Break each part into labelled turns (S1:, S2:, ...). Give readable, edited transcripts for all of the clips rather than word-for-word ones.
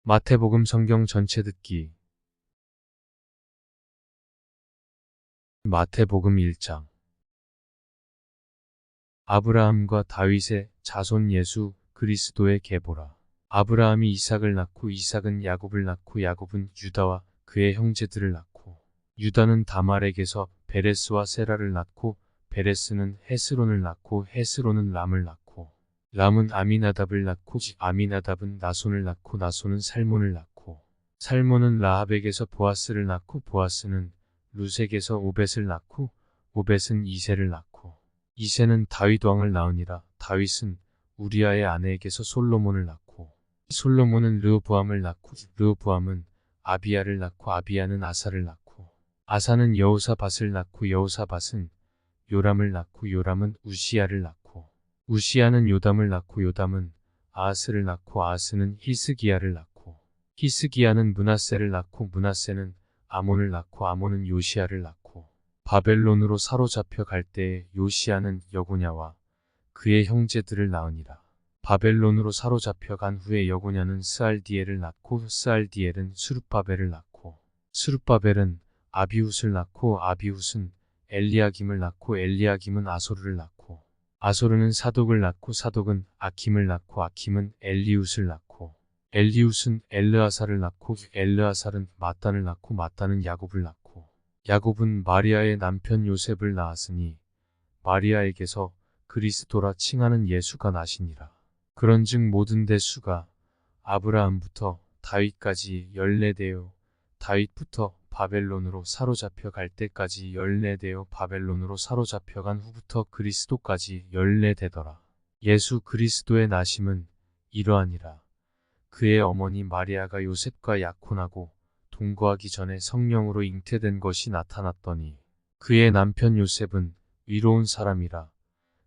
S1: 마태복음 성경 전체 듣기. 마태복음 1장. 아브라함과 다윗의 자손 예수 그리스도의 계보라. 아브라함이 이삭을 낳고 이삭은 야곱을 낳고 야곱은 유다와 그의 형제들을 낳고 유다는 다말에게서 베레스와 세라를 낳고 베레스는 헤스론을 낳고 헤스론은 람을 낳고 람은 아미나답을 낳고 아미나답은 나손을 낳고 나손은 살몬을 낳고 살몬은 라합에게서 보아스를 낳고 보아스는 루색에서 오벳을 낳고 오벳은 이새를 낳고 이새는 다윗 왕을 낳으니라. 다윗은 우리아의 아내에게서 솔로몬을 낳고 솔로몬은 르호보암을 낳고 르호보암은 아비야를 낳고 아비야는 아사를 낳고 아사는 여호사밧을 낳고 여호사밧은 요람을 낳고 요람은 우시야를 낳고 우시야는 요담을 낳고 요담은 아하스를 낳고 아하스는 히스기야를 낳고 히스기야는 므낫세를 낳고 므낫세는 아몬을 낳고 아몬은 요시야를 낳고 바벨론으로 사로잡혀 갈 때에 요시야는 여고냐와 그의 형제들을 낳으니라. 바벨론으로 사로잡혀 간 후에 여고냐는 스알디엘을 낳고 스알디엘은 수룹바벨을 낳고 수룹바벨은 아비훗을 낳고 아비훗은 엘리야김을 낳고 엘리야김은 아소르를 낳고 아소르는 사독을 낳고 사독은 아킴을 낳고 아킴은 엘리훗을 낳고 엘리훗은 엘르아사를 낳고 엘르아살은 마단을 낳고 마단은 야곱을 낳고 야곱은 마리아의 남편 요셉을 낳았으니 마리아에게서 그리스도라 칭하는 예수가 나시니라. 그런즉 모든 대수가 아브라함부터 다윗까지 14대요 다윗부터 바벨론으로 사로잡혀 갈 때까지 14대요 바벨론으로 사로잡혀 간 후부터 그리스도까지 14대더라. 예수 그리스도의 나심은 이러하니라. 그의 어머니 마리아가 요셉과 약혼하고 동거하기 전에 성령으로 잉태된 것이 나타났더니 그의 남편 요셉은 의로운 사람이라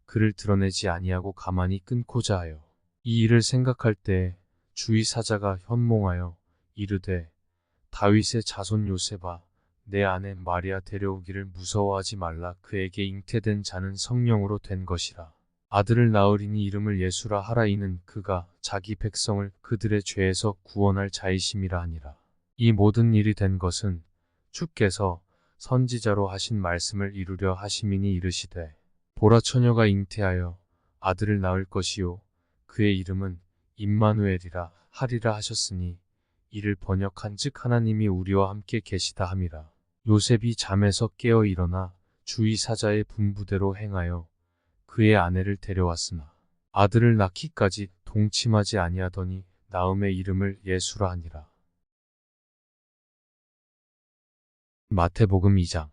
S1: 그를 드러내지 아니하고 가만히 끊고자 하여 이 일을 생각할 때에 주의 사자가 현몽하여 이르되 다윗의 자손 요셉아 내 아내 마리아 데려오기를 무서워하지 말라. 그에게 잉태된 자는 성령으로 된 것이라. 아들을 낳으리니 이름을 예수라 하라. 이는 그가 자기 백성을 그들의 죄에서 구원할 자이심이라 하니라. 이 모든 일이 된 것은 주께서 선지자로 하신 말씀을 이루려 하심이니 이르시되 보라 처녀가 잉태하여 아들을 낳을 것이요 그의 이름은 임마누엘이라 하리라 하셨으니 이를 번역한즉 하나님이 우리와 함께 계시다 함이라. 요셉이 잠에서 깨어 일어나 주의 사자의 분부대로 행하여 그의 아내를 데려왔으나 아들을 낳기까지 동침하지 아니하더니 나음의 이름을 예수라 하니라. 마태복음 2장.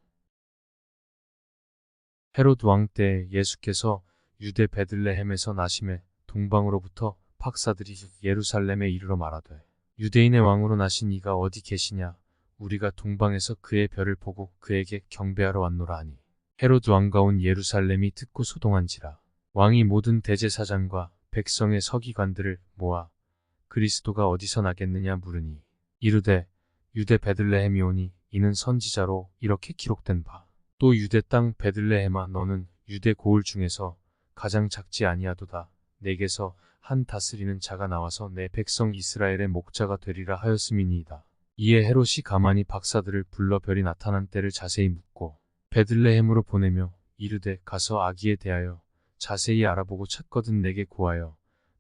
S1: 헤롯 왕 때 예수께서 유대 베들레헴에서 나심에 동방으로부터 박사들이 예루살렘에 이르러 말하되 유대인의 왕으로 나신 이가 어디 계시냐? 우리가 동방에서 그의 별을 보고 그에게 경배하러 왔노라 하니 헤롯 왕가 온 예루살렘이 듣고 소동한지라. 왕이 모든 대제사장과 백성의 서기관들을 모아 그리스도가 어디서 나겠느냐 물으니 이르되 유대 베들레헴이오니 이는 선지자로 이렇게 기록된 바. 또 유대 땅 베들레헴아 너는 유대 고을 중에서 가장 작지 아니하도다. 내게서 한 다스리는 자가 나와서 내 백성 이스라엘의 목자가 되리라 하였음이니이다. 이에 헤롯이 가만히 박사들을 불러 별이 나타난 때를 자세히 묻고 베들레헴으로 보내며 이르되 가서 아기에 대하여 자세히 알아보고 찾거든 내게 구하여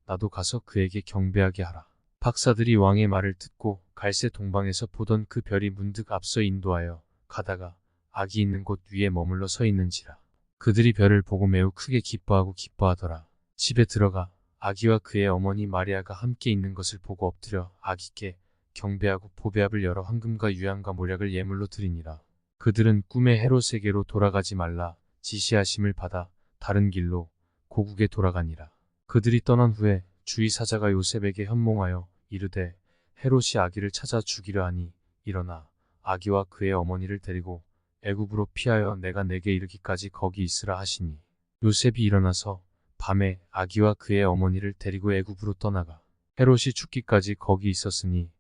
S1: 나도 가서 그에게 경배하게 하라. 박사들이 왕의 말을 듣고 갈새 동방에서 보던 그 별이 문득 앞서 인도하여 가다가 아기 있는 곳 위에 머물러 서 있는지라. 그들이 별을 보고 매우 크게 기뻐하고 기뻐하더라. 집에 들어가 아기와 그의 어머니 마리아가 함께 있는 것을 보고 엎드려 아기께 경배하고 보배압을 열어 황금과 유향과 모략을 예물로 드리니라. 그들은 꿈에 헤롯에게로 돌아가지 말라 지시하심을 받아 다른 길로 고국에 돌아가니라. 그들이 떠난 후에 주의 사자가 요셉에게 현몽하여 이르되 헤롯이 아기를 찾아 죽이려 하니 일어나 아기와 그의 어머니를 데리고 애굽으로 피하여 내가 내게 이르기까지 거기 있으라 하시니 요셉이 일어나서 밤에 아기와 그의 어머니를 데리고 애굽으로 떠나가 헤롯이 죽기까지 거기 있었으니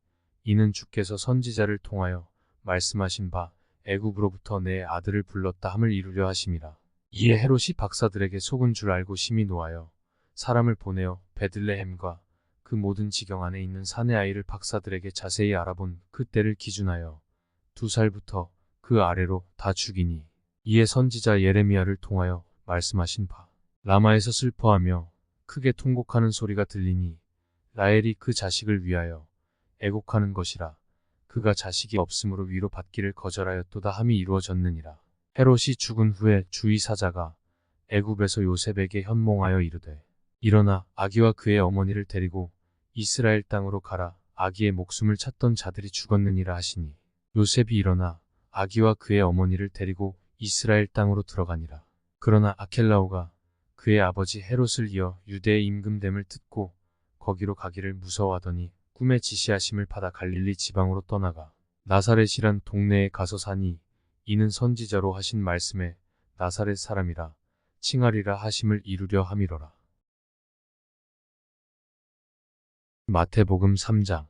S1: 이는 주께서 선지자를 통하여 말씀하신 바 애굽으로부터 내 아들을 불렀다 함을 이루려 하심이라. 이에 헤롯이 박사들에게 속은 줄 알고 심히 노하여 사람을 보내어 베들레헴과 그 모든 지경 안에 있는 사내 아이를 박사들에게 자세히 알아본 그 때를 기준하여 2살부터 그 아래로 다 죽이니 이에 선지자 예레미야를 통하여 말씀하신 바 라마에서 슬퍼하며 크게 통곡하는 소리가 들리니 라헬이 그 자식을 위하여 애곡하는 것이라. 그가 자식이 없으므로 위로받기를 거절하였도다 함이 이루어졌느니라. 헤롯이 죽은 후에 주의 사자가 애굽에서 요셉에게 현몽하여 이르되 일어나 아기와 그의 어머니를 데리고 이스라엘 땅으로 가라. 아기의 목숨을 찾던 자들이 죽었느니라 하시니 요셉이 일어나 아기와 그의 어머니를 데리고 이스라엘 땅으로 들어가니라. 그러나 아켈라오가 그의 아버지 헤롯을 이어 유대의 임금됨을 듣고 거기로 가기를 무서워하더니 꿈에 지시하심을 받아 갈릴리 지방으로 떠나가 나사렛이란 동네에 가서 사니 이는 선지자로 하신 말씀에 나사렛 사람이라 칭하리라 하심을 이루려 함이로라. 마태복음 3장.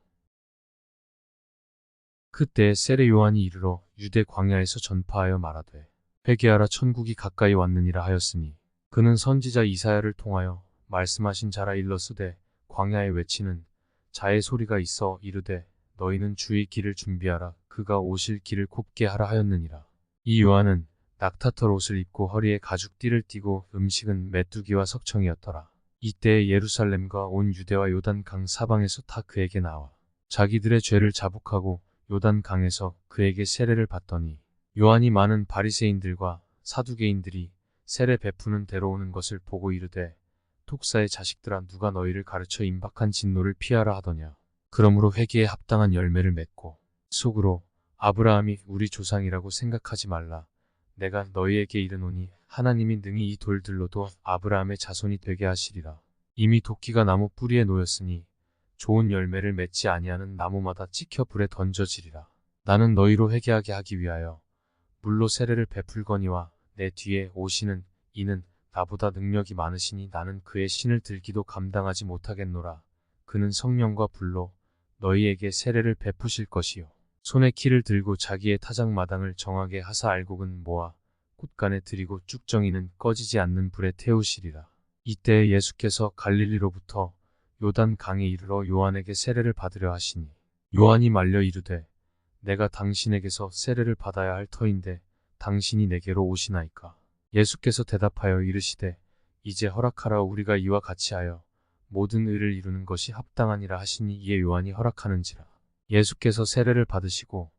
S1: 그때 세례 요한이 이르러 유대 광야에서 전파하여 말하되 회개하라 천국이 가까이 왔느니라 하였으니 그는 선지자 이사야를 통하여 말씀하신 자라 일러쓰되 광야에 외치는 자의 소리가 있어 이르되 너희는 주의 길을 준비하라. 그가 오실 길을 곱게 하라 하였느니라. 이 요한은 낙타털 옷을 입고 허리에 가죽띠를 띠고 음식은 메뚜기와 석청이었더라. 이때에 예루살렘과 온 유대와 요단 강 사방에서 다 그에게 나와 자기들의 죄를 자복하고 요단 강에서 그에게 세례를 받더니 요한이 많은 바리새인들과 사두개인들이 세례 베푸는 데로 오는 것을 보고 이르되 독사의 자식들아 누가 너희를 가르쳐 임박한 진노를 피하라 하더냐. 그러므로 회개에 합당한 열매를 맺고 속으로 아브라함이 우리 조상이라고 생각하지 말라. 내가 너희에게 이르노니 하나님이 능히 이 돌들로도 아브라함의 자손이 되게 하시리라. 이미 도끼가 나무 뿌리에 놓였으니 좋은 열매를 맺지 아니하는 나무마다 찍혀 불에 던져지리라. 나는 너희로 회개하게 하기 위하여 물로 세례를 베풀거니와 내 뒤에 오시는 이는 나보다 능력이 많으시니 나는 그의 신을 들기도 감당하지 못하겠노라. 그는 성령과 불로 너희에게 세례를 베푸실 것이요 손에 키를 들고 자기의 타작마당을 정하게 하사 알곡은 모아 콧간에 들이고 쭉정이는 꺼지지 않는 불에 태우시리라. 이때 예수께서 갈릴리로부터 요단 강에 이르러 요한에게 세례를 받으려 하시니 요한이 말려 이르되 내가 당신에게서 세례를 받아야 할 터인데 당신이 내게로 오시나이까. 예수께서 대답하여 이르시되 이제 허락하라. 우리가 이와 같이 하여 모든 의를 이루는 것이 합당하니라 하시니 이에 요한이 허락하는지라. 예수께서 세례를 받으시고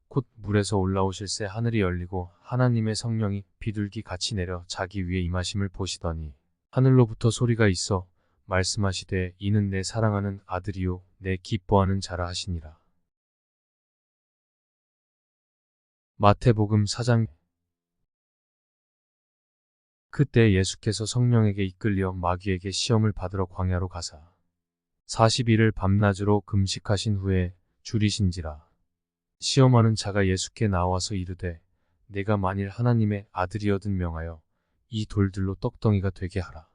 S1: 곧 물에서 올라오실새 하늘이 열리고 하나님의 성령이 비둘기 같이 내려 자기 위에 임하심을 보시더니 하늘로부터 소리가 있어 말씀하시되 이는 내 사랑하는 아들이요 내 기뻐하는 자라 하시니라. 마태복음 4장. 그때 예수께서 성령에게 이끌려 마귀에게 시험을 받으러 광야로 가사 40일을 밤낮으로 금식하신 후에 줄이신지라. 시험하는 자가 예수께 나와서 이르되 내가 만일 하나님의 아들이어든 명하여 이 돌들로 떡덩이가 되게 하라.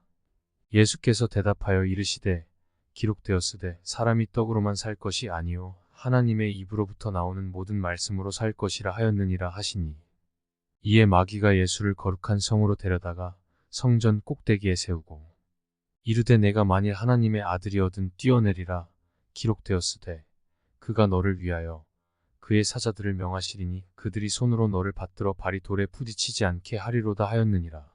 S1: 예수께서 대답하여 이르시되 기록되었으되 사람이 떡으로만 살 것이 아니요 하나님의 입으로부터 나오는 모든 말씀으로 살 것이라 하였느니라 하시니 이에 마귀가 예수를 거룩한 성으로 데려다가 성전 꼭대기에 세우고 이르되 내가 만일 하나님의 아들이어든 뛰어내리라. 기록되었으되 그가 너를 위하여 그의 사자들을 명하시리니 그들이 손으로 너를 받들어 발이 돌에 부딪히지 않게 하리로다 하였느니라.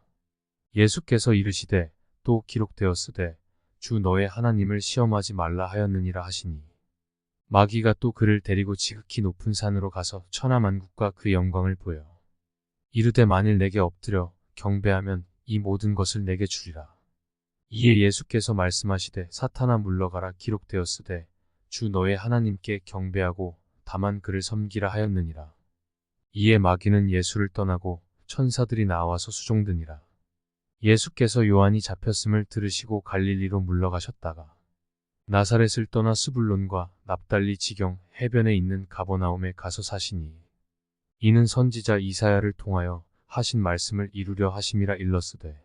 S1: 예수께서 이르시되 또 기록되었으되 주 너의 하나님을 시험하지 말라 하였느니라 하시니 마귀가 또 그를 데리고 지극히 높은 산으로 가서 천하만국과 그 영광을 보여 이르되 만일 내게 엎드려 경배하면 이 모든 것을 내게 주리라. 이에 예수께서 말씀하시되 사탄아 물러가라. 기록되었으되 주 너의 하나님께 경배하고 다만 그를 섬기라 하였느니라. 이에 마귀는 예수를 떠나고 천사들이 나와서 수종드니라. 예수께서 요한이 잡혔음을 들으시고 갈릴리로 물러가셨다가 나사렛을 떠나 스불론과 납달리 지경 해변에 있는 가버나움에 가서 사시니 이는 선지자 이사야를 통하여 하신 말씀을 이루려 하심이라 일렀으되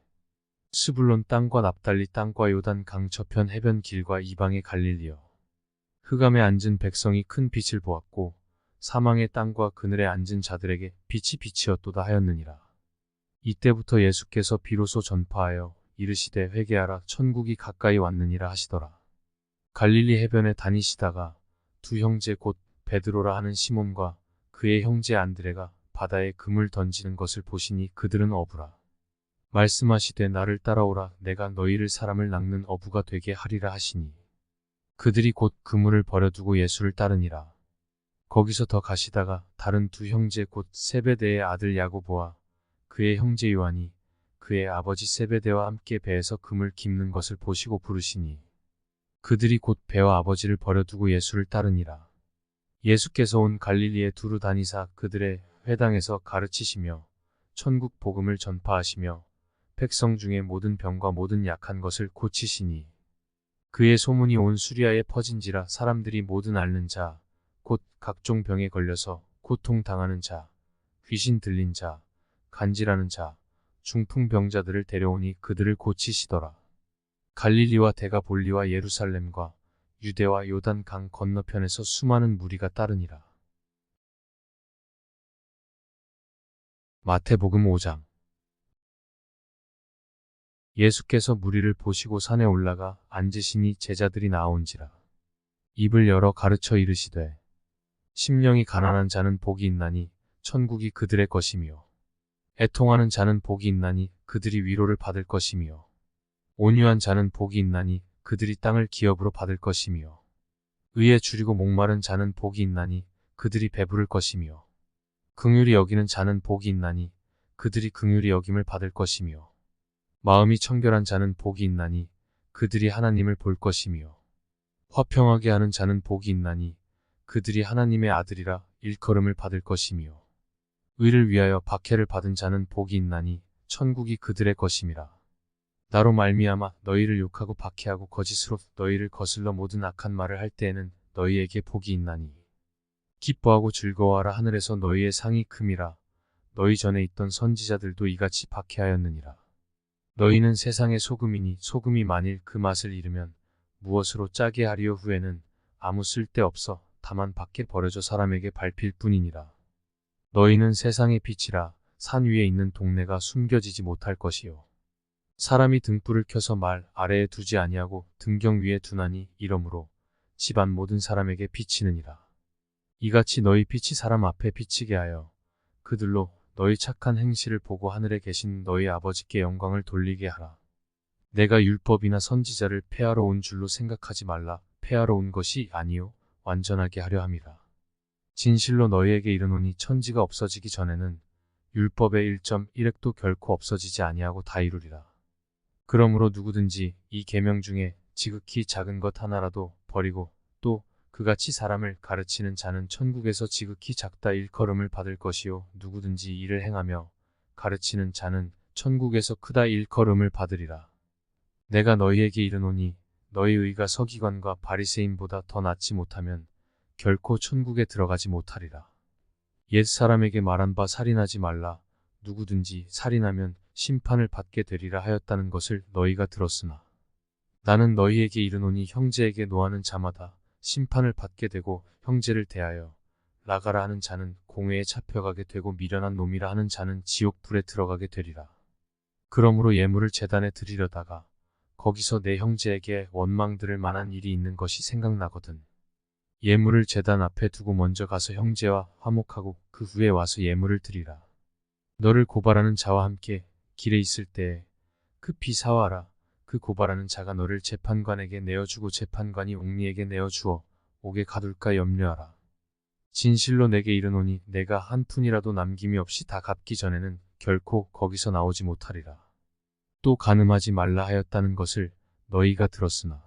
S1: 스불론 땅과 납달리 땅과 요단 강 저편 해변 길과 이방의 갈릴리여 흑암에 앉은 백성이 큰 빛을 보았고 사망의 땅과 그늘에 앉은 자들에게 빛이 빛이었도다 하였느니라. 이때부터 예수께서 비로소 전파하여 이르시되 회개하라 천국이 가까이 왔느니라 하시더라. 갈릴리 해변에 다니시다가 두 형제 곧 베드로라 하는 시몬과 그의 형제 안드레가 바다에 금을 던지는 것을 보시니 그들은 어부라. 말씀하시되 나를 따라오라 내가 너희를 사람을 낚는 어부가 되게 하리라 하시니 그들이 곧 그물을 버려두고 예수를 따르니라. 거기서 더 가시다가 다른 두 형제 곧 세베대의 아들 야고보와 그의 형제 요한이 그의 아버지 세베대와 함께 배에서 금을 깁는 것을 보시고 부르시니 그들이 곧 배와 아버지를 버려두고 예수를 따르니라. 예수께서 온 갈릴리에 두루 다니사 그들의 회당에서 가르치시며 천국 복음을 전파하시며 백성 중에 모든 병과 모든 약한 것을 고치시니 그의 소문이 온 수리아에 퍼진지라. 사람들이 모든 앓는 자 곧 각종 병에 걸려서 고통당하는 자, 귀신 들린 자, 간질하는 자, 중풍병자들을 데려오니 그들을 고치시더라. 갈릴리와 데가볼리와 예루살렘과 유대와 요단 강 건너편에서 수많은 무리가 따르니라. 마태복음 5장. 예수께서 무리를 보시고 산에 올라가 앉으시니 제자들이 나온지라. 입을 열어 가르쳐 이르시되 심령이 가난한 자는 복이 있나니 천국이 그들의 것이며 애통하는 자는 복이 있나니 그들이 위로를 받을 것이며 온유한 자는 복이 있나니 그들이 땅을 기업으로 받을 것이며 의에 줄이고 목마른 자는 복이 있나니 그들이 배부를 것이며 긍휼히 여기는 자는 복이 있나니 그들이 긍휼히 여김을 받을 것이며 마음이 청결한 자는 복이 있나니 그들이 하나님을 볼 것이며 화평하게 하는 자는 복이 있나니 그들이 하나님의 아들이라 일컬음을 받을 것이며 의를 위하여 박해를 받은 자는 복이 있나니 천국이 그들의 것임이라. 나로 말미암아 너희를 욕하고 박해하고 거짓으로 너희를 거슬러 모든 악한 말을 할 때에는 너희에게 복이 있나니 기뻐하고 즐거워하라. 하늘에서 너희의 상이 큼이라. 너희 전에 있던 선지자들도 이같이 박해하였느니라. 너희는 세상의 소금이니 소금이 만일 그 맛을 잃으면 무엇으로 짜게 하리요. 후에는 아무 쓸데없어 다만 밖에 버려져 사람에게 밟힐 뿐이니라. 너희는 세상의 빛이라. 산 위에 있는 동네가 숨겨지지 못할 것이요 사람이 등불을 켜서 말 아래에 두지 아니하고 등경 위에 두나니 이러므로 집안 모든 사람에게 비치느니라. 이같이 너희 빛이 사람 앞에 비치게 하여 그들로 너희 착한 행실을 보고 하늘에 계신 너희 아버지께 영광을 돌리게 하라. 내가 율법이나 선지자를 폐하러 온 줄로 생각하지 말라. 폐하러 온 것이 아니요 완전하게 하려 함이라. 진실로 너희에게 이르노니 천지가 없어지기 전에는 율법의 1.1획도 결코 없어지지 아니하고 다 이루리라. 그러므로 누구든지 이 계명 중에 지극히 작은 것 하나라도 버리고 또 그같이 사람을 가르치는 자는 천국에서 지극히 작다 일컬음을 받을 것이요 누구든지 이를 행하며 가르치는 자는 천국에서 크다 일컬음을 받으리라. 내가 너희에게 이르노니 너희 의가 서기관과 바리새인보다 더 낫지 못하면 결코 천국에 들어가지 못하리라. 옛 사람에게 말한 바 살인하지 말라. 누구든지 살인하면 심판을 받게 되리라 하였다는 것을 너희가 들었으나 나는 너희에게 이르노니 형제에게 노하는 자마다 심판을 받게 되고 형제를 대하여 나가라 하는 자는 공회에 잡혀가게 되고 미련한 놈이라 하는 자는 지옥불에 들어가게 되리라. 그러므로 예물을 제단에 드리려다가 거기서 내 형제에게 원망 들을 만한 일이 있는 것이 생각나거든. 예물을 제단 앞에 두고 먼저 가서 형제와 화목하고 그 후에 와서 예물을 드리라. 너를 고발하는 자와 함께 길에 있을 때에 급히 사와라. 그 고발하는 자가 너를 재판관에게 내어주고 재판관이 옥리에게 내어주어 옥에 가둘까 염려하라. 진실로 내게 이르노니 내가 한 푼이라도 남김이 없이 다 갚기 전에는 결코 거기서 나오지 못하리라. 또 간음하지 말라 하였다는 것을 너희가 들었으나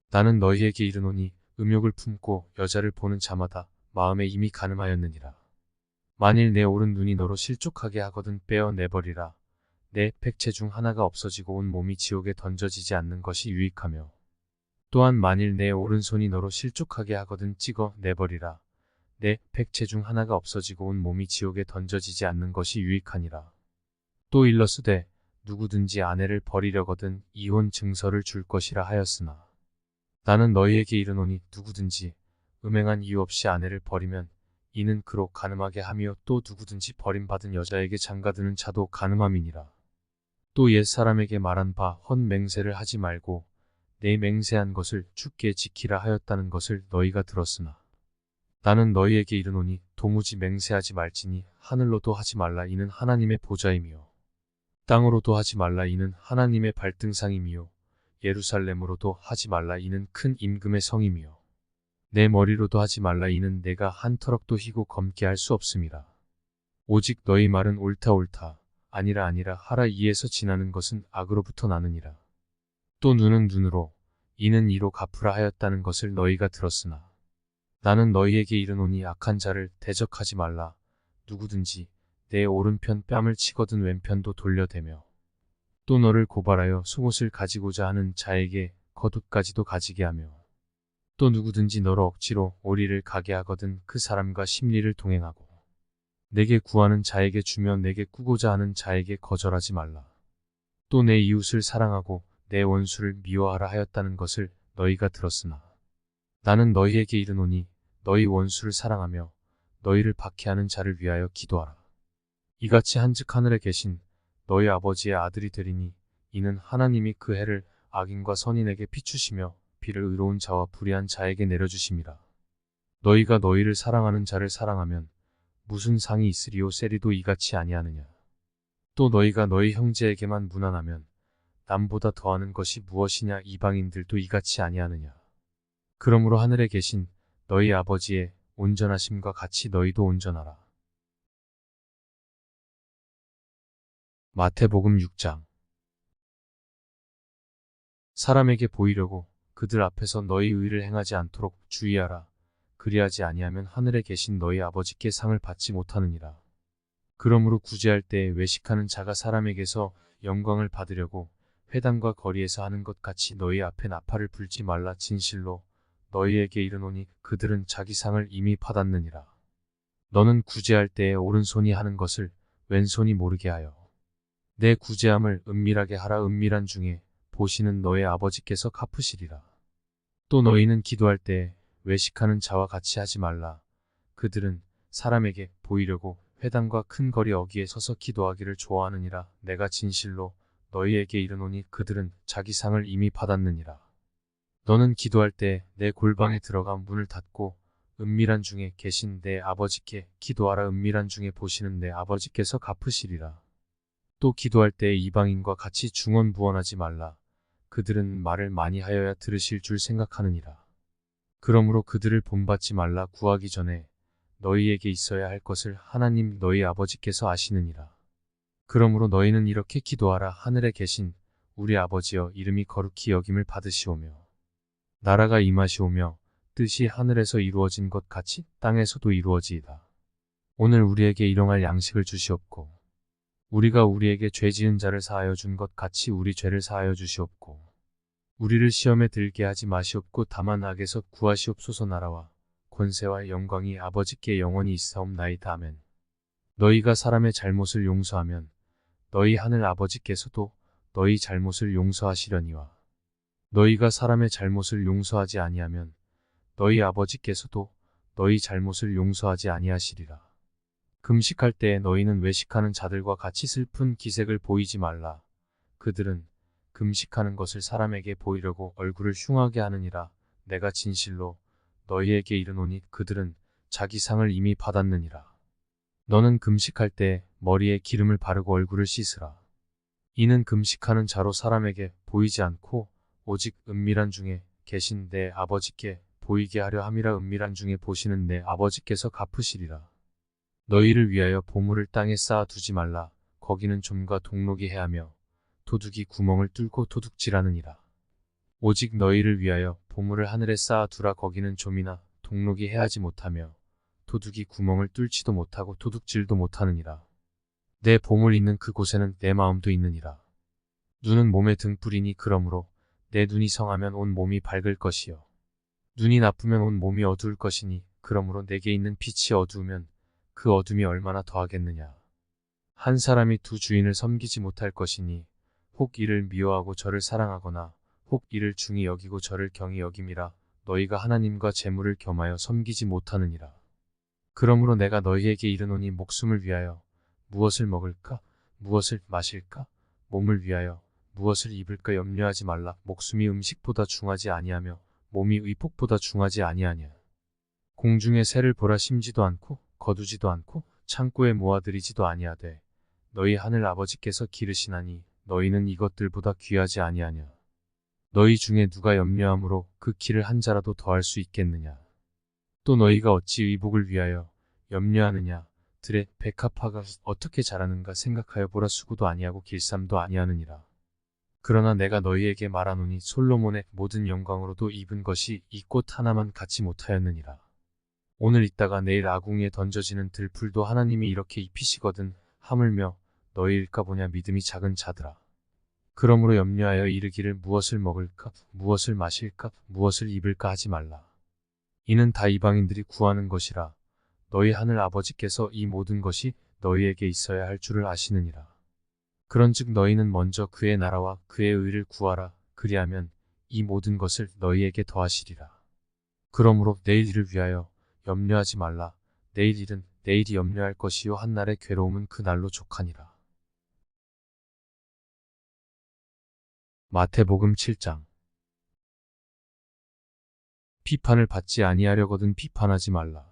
S1: 나는 너희에게 이르노니 음욕을 품고 여자를 보는 자마다 마음에 이미 간음하였느니라. 만일 내 오른 눈이 너로 실족하게 하거든 빼어 내버리라. 내 백체 중 하나가 없어지고 온 몸이 지옥에 던져지지 않는 것이 유익하며 또한 만일 내 오른손이 너로 실족하게 하거든 찍어 내버리라. 내 백체 중 하나가 없어지고 온 몸이 지옥에 던져지지 않는 것이 유익하니라. 또 일러스되 누구든지 아내를 버리려거든 이혼 증서를 줄 것이라 하였으나 나는 너희에게 이르노니 누구든지 음행한 이유 없이 아내를 버리면 이는 그로 간음하게 하며 또 누구든지 버림받은 여자에게 장가드는 자도 간음함이니라. 또 옛사람에게 말한 바 헛맹세를 하지 말고 내 맹세한 것을 주께 지키라 하였다는 것을 너희가 들었으나 나는 너희에게 이르노니 도무지 맹세하지 말지니 하늘로도 하지 말라 이는 하나님의 보좌임이요 땅으로도 하지 말라 이는 하나님의 발등상임이요 예루살렘으로도 하지 말라 이는 큰 임금의 성임이요 내 머리로도 하지 말라 이는 내가 한 터럭도 희고 검게 할 수 없음이라. 오직 너희 말은 옳다 옳다 아니라 아니라 하라 이에서 지나는 것은 악으로부터 나느니라. 또 눈은 눈으로 이는 이로 갚으라 하였다는 것을 너희가 들었으나 나는 너희에게 이르노니 악한 자를 대적하지 말라. 누구든지 내 오른편 뺨을 치거든 왼편도 돌려대며 또 너를 고발하여 속옷을 가지고자 하는 자에게 겉옷까지도 가지게 하며 또 누구든지 너를 억지로 오리를 가게 하거든 그 사람과 심리를 동행하고 내게 구하는 자에게 주며 내게 꾸고자 하는 자에게 거절하지 말라. 또 내 이웃을 사랑하고 내 원수를 미워하라 하였다는 것을 너희가 들었으나 나는 너희에게 이르노니 너희 원수를 사랑하며 너희를 박해하는 자를 위하여 기도하라. 이같이 한즉 하늘에 계신 너희 아버지의 아들이 되리니 이는 하나님이 그 해를 악인과 선인에게 비추시며 비를 의로운 자와 불의한 자에게 내려주심이라. 너희가 너희를 사랑하는 자를 사랑하면 무슨 상이 있으리요 세리도 이같이 아니하느냐. 또 너희가 너희 형제에게만 무난하면 남보다 더하는 것이 무엇이냐. 이방인들도 이같이 아니하느냐. 그러므로 하늘에 계신 너희 아버지의 온전하심과 같이 너희도 온전하라. 마태복음 6장. 사람에게 보이려고 그들 앞에서 너희 의를 행하지 않도록 주의하라. 그리하지 아니하면 하늘에 계신 너희 아버지께 상을 받지 못하느니라. 그러므로 구제할 때에 외식하는 자가 사람에게서 영광을 받으려고 회당과 거리에서 하는 것 같이 너희 앞에 나팔을 불지 말라. 진실로 너희에게 이르노니 그들은 자기 상을 이미 받았느니라. 너는 구제할 때에 오른손이 하는 것을 왼손이 모르게 하여 내 구제함을 은밀하게 하라. 은밀한 중에 보시는 너의 아버지께서 갚으시리라. 또 너희는 기도할 때에 외식하는 자와 같이 하지 말라. 그들은 사람에게 보이려고 회당과 큰 거리 어귀에 서서 기도하기를 좋아하느니라. 내가 진실로 너희에게 이르노니 그들은 자기 상을 이미 받았느니라. 너는 기도할 때 내 골방에 들어가 문을 닫고 은밀한 중에 계신 내 아버지께 기도하라. 은밀한 중에 보시는 내 아버지께서 갚으시리라. 또 기도할 때 이방인과 같이 중언부언하지 말라. 그들은 말을 많이 하여야 들으실 줄 생각하느니라. 그러므로 그들을 본받지 말라. 구하기 전에 너희에게 있어야 할 것을 하나님 너희 아버지께서 아시느니라. 그러므로 너희는 이렇게 기도하라. 하늘에 계신 우리 아버지여 이름이 거룩히 여김을 받으시오며 나라가 임하시오며 뜻이 하늘에서 이루어진 것 같이 땅에서도 이루어지이다. 오늘 우리에게 일용할 양식을 주시옵고 우리가 우리에게 죄 지은 자를 사하여 준 것 같이 우리 죄를 사하여 주시옵고 우리를 시험에 들게 하지 마시옵고 다만 악에서 구하시옵소서. 나라와 권세와 영광이 아버지께 영원히 있사옵나이다. 아멘. 너희가 사람의 잘못을 용서하면 너희 하늘 아버지께서도 너희 잘못을 용서하시려니와 너희가 사람의 잘못을 용서하지 아니하면 너희 아버지께서도 너희 잘못을 용서하지 아니하시리라. 금식할 때에 너희는 외식하는 자들과 같이 슬픈 기색을 보이지 말라. 그들은 금식하는 것을 사람에게 보이려고 얼굴을 흉하게 하느니라. 내가 진실로 너희에게 이르노니 그들은 자기 상을 이미 받았느니라. 너는 금식할 때 머리에 기름을 바르고 얼굴을 씻으라. 이는 금식하는 자로 사람에게 보이지 않고 오직 은밀한 중에 계신 내 아버지께 보이게 하려 함이라. 은밀한 중에 보시는 내 아버지께서 갚으시리라. 너희를 위하여 보물을 땅에 쌓아 두지 말라. 거기는 좀과 동록이 해하며 도둑이 구멍을 뚫고 도둑질하느니라. 오직 너희를 위하여 보물을 하늘에 쌓아 두라. 거기는 좀이나 동록이 해하지 못하며 도둑이 구멍을 뚫지도 못하고 도둑질도 못하느니라. 내 보물 있는 그곳에는 내 마음도 있느니라. 눈은 몸의 등불이니 그러므로 내 눈이 성하면 온 몸이 밝을 것이요 눈이 나쁘면 온 몸이 어두울 것이니 그러므로 내게 있는 빛이 어두우면 그 어둠이 얼마나 더하겠느냐. 한 사람이 두 주인을 섬기지 못할 것이니 혹 이를 미워하고 저를 사랑하거나 혹 이를 중히 여기고 저를 경히 여김이라. 너희가 하나님과 재물을 겸하여 섬기지 못하느니라. 그러므로 내가 너희에게 이르노니 목숨을 위하여 무엇을 먹을까 무엇을 마실까 몸을 위하여 무엇을 입을까 염려하지 말라. 목숨이 음식보다 중하지 아니하며 몸이 의복보다 중하지 아니하냐. 공중의 새를 보라. 심지도 않고 거두지도 않고 창고에 모아들이지도 아니하되 너희 하늘 아버지께서 기르시나니 너희는 이것들보다 귀하지 아니하냐. 너희 중에 누가 염려함으로 그 키를 한 자라도 더할 수 있겠느냐. 또 너희가 어찌 의복을 위하여 염려하느냐. 들의 백합화가 어떻게 자라는가 생각하여 보라. 수고도 아니하고 길쌈도 아니하느니라. 그러나 내가 너희에게 말하노니 솔로몬의 모든 영광으로도 입은 것이 이 꽃 하나만 갖지 못하였느니라. 오늘 있다가 내일 아궁이에 던져지는 들풀도 하나님이 이렇게 입히시거든. 하물며 너희일까 보냐. 믿음이 작은 자들아. 그러므로 염려하여 이르기를 무엇을 먹을까, 무엇을 마실까, 무엇을 입을까 하지 말라. 이는 다 이방인들이 구하는 것이라. 너희 하늘 아버지께서 이 모든 것이 너희에게 있어야 할 줄을 아시느니라. 그런즉 너희는 먼저 그의 나라와 그의 의를 구하라. 그리하면 이 모든 것을 너희에게 더하시리라. 그러므로 내일 일을 위하여 염려하지 말라. 내일 일은 내일이 염려할 것이요 한날의 괴로움은 그 날로 족하니라. 마태복음 7장. 비판을 받지 아니하려거든 비판하지 말라.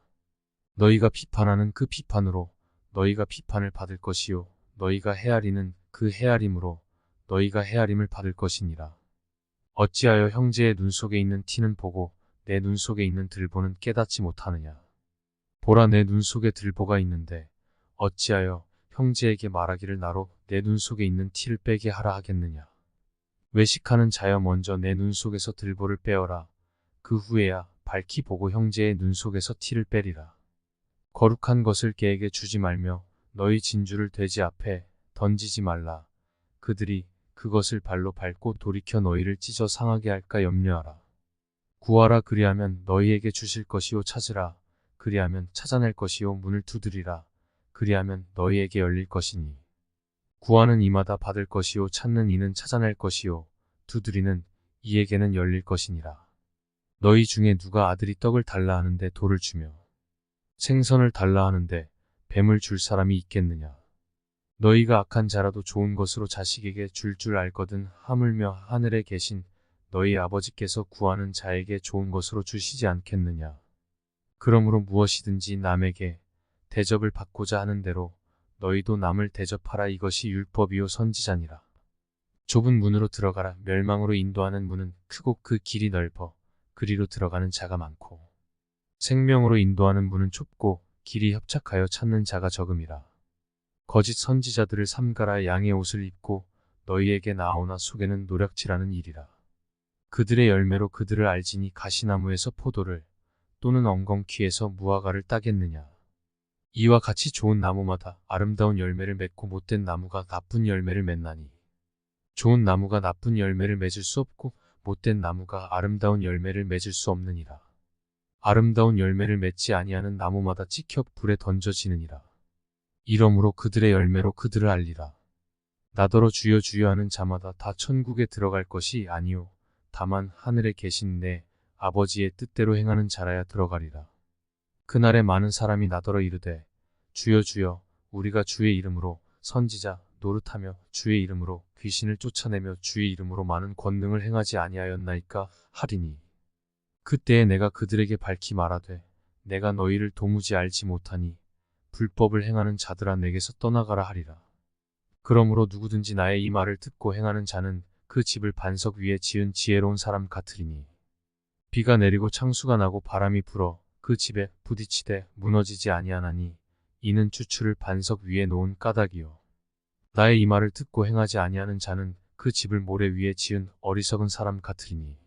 S1: 너희가 비판하는 그 비판으로 너희가 비판을 받을 것이요 너희가 헤아리는 그 헤아림으로 너희가 헤아림을 받을 것이니라. 어찌하여 형제의 눈 속에 있는 티는 보고 내 눈 속에 있는 들보는 깨닫지 못하느냐. 보라, 내 눈 속에 들보가 있는데 어찌하여 형제에게 말하기를 나로 내 눈 속에 있는 티를 빼게 하라 하겠느냐. 외식하는 자여 먼저 내 눈 속에서 들보를 빼어라. 그 후에야 밝히 보고 형제의 눈 속에서 티를 빼리라. 거룩한 것을 개에게 주지 말며 너희 진주를 돼지 앞에 던지지 말라. 그들이 그것을 발로 밟고 돌이켜 너희를 찢어 상하게 할까 염려하라. 구하라. 그리하면 너희에게 주실 것이요. 찾으라. 그리하면 찾아낼 것이요. 문을 두드리라. 그리하면 너희에게 열릴 것이니. 구하는 이마다 받을 것이요. 찾는 이는 찾아낼 것이요. 두드리는 이에게는 열릴 것이니라. 너희 중에 누가 아들이 떡을 달라 하는데 돌을 주며 생선을 달라 하는데 뱀을 줄 사람이 있겠느냐. 너희가 악한 자라도 좋은 것으로 자식에게 줄 알거든. 하물며 하늘에 계신 너희 아버지께서 구하는 자에게 좋은 것으로 주시지 않겠느냐. 그러므로 무엇이든지 남에게 대접을 받고자 하는 대로 너희도 남을 대접하라. 이것이 율법이요 선지자니라. 좁은 문으로 들어가라. 멸망으로 인도하는 문은 크고 그 길이 넓어 그리로 들어가는 자가 많고 생명으로 인도하는 문은 좁고 길이 협착하여 찾는 자가 적음이라. 거짓 선지자들을 삼가라. 양의 옷을 입고 너희에게 나오나 속에는 노략질하는 일이라. 그들의 열매로 그들을 알지니 가시나무에서 포도를 또는 엉겅퀴에서 무화과를 따겠느냐. 이와 같이 좋은 나무마다 아름다운 열매를 맺고 못된 나무가 나쁜 열매를 맺나니 좋은 나무가 나쁜 열매를 맺을 수 없고 못된 나무가 아름다운 열매를 맺을 수 없느니라. 아름다운 열매를 맺지 아니하는 나무마다 찍혀 불에 던져지느니라. 이러므로 그들의 열매로 그들을 알리라. 나더러 주여 주여 하는 자마다 다 천국에 들어갈 것이 아니요 다만 하늘에 계신 내 아버지의 뜻대로 행하는 자라야 들어가리라. 그날에 많은 사람이 나더러 이르되 주여 주여 우리가 주의 이름으로 선지자 노릇하며 주의 이름으로 귀신을 쫓아내며 주의 이름으로 많은 권능을 행하지 아니하였나이까 하리니 그때에 내가 그들에게 밝히 말하되 내가 너희를 도무지 알지 못하니 불법을 행하는 자들아 내게서 떠나가라 하리라. 그러므로 누구든지 나의 이 말을 듣고 행하는 자는 그 집을 반석 위에 지은 지혜로운 사람 같으리니 비가 내리고 창수가 나고 바람이 불어 그 집에 부딪히되 무너지지 아니하나니 이는 추추를 반석 위에 놓은 까닭이요. 나의 이 말을 듣고 행하지 아니하는 자는 그 집을 모래 위에 지은 어리석은 사람 같으리니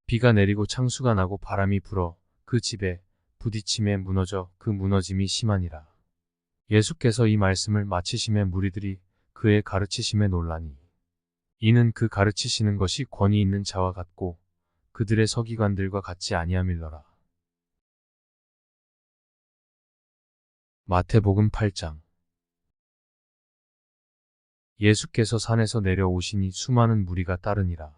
S1: 비가 내리고 창수가 나고 바람이 불어 그 집에 부딪힘에 무너져 그 무너짐이 심하니라. 예수께서 이 말씀을 마치심에 무리들이 그의 가르치심에 놀라니 이는 그 가르치시는 것이 권위 있는 자와 같고 그들의 서기관들과 같지 아니함일러라. 마태복음 8장. 예수께서 산에서 내려오시니 수많은 무리가 따르니라.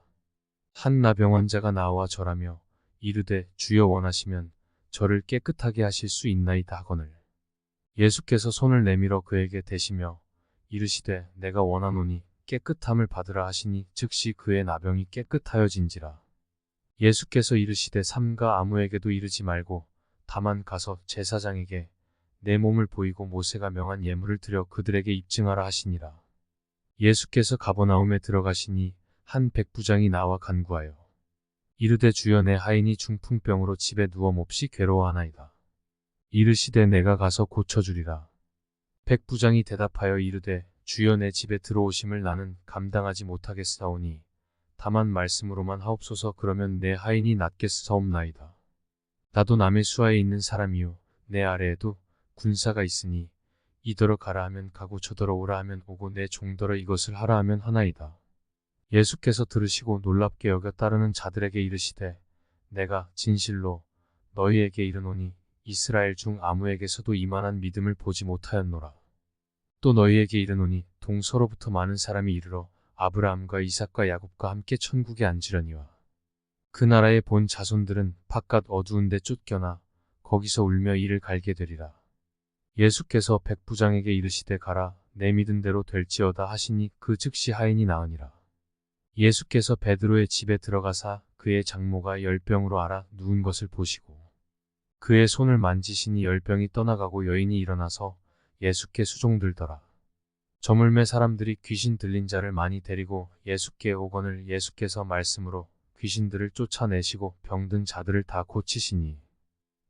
S1: 한 나병 환자가 나와 절하며 이르되 주여 원하시면 저를 깨끗하게 하실 수 있나이다 하거늘. 예수께서 손을 내밀어 그에게 대시며 이르시되 내가 원하노니 깨끗함을 받으라 하시니 즉시 그의 나병이 깨끗하여진지라. 예수께서 이르시되 삼가 아무에게도 이르지 말고 다만 가서 제사장에게 내 몸을 보이고 모세가 명한 예물을 드려 그들에게 입증하라 하시니라. 예수께서 가버나움에 들어가시니 한 백부장이 나와 간구하여 이르되 주여 내 하인이 중풍병으로 집에 누워 몹시 괴로워하나이다. 이르시되 내가 가서 고쳐주리라. 백부장이 대답하여 이르되 주여 내 집에 들어오심을 나는 감당하지 못하겠사오니 다만 말씀으로만 하옵소서. 그러면 내 하인이 낫겠사옵나이다. 나도 남의 수하에 있는 사람이요 내 아래에도 군사가 있으니 이더러 가라 하면 가고 저더러 오라 하면 오고 내 종더러 이것을 하라 하면 하나이다. 예수께서 들으시고 놀랍게 여겨 따르는 자들에게 이르시되 내가 진실로 너희에게 이르노니 이스라엘 중 아무에게서도 이만한 믿음을 보지 못하였노라. 또 너희에게 이르노니 동서로부터 많은 사람이 이르러 아브라함과 이삭과 야곱과 함께 천국에 앉으려니와 그 나라의 본 자손들은 바깥 어두운 데 쫓겨나 거기서 울며 이를 갈게 되리라. 예수께서 백부장에게 이르시되 가라 내 믿은 대로 될지어다 하시니 그 즉시 하인이 나으니라. 예수께서 베드로의 집에 들어가사 그의 장모가 열병으로 앓아 누운 것을 보시고 그의 손을 만지시니 열병이 떠나가고 여인이 일어나서 예수께 수종들더라. 저물매 사람들이 귀신 들린 자를 많이 데리고 예수께 오거늘 예수께서 말씀으로 귀신들을 쫓아내시고 병든 자들을 다 고치시니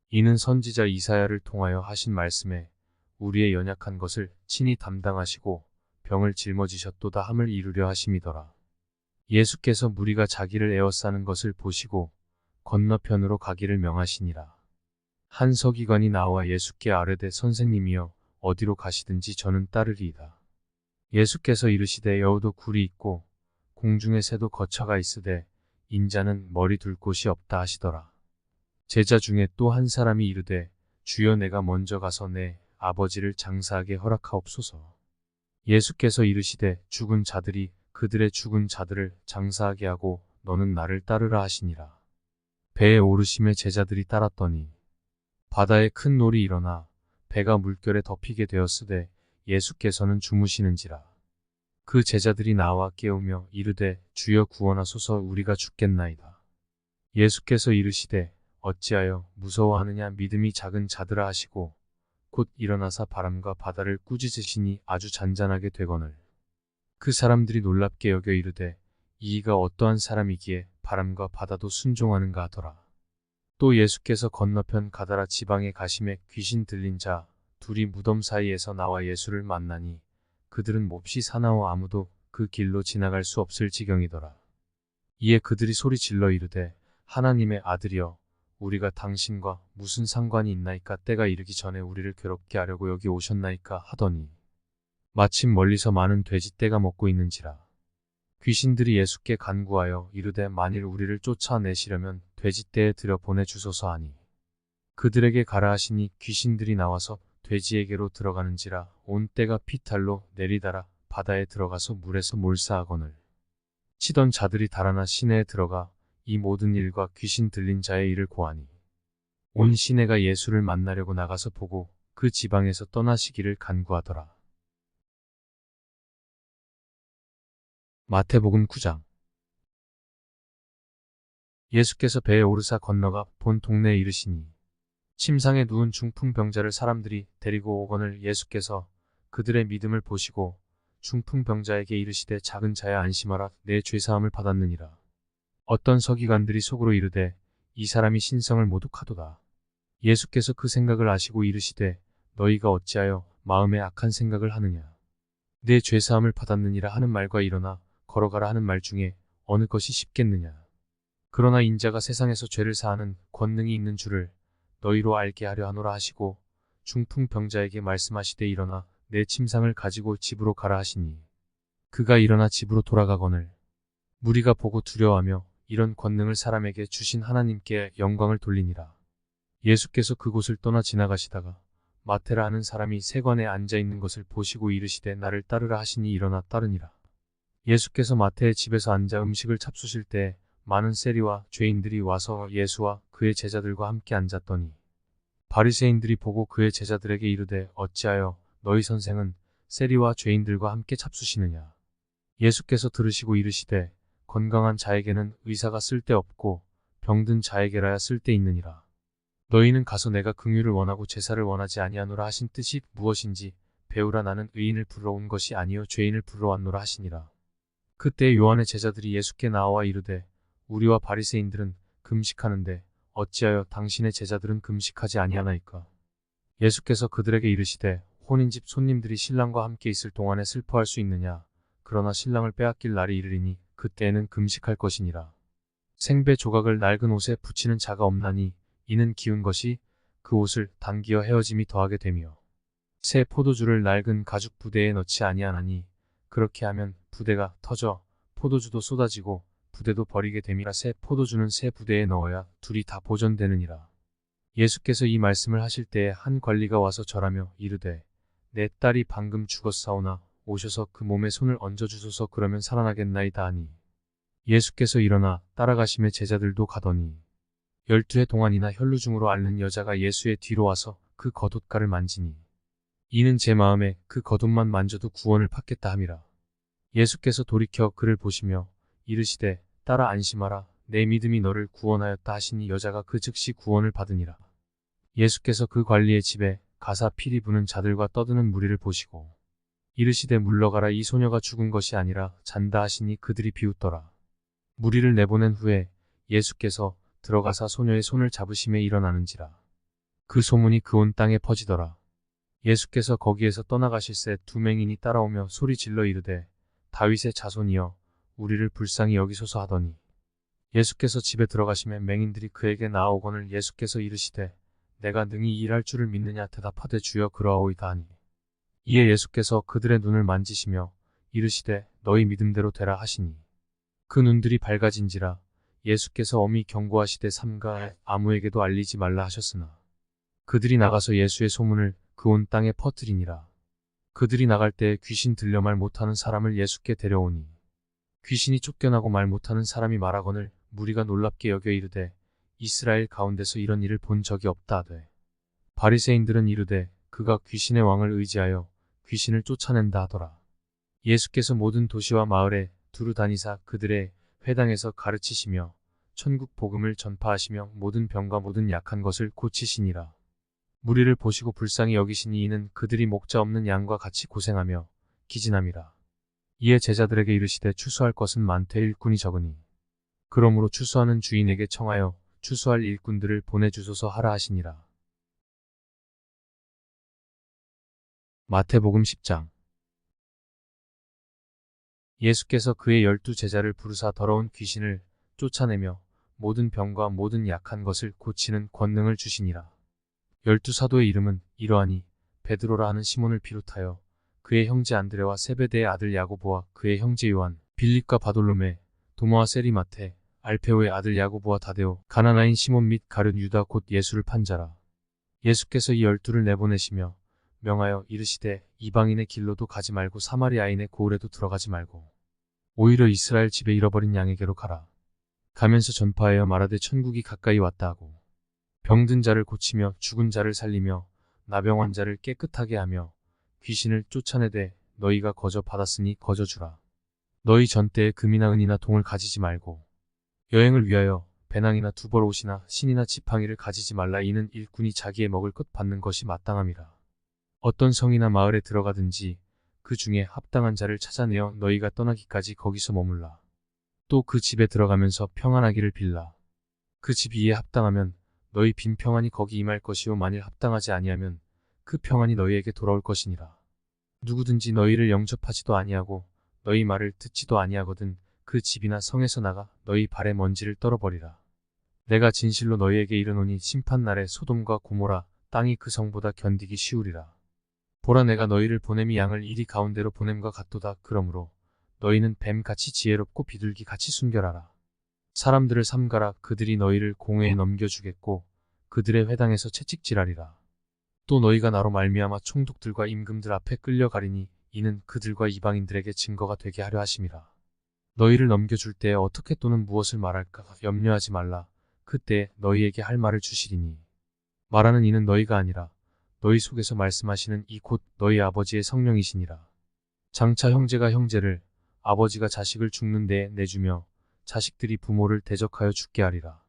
S1: 이는 선지자 이사야를 통하여 하신 말씀에 우리의 연약한 것을 친히 담당하시고 병을 짊어지셨도다 함을 이루려 하심이더라. 예수께서 무리가 자기를 에워싸는 것을 보시고 건너편으로 가기를 명하시니라. 한 서기관이 나와 예수께 아뢰되 선생님이여 어디로 가시든지 저는 따르리이다. 예수께서 이르시되 여우도 굴이 있고 공중의 새도 거처가 있으되 인자는 머리 둘 곳이 없다 하시더라. 제자 중에 또 한 사람이 이르되 주여 내가 먼저 가서 내 아버지를 장사하게 허락하옵소서. 예수께서 이르시되 죽은 자들이 그들의 죽은 자들을 장사하게 하고 너는 나를 따르라 하시니라. 배에 오르심에 제자들이 따랐더니 바다에 큰 놀이 일어나 배가 물결에 덮이게 되었으되 예수께서는 주무시는지라. 그 제자들이 나와 깨우며 이르되 주여 구원하소서 우리가 죽겠나이다. 예수께서 이르시되 어찌하여 무서워하느냐 믿음이 작은 자들아 하시고 곧 일어나사 바람과 바다를 꾸짖으시니 아주 잔잔하게 되거늘 그 사람들이 놀랍게 여겨 이르되 이가 어떠한 사람이기에 바람과 바다도 순종하는가 하더라. 또 예수께서 건너편 가다라 지방에 가심에 귀신 들린 자 둘이 무덤 사이에서 나와 예수를 만나니 그들은 몹시 사나워 아무도 그 길로 지나갈 수 없을 지경이더라. 이에 그들이 소리 질러 이르되 하나님의 아들이여 우리가 당신과 무슨 상관이 있나이까 때가 이르기 전에 우리를 괴롭게 하려고 여기 오셨나이까 하더니 마침 멀리서 많은 돼지떼가 먹고 있는지라. 귀신들이 예수께 간구하여 이르되 만일 우리를 쫓아내시려면 돼지떼에 들여 보내주소서 하니 그들에게 가라 하시니 귀신들이 나와서 돼지에게로 들어가는지라. 온 떼가 피탈로 내리달아 바다에 들어가서 물에서 몰사하거늘 치던 자들이 달아나 시내에 들어가 이 모든 일과 귀신 들린 자의 일을 고하니 온 시내가 예수를 만나려고 나가서 보고 그 지방에서 떠나시기를 간구하더라. 마태복음 9장. 예수께서 배에 오르사 건너가 본 동네에 이르시니 침상에 누운 중풍병자를 사람들이 데리고 오거늘 예수께서 그들의 믿음을 보시고 중풍병자에게 이르시되 작은 자야 안심하라 내 죄사함을 받았느니라. 어떤 서기관들이 속으로 이르되 이 사람이 신성을 모독하도다. 예수께서 그 생각을 아시고 이르시되 너희가 어찌하여 마음에 악한 생각을 하느냐. 내 죄사함을 받았느니라 하는 말과 일어나 걸어가라 하는 말 중에 어느 것이 쉽겠느냐. 그러나 인자가 세상에서 죄를 사하는 권능이 있는 줄을 너희로 알게 하려 하노라 하시고 중풍병자에게 말씀하시되 일어나 내 침상을 가지고 집으로 가라 하시니 그가 일어나 집으로 돌아가거늘 무리가 보고 두려워하며 이런 권능을 사람에게 주신 하나님께 영광을 돌리니라. 예수께서 그곳을 떠나 지나가시다가 마테라 하는 사람이 세관에 앉아있는 것을 보시고 이르시되 나를 따르라 하시니 일어나 따르니라. 예수께서 마태의 집에서 앉아 음식을 잡수실 때 많은 세리와 죄인들이 와서 예수와 그의 제자들과 함께 앉았더니 바리새인들이 보고 그의 제자들에게 이르되 어찌하여 너희 선생은 세리와 죄인들과 함께 잡수시느냐. 예수께서 들으시고 이르시되 건강한 자에게는 의사가 쓸데없고 병든 자에게라야 쓸데있느니라. 너희는 가서 내가 긍휼을 원하고 제사를 원하지 아니하노라 하신 뜻이 무엇인지 배우라. 나는 의인을 부르러 온 것이 아니요 죄인을 부르러 왔노라 하시니라. 그때 요한의 제자들이 예수께 나와 이르되 우리와 바리새인들은 금식하는데 어찌하여 당신의 제자들은 금식하지 아니하나이까. 예수께서 그들에게 이르시되 혼인집 손님들이 신랑과 함께 있을 동안에 슬퍼할 수 있느냐. 그러나 신랑을 빼앗길 날이 이르리니 그때에는 금식할 것이니라. 생배 조각을 낡은 옷에 붙이는 자가 없나니 이는 기운 것이 그 옷을 당기어 헤어짐이 더하게 되며 새 포도주를 낡은 가죽 부대에 넣지 아니하나니 그렇게 하면 부대가 터져 포도주도 쏟아지고 부대도 버리게 됨이라. 새 포도주는 새 부대에 넣어야 둘이 다 보존되느니라. 예수께서 이 말씀을 하실 때에 한 관리가 와서 절하며 이르되 내 딸이 방금 죽었사오나 오셔서 그 몸에 손을 얹어주소서. 그러면 살아나겠나이다 하니 예수께서 일어나 따라가심에 제자들도 가더니 12해 동안이나 혈루증으로 앓는 여자가 예수의 뒤로 와서 그 겉옷가를 만지니 이는 제 마음에 그 겉옷만 만져도 구원을 받겠다 함이라. 예수께서 돌이켜 그를 보시며 이르시되 딸아 안심하라. 내 믿음이 너를 구원하였다 하시니 여자가 그 즉시 구원을 받으니라. 예수께서 그 관리의 집에 가사 피리 부는 자들과 떠드는 무리를 보시고 이르시되 물러가라. 이 소녀가 죽은 것이 아니라 잔다 하시니 그들이 비웃더라. 무리를 내보낸 후에 예수께서 들어가사 소녀의 손을 잡으심에 일어나는지라. 그 소문이 그 온 땅에 퍼지더라. 예수께서 거기에서 떠나가실새 두 맹인이 따라오며 소리 질러 이르되 다윗의 자손이여 우리를 불쌍히 여기소서 하더니 예수께서 집에 들어가시매 맹인들이 그에게 나아오거늘 예수께서 이르시되 내가 능히 일할 줄을 믿느냐. 대답하되 주여 그러하오이다 하니 이에 예수께서 그들의 눈을 만지시며 이르시되 너희 믿음대로 되라 하시니 그 눈들이 밝아진지라. 예수께서 엄히 경고하시되 삼가 아무에게도 알리지 말라 하셨으나 그들이 나가서 예수의 소문을 그 온 땅에 퍼뜨리니라. 그들이 나갈 때에 귀신 들려 말 못하는 사람을 예수께 데려오니 귀신이 쫓겨나고 말 못하는 사람이 말하거늘 무리가 놀랍게 여겨 이르되 이스라엘 가운데서 이런 일을 본 적이 없다 하되 바리새인들은 이르되 그가 귀신의 왕을 의지하여 귀신을 쫓아낸다 하더라. 예수께서 모든 도시와 마을에 두루 다니사 그들의 회당에서 가르치시며 천국 복음을 전파하시며 모든 병과 모든 약한 것을 고치시니라. 무리를 보시고 불쌍히 여기시니 이는 그들이 목자 없는 양과 같이 고생하며 기진함이라. 이에 제자들에게 이르시되 추수할 것은 많되 일꾼이 적으니 그러므로 추수하는 주인에게 청하여 추수할 일꾼들을 보내주소서 하라 하시니라. 마태복음 10장. 예수께서 그의 12제자를 부르사 더러운 귀신을 쫓아내며 모든 병과 모든 약한 것을 고치는 권능을 주시니라. 12사도의 이름은 이러하니 베드로라 하는 시몬을 비롯하여 그의 형제 안드레와 세베대의 아들 야고보와 그의 형제 요한, 빌립과 바돌로메, 도마와 세리마테, 알페오의 아들 야고보와 다데오, 가나나인 시몬 및 가룟 유다 곧 예수를 판 자라. 예수께서 이 12를 내보내시며 명하여 이르시되 이방인의 길로도 가지 말고 사마리아인의 고을에도 들어가지 말고 오히려 이스라엘 집에 잃어버린 양에게로 가라. 가면서 전파하여 말하되 천국이 가까이 왔다 하고 병든 자를 고치며 죽은 자를 살리며 나병 환자를 깨끗하게 하며 귀신을 쫓아내되 너희가 거저 받았으니 거저 주라. 너희 전때에 금이나 은이나 동을 가지지 말고 여행을 위하여 배낭이나 두벌 옷이나 신이나 지팡이를 가지지 말라. 이는 일꾼이 자기의 먹을 것 받는 것이 마땅함이라. 어떤 성이나 마을에 들어가든지 그 중에 합당한 자를 찾아내어 너희가 떠나기까지 거기서 머물라. 또 그 집에 들어가면서 평안하기를 빌라. 그 집이 이에 합당하면 너희 빈 평안이 거기 임할 것이요 만일 합당하지 아니하면 그 평안이 너희에게 돌아올 것이니라. 누구든지 너희를 영접하지도 아니하고 너희 말을 듣지도 아니하거든 그 집이나 성에서 나가 너희 발에 먼지를 떨어버리라. 내가 진실로 너희에게 이르노니 심판날에 소돔과 고모라 땅이 그 성보다 견디기 쉬우리라. 보라 내가 너희를 보냄이 양을 이리 가운데로 보냄과 같도다. 그러므로 너희는 뱀같이 지혜롭고 비둘기같이 순결하라. 사람들을 삼가라. 그들이 너희를 공회에 넘겨주겠고 그들의 회당에서 채찍질하리라. 또 너희가 나로 말미암아 총독들과 임금들 앞에 끌려가리니 이는 그들과 이방인들에게 증거가 되게 하려 하심이라. 너희를 넘겨줄 때에 어떻게 또는 무엇을 말할까 염려하지 말라. 그때 너희에게 할 말을 주시리니 말하는 이는 너희가 아니라 너희 속에서 말씀하시는 이 곧 너희 아버지의 성령이시니라. 장차 형제가 형제를 아버지가 자식을 죽는 데에 내주며 자식들이 부모를 대적하여 죽게 하리라.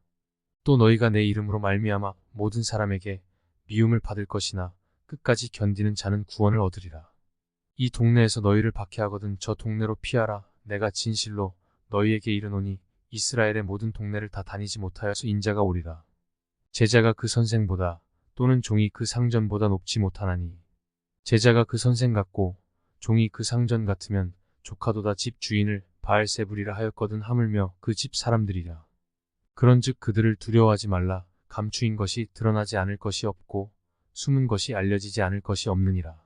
S1: 또 너희가 내 이름으로 말미암아 모든 사람에게 미움을 받을 것이나 끝까지 견디는 자는 구원을 얻으리라. 이 동네에서 너희를 박해하거든 저 동네로 피하라. 내가 진실로 너희에게 이르노니 이스라엘의 모든 동네를 다 다니지 못하여서 인자가 오리라. 제자가 그 선생보다 또는 종이 그 상전보다 높지 못하나니 제자가 그 선생 같고 종이 그 상전 같으면 조카도다. 집 주인을 바알세불이라 하였거든 하물며 그 집 사람들이라. 그런즉 그들을 두려워하지 말라. 감추인 것이 드러나지 않을 것이 없고 숨은 것이 알려지지 않을 것이 없느니라.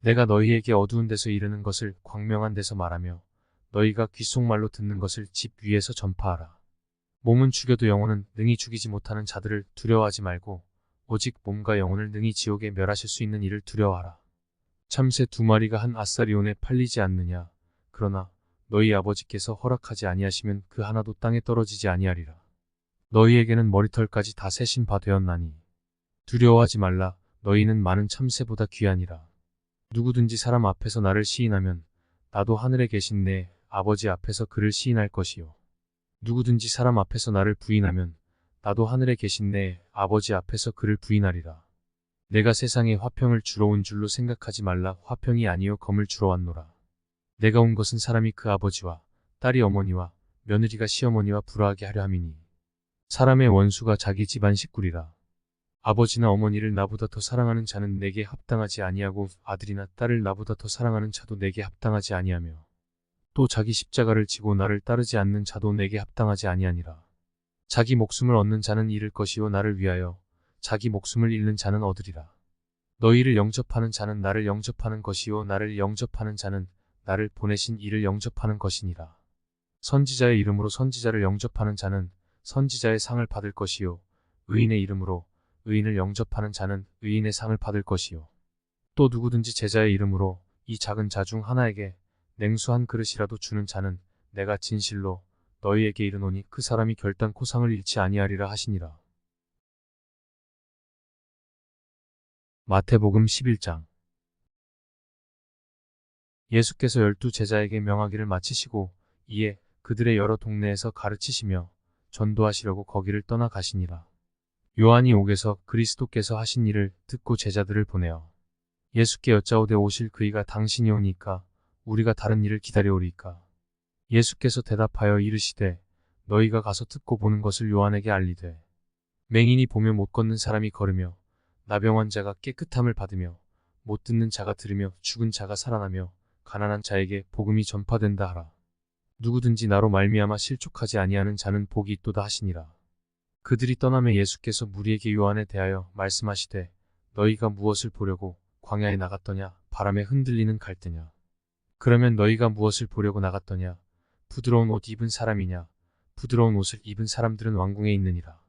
S1: 내가 너희에게 어두운 데서 이르는 것을 광명한 데서 말하며 너희가 귓속말로 듣는 것을 집 위에서 전파하라. 몸은 죽여도 영혼은 능히 죽이지 못하는 자들을 두려워하지 말고 오직 몸과 영혼을 능히 지옥에 멸하실 수 있는 이를 두려워하라. 참새 2마리가 한 아사리온에 팔리지 않느냐. 그러나 너희 아버지께서 허락하지 아니하시면 그 하나도 땅에 떨어지지 아니하리라. 너희에게는 머리털까지 다 세신 바 되었나니 두려워하지 말라. 너희는 많은 참새보다 귀하니라. 누구든지 사람 앞에서 나를 시인하면 나도 하늘에 계신 내 아버지 앞에서 그를 시인할 것이요. 누구든지 사람 앞에서 나를 부인하면 나도 하늘에 계신 내 아버지 앞에서 그를 부인하리라. 내가 세상에 화평을 주러 온 줄로 생각하지 말라. 화평이 아니요 검을 주러 왔노라. 내가 온 것은 사람이 그 아버지와 딸이 어머니와 며느리가 시어머니와 불화하게 하려 함이니 사람의 원수가 자기 집안 식구리라. 아버지나 어머니를 나보다 더 사랑하는 자는 내게 합당하지 아니하고 아들이나 딸을 나보다 더 사랑하는 자도 내게 합당하지 아니하며 또 자기 십자가를 지고 나를 따르지 않는 자도 내게 합당하지 아니하니라. 자기 목숨을 얻는 자는 잃을 것이요 나를 위하여 자기 목숨을 잃는 자는 얻으리라. 너희를 영접하는 자는 나를 영접하는 것이요 나를 영접하는 자는 나를 보내신 이를 영접하는 것이니라. 선지자의 이름으로 선지자를 영접하는 자는 선지자의 상을 받을 것이요 의인의 이름으로 의인을 영접하는 자는 의인의 상을 받을 것이요 또 누구든지 제자의 이름으로 이 작은 자 중 하나에게 냉수 한 그릇이라도 주는 자는 내가 진실로 너희에게 이르노니 그 사람이 결단코 상을 잃지 아니하리라 하시니라. 마태복음 11장. 예수께서 12제자에게 명하기를 마치시고 이에 그들의 여러 동네에서 가르치시며 전도하시려고 거기를 떠나 가시니라. 요한이 옥에서 그리스도께서 하신 일을 듣고 제자들을 보내어 예수께 여짜오되 오실 그이가 당신이 오니까 우리가 다른 일을 기다려오리까. 예수께서 대답하여 이르시되 너희가 가서 듣고 보는 것을 요한에게 알리되 맹인이 보며 못 걷는 사람이 걸으며 나병 환자가 깨끗함을 받으며 못 듣는 자가 들으며 죽은 자가 살아나며 가난한 자에게 복음이 전파된다 하라. 누구든지 나로 말미암아 실족하지 아니하는 자는 복이 있도다 하시니라. 그들이 떠나며 예수께서 무리에게 요한에 대하여 말씀하시되 너희가 무엇을 보려고 광야에 나갔더냐. 바람에 흔들리는 갈대냐. 그러면 너희가 무엇을 보려고 나갔더냐. 부드러운 옷 입은 사람이냐. 부드러운 옷을 입은 사람들은 왕궁에 있느니라.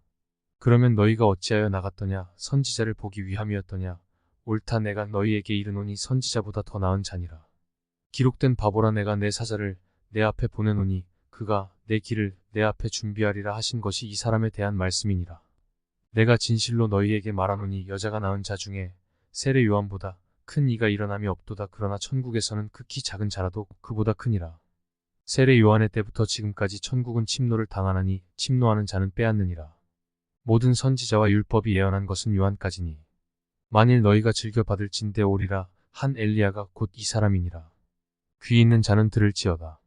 S1: 그러면 너희가 어찌하여 나갔더냐. 선지자를 보기 위함이었더냐. 옳다 내가 너희에게 이르노니 선지자보다 더 나은 자니라. 기록된 바보라 내가 내 사자를 내 앞에 보내노니 그가 내 길을 내 앞에 준비하리라 하신 것이 이 사람에 대한 말씀이니라. 내가 진실로 너희에게 말하노니 여자가 낳은 자 중에 세례 요한보다 큰 이가 일어남이 없도다. 그러나 천국에서는 극히 작은 자라도 그보다 크니라. 세례 요한의 때부터 지금까지 천국은 침노를 당하나니 침노하는 자는 빼앗느니라. 모든 선지자와 율법이 예언한 것은 요한까지니 만일 너희가 즐겨 받을 진대 오리라 한 엘리야가 곧 이 사람이니라. 귀 있는 자는 들을지어다.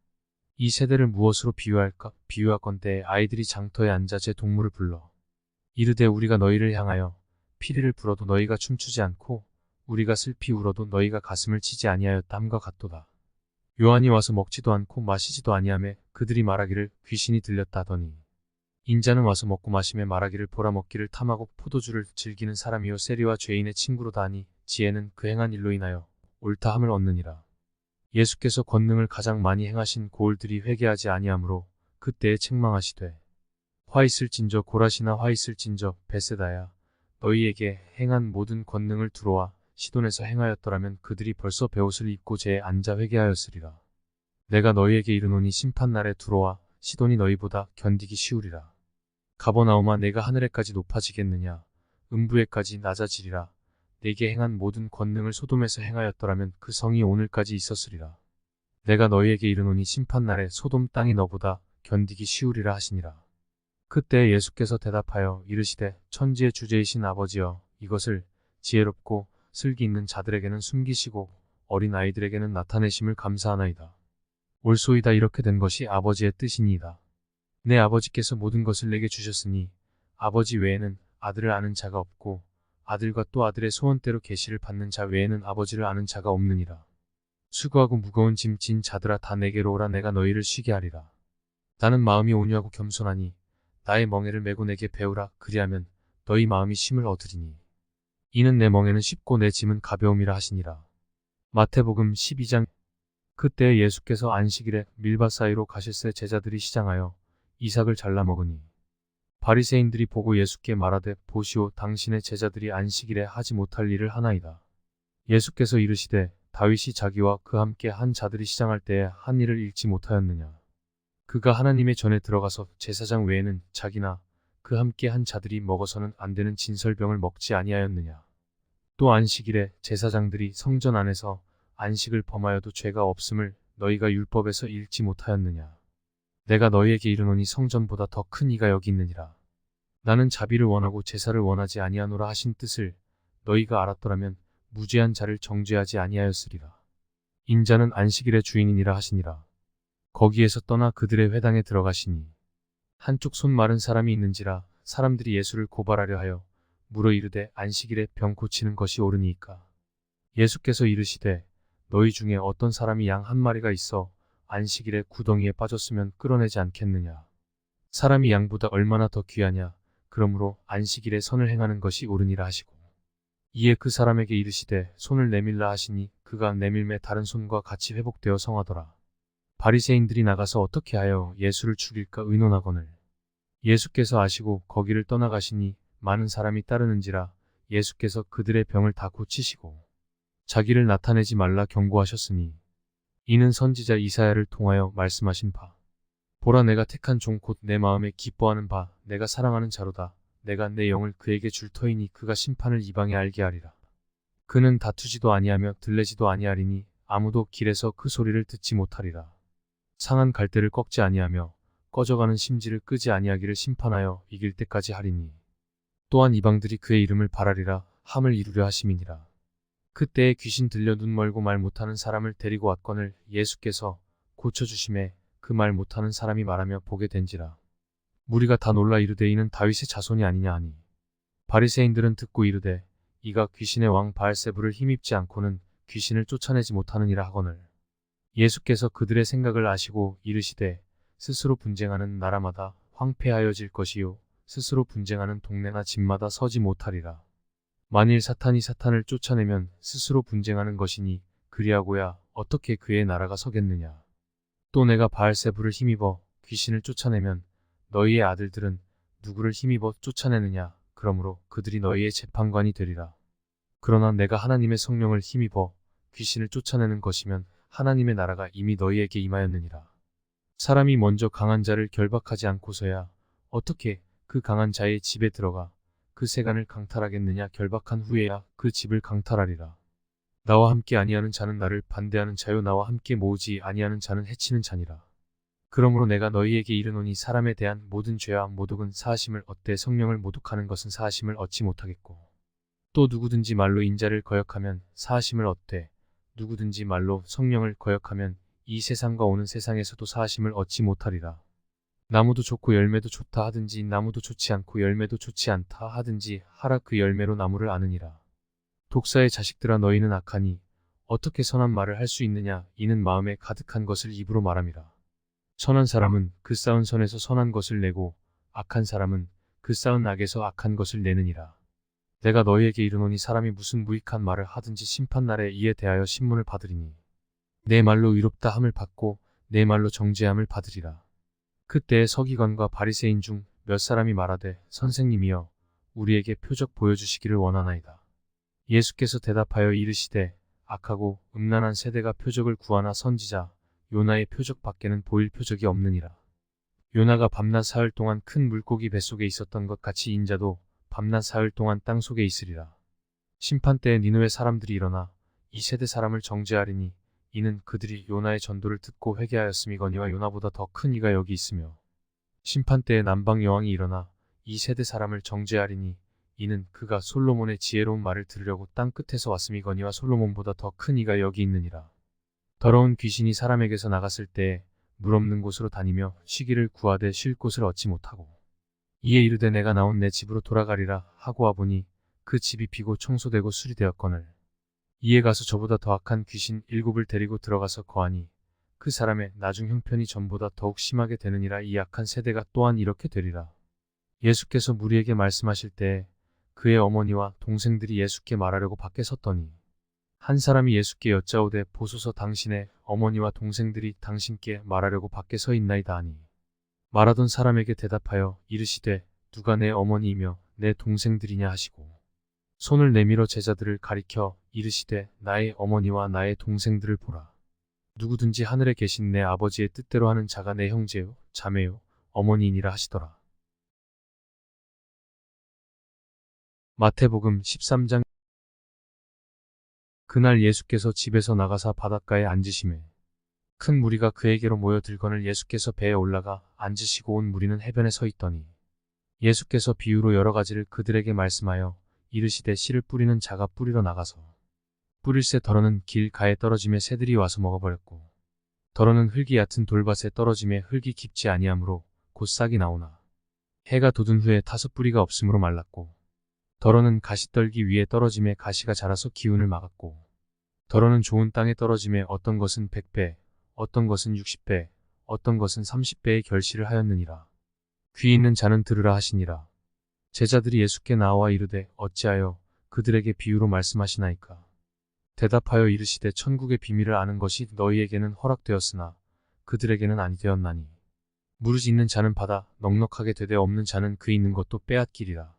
S1: 이 세대를 무엇으로 비유할까? 비유하건대 아이들이 장터에 앉아 제 동물을 불러 이르되 우리가 너희를 향하여 피리를 불어도 너희가 춤추지 않고 우리가 슬피 울어도 너희가 가슴을 치지 아니하였다 함과 같도다. 요한이 와서 먹지도 않고 마시지도 아니하매 그들이 말하기를 귀신이 들렸다 하더니 인자는 와서 먹고 마시며 말하기를 보라 먹기를 탐하고 포도주를 즐기는 사람이요 세리와 죄인의 친구로다 하니 지혜는 그 행한 일로 인하여 옳다함을 얻느니라. 예수께서 권능을 가장 많이 행하신 고을들이 회개하지 아니하므로 그때에 책망하시되 화 있을진저 고라시나 화 있을진저 베세다야 너희에게 행한 모든 권능을 두루와 시돈에서 행하였더라면 그들이 벌써 베옷을 입고 제에 앉아 회개하였으리라. 내가 너희에게 이르노니 심판날에 두루와 시돈이 너희보다 견디기 쉬우리라. 가버나움아 내가 하늘에까지 높아지겠느냐. 음부에까지 낮아지리라. 내게 행한 모든 권능을 소돔에서 행하였더라면 그 성이 오늘까지 있었으리라. 내가 너희에게 이르노니 심판날에 소돔 땅이 너보다 견디기 쉬우리라 하시니라. 그때 예수께서 대답하여 이르시되 천지의 주제이신 아버지여, 이것을 지혜롭고 슬기 있는 자들에게는 숨기시고 어린 아이들에게는 나타내심을 감사하나이다. 옳소이다. 이렇게 된 것이 아버지의 뜻이니이다. 내 아버지께서 모든 것을 내게 주셨으니 아버지 외에는 아들을 아는 자가 없고 아들과 또 아들의 소원대로 계시를 받는 자 외에는 아버지를 아는 자가 없느니라. 수고하고 무거운 짐 진 자들아, 다 내게로 오라. 내가 너희를 쉬게 하리라. 나는 마음이 온유하고 겸손하니 나의 멍에를 메고 내게 배우라. 그리하면 너희 마음이 쉼을 얻으리니 이는 내 멍에는 쉽고 내 짐은 가벼움이라 하시니라. 마태복음 12장. 그때 예수께서 안식일에 밀밭 사이로 가실새 제자들이 시장하여 이삭을 잘라 먹으니 바리새인들이 보고 예수께 말하되 보시오, 당신의 제자들이 안식일에 하지 못할 일을 하나이다. 예수께서 이르시되 다윗이 자기와 그 함께 한 자들이 시장할 때에 한 일을 잃지 못하였느냐. 그가 하나님의 전에 들어가서 제사장 외에는 자기나 그 함께 한 자들이 먹어서는 안 되는 진설병을 먹지 아니하였느냐. 또 안식일에 제사장들이 성전 안에서 안식을 범하여도 죄가 없음을 너희가 율법에서 읽지 못하였느냐. 내가 너희에게 이르노니 성전보다 더 큰 이가 여기 있느니라. 나는 자비를 원하고 제사를 원하지 아니하노라 하신 뜻을 너희가 알았더라면 무죄한 자를 정죄하지 아니하였으리라. 인자는 안식일의 주인이니라 하시니라. 거기에서 떠나 그들의 회당에 들어가시니 한쪽 손 마른 사람이 있는지라 사람들이 예수를 고발하려 하여 물어 이르되 안식일에 병 고치는 것이 옳으니이까. 예수께서 이르시되 너희 중에 어떤 사람이 양 한 마리가 있어 안식일에 구덩이에 빠졌으면 끌어내지 않겠느냐. 사람이 양보다 얼마나 더 귀하냐. 그러므로 안식일에 선을 행하는 것이 옳으니라 하시고 이에 그 사람에게 이르시되 손을 내밀라 하시니 그가 내밀매 다른 손과 같이 회복되어 성하더라. 바리새인들이 나가서 어떻게 하여 예수를 죽일까 의논하거늘 예수께서 아시고 거기를 떠나가시니 많은 사람이 따르는지라 예수께서 그들의 병을 다 고치시고 자기를 나타내지 말라 경고하셨으니 이는 선지자 이사야를 통하여 말씀하신 바. 보라, 내가 택한 종 곧 내 마음에 기뻐하는 바 내가 사랑하는 자로다. 내가 내 영을 그에게 줄 터이니 그가 심판을 이방에 알게 하리라. 그는 다투지도 아니하며 들레지도 아니하리니 아무도 길에서 그 소리를 듣지 못하리라. 상한 갈대를 꺾지 아니하며 꺼져가는 심지를 끄지 아니하기를 심판하여 이길 때까지 하리니 또한 이방들이 그의 이름을 바라리라 함을 이루려 하심이니라. 그때에 귀신 들려 눈 멀고 말 못하는 사람을 데리고 왔거늘 예수께서 고쳐주심에 그 말 못하는 사람이 말하며 보게 된지라. 무리가 다 놀라 이르되 이는 다윗의 자손이 아니냐 하니 바리새인들은 듣고 이르되 이가 귀신의 왕 바알세불을 힘입지 않고는 귀신을 쫓아내지 못하느니라 하거늘 예수께서 그들의 생각을 아시고 이르시되 스스로 분쟁하는 나라마다 황폐하여질 것이요 스스로 분쟁하는 동네나 집마다 서지 못하리라. 만일 사탄이 사탄을 쫓아내면 스스로 분쟁하는 것이니 그리하고야 어떻게 그의 나라가 서겠느냐. 또 내가 바알세불을 힘입어 귀신을 쫓아내면 너희의 아들들은 누구를 힘입어 쫓아내느냐. 그러므로 그들이 너희의 재판관이 되리라. 그러나 내가 하나님의 성령을 힘입어 귀신을 쫓아내는 것이면 하나님의 나라가 이미 너희에게 임하였느니라. 사람이 먼저 강한 자를 결박하지 않고서야 어떻게 그 강한 자의 집에 들어가 그 세간을 강탈하겠느냐. 결박한 후에야 그 집을 강탈하리라. 나와 함께 아니하는 자는 나를 반대하는 자요 나와 함께 모으지 아니하는 자는 해치는 자니라. 그러므로 내가 너희에게 이르노니 사람에 대한 모든 죄와 모독은 사하심을 얻되 성령을 모독하는 것은 사하심을 얻지 못하겠고 또 누구든지 말로 인자를 거역하면 사하심을 얻되 누구든지 말로 성령을 거역하면 이 세상과 오는 세상에서도 사하심을 얻지 못하리라. 나무도 좋고 열매도 좋다 하든지 나무도 좋지 않고 열매도 좋지 않다 하든지 하라. 그 열매로 나무를 아느니라. 독사의 자식들아, 너희는 악하니 어떻게 선한 말을 할 수 있느냐. 이는 마음에 가득한 것을 입으로 말함이라. 선한 사람은 그 쌓은 선에서 선한 것을 내고 악한 사람은 그 쌓은 악에서 악한 것을 내느니라. 내가 너희에게 이르노니 사람이 무슨 무익한 말을 하든지 심판날에 이에 대하여 신문을 받으리니 내 말로 의롭다 함을 받고 내 말로 정죄함을 받으리라. 그때에 서기관과 바리새인 중 몇 사람이 말하되 선생님이여 우리에게 표적 보여주시기를 원하나이다. 예수께서 대답하여 이르시되 악하고 음란한 세대가 표적을 구하나 선지자 요나의 표적 밖에는 보일 표적이 없느니라. 요나가 밤낮 사흘 동안 큰 물고기 뱃속에 있었던 것 같이 인자도 밤낮 사흘 동안 땅 속에 있으리라. 심판 때에 니느웨 사람들이 일어나 이 세대 사람을 정죄하리니 이는 그들이 요나의 전도를 듣고 회개하였음이거니와 요나보다 더 큰 이가 여기 있으며 심판 때에 남방 여왕이 일어나 이 세대 사람을 정죄하리니 이는 그가 솔로몬의 지혜로운 말을 들으려고 땅 끝에서 왔음이거니와 솔로몬보다 더 큰 이가 여기 있느니라. 더러운 귀신이 사람에게서 나갔을 때에 물 없는 곳으로 다니며 쉬기를 구하되 쉴 곳을 얻지 못하고 이에 이르되 내가 나온 내 집으로 돌아가리라 하고 와보니 그 집이 비고 청소되고 수리되었거늘 이에 가서 저보다 더 악한 귀신 7을 데리고 들어가서 거하니 그 사람의 나중 형편이 전보다 더욱 심하게 되느니라. 이 악한 세대가 또한 이렇게 되리라. 예수께서 무리에게 말씀하실 때에 그의 어머니와 동생들이 예수께 말하려고 밖에 섰더니 한 사람이 예수께 여짜오되 보소서 당신의 어머니와 동생들이 당신께 말하려고 밖에 서 있나이다 하니 말하던 사람에게 대답하여 이르시되 누가 내 어머니이며 내 동생들이냐 하시고 손을 내밀어 제자들을 가리켜 이르시되 나의 어머니와 나의 동생들을 보라. 누구든지 하늘에 계신 내 아버지의 뜻대로 하는 자가 내 형제요 자매요 어머니이니라 하시더라. 마태복음 13장. 그날 예수께서 집에서 나가사 바닷가에 앉으시매 큰 무리가 그에게로 모여들거늘 예수께서 배에 올라가 앉으시고 온 무리는 해변에 서 있더니 예수께서 비유로 여러 가지를 그들에게 말씀하여 이르시되 씨를 뿌리는 자가 뿌리러 나가서 뿌릴새 더러는 길 가에 떨어짐에 새들이 와서 먹어버렸고 더러는 흙이 얕은 돌밭에 떨어짐에 흙이 깊지 아니하므로 곧 싹이 나오나 해가 돋은 후에 5뿌리가 없으므로 말랐고 더러는 가시떨기 위에 떨어짐에 가시가 자라서 기운을 막았고 더러는 좋은 땅에 떨어짐에 어떤 것은 100배 어떤 것은 60배 어떤 것은 30배의 결실을 하였느니라. 귀 있는 자는 들으라 하시니라. 제자들이 예수께 나와 이르되 어찌하여 그들에게 비유로 말씀하시나이까. 대답하여 이르시되 천국의 비밀을 아는 것이 너희에게는 허락되었으나 그들에게는 아니 되었나니 무릇 있는 자는 받아 넉넉하게 되되 없는 자는 그 있는 것도 빼앗기리라.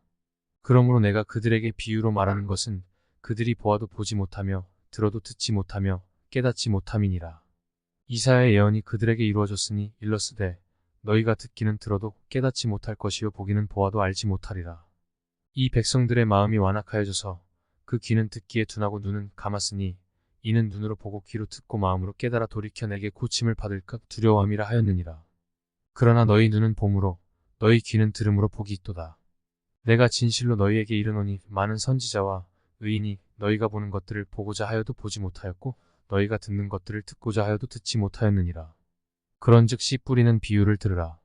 S1: 그러므로 내가 그들에게 비유로 말하는 것은 그들이 보아도 보지 못하며 들어도 듣지 못하며 깨닫지 못함이니라. 이사야의 예언이 그들에게 이루어졌으니 일렀으되 너희가 듣기는 들어도 깨닫지 못할 것이요 보기는 보아도 알지 못하리라. 이 백성들의 마음이 완악하여져서 그 귀는 듣기에 둔하고 눈은 감았으니 이는 눈으로 보고 귀로 듣고 마음으로 깨달아 돌이켜 내게 고침을 받을까 두려워함이라 하였느니라. 그러나 너희 눈은 봄으로 너희 귀는 들음으로 복이 있도다. 내가 진실로 너희에게 이르노니 많은 선지자와 의인이 너희가 보는 것들을 보고자 하여도 보지 못하였고 너희가 듣는 것들을 듣고자 하여도 듣지 못하였느니라. 그런즉 씨 뿌리는 비유를 들으라.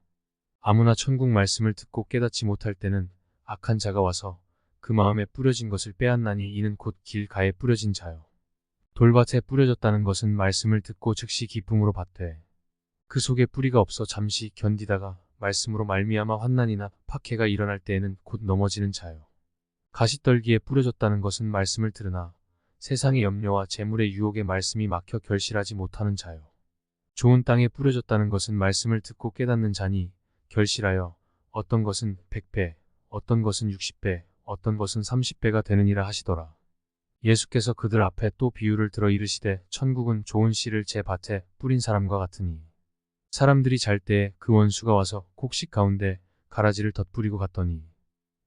S1: 아무나 천국 말씀을 듣고 깨닫지 못할 때는 악한 자가 와서 그 마음에 뿌려진 것을 빼앗나니 이는 곧 길 가에 뿌려진 자요. 돌밭에 뿌려졌다는 것은 말씀을 듣고 즉시 기쁨으로 받되 그 속에 뿌리가 없어 잠시 견디다가 말씀으로 말미암아 환난이나 박해가 일어날 때에는 곧 넘어지는 자요. 가시떨기에 뿌려졌다는 것은 말씀을 들으나 세상의 염려와 재물의 유혹에 말씀이 막혀 결실하지 못하는 자요. 좋은 땅에 뿌려졌다는 것은 말씀을 듣고 깨닫는 자니 결실하여 어떤 것은 100배, 어떤 것은 60배, 어떤 것은 30배가 되느니라 하시더라. 예수께서 그들 앞에 또 비유를 들어 이르시되 천국은 좋은 씨를 제 밭에 뿌린 사람과 같으니 사람들이 잘 때에 그 원수가 와서 곡식 가운데 가라지를 덧뿌리고 갔더니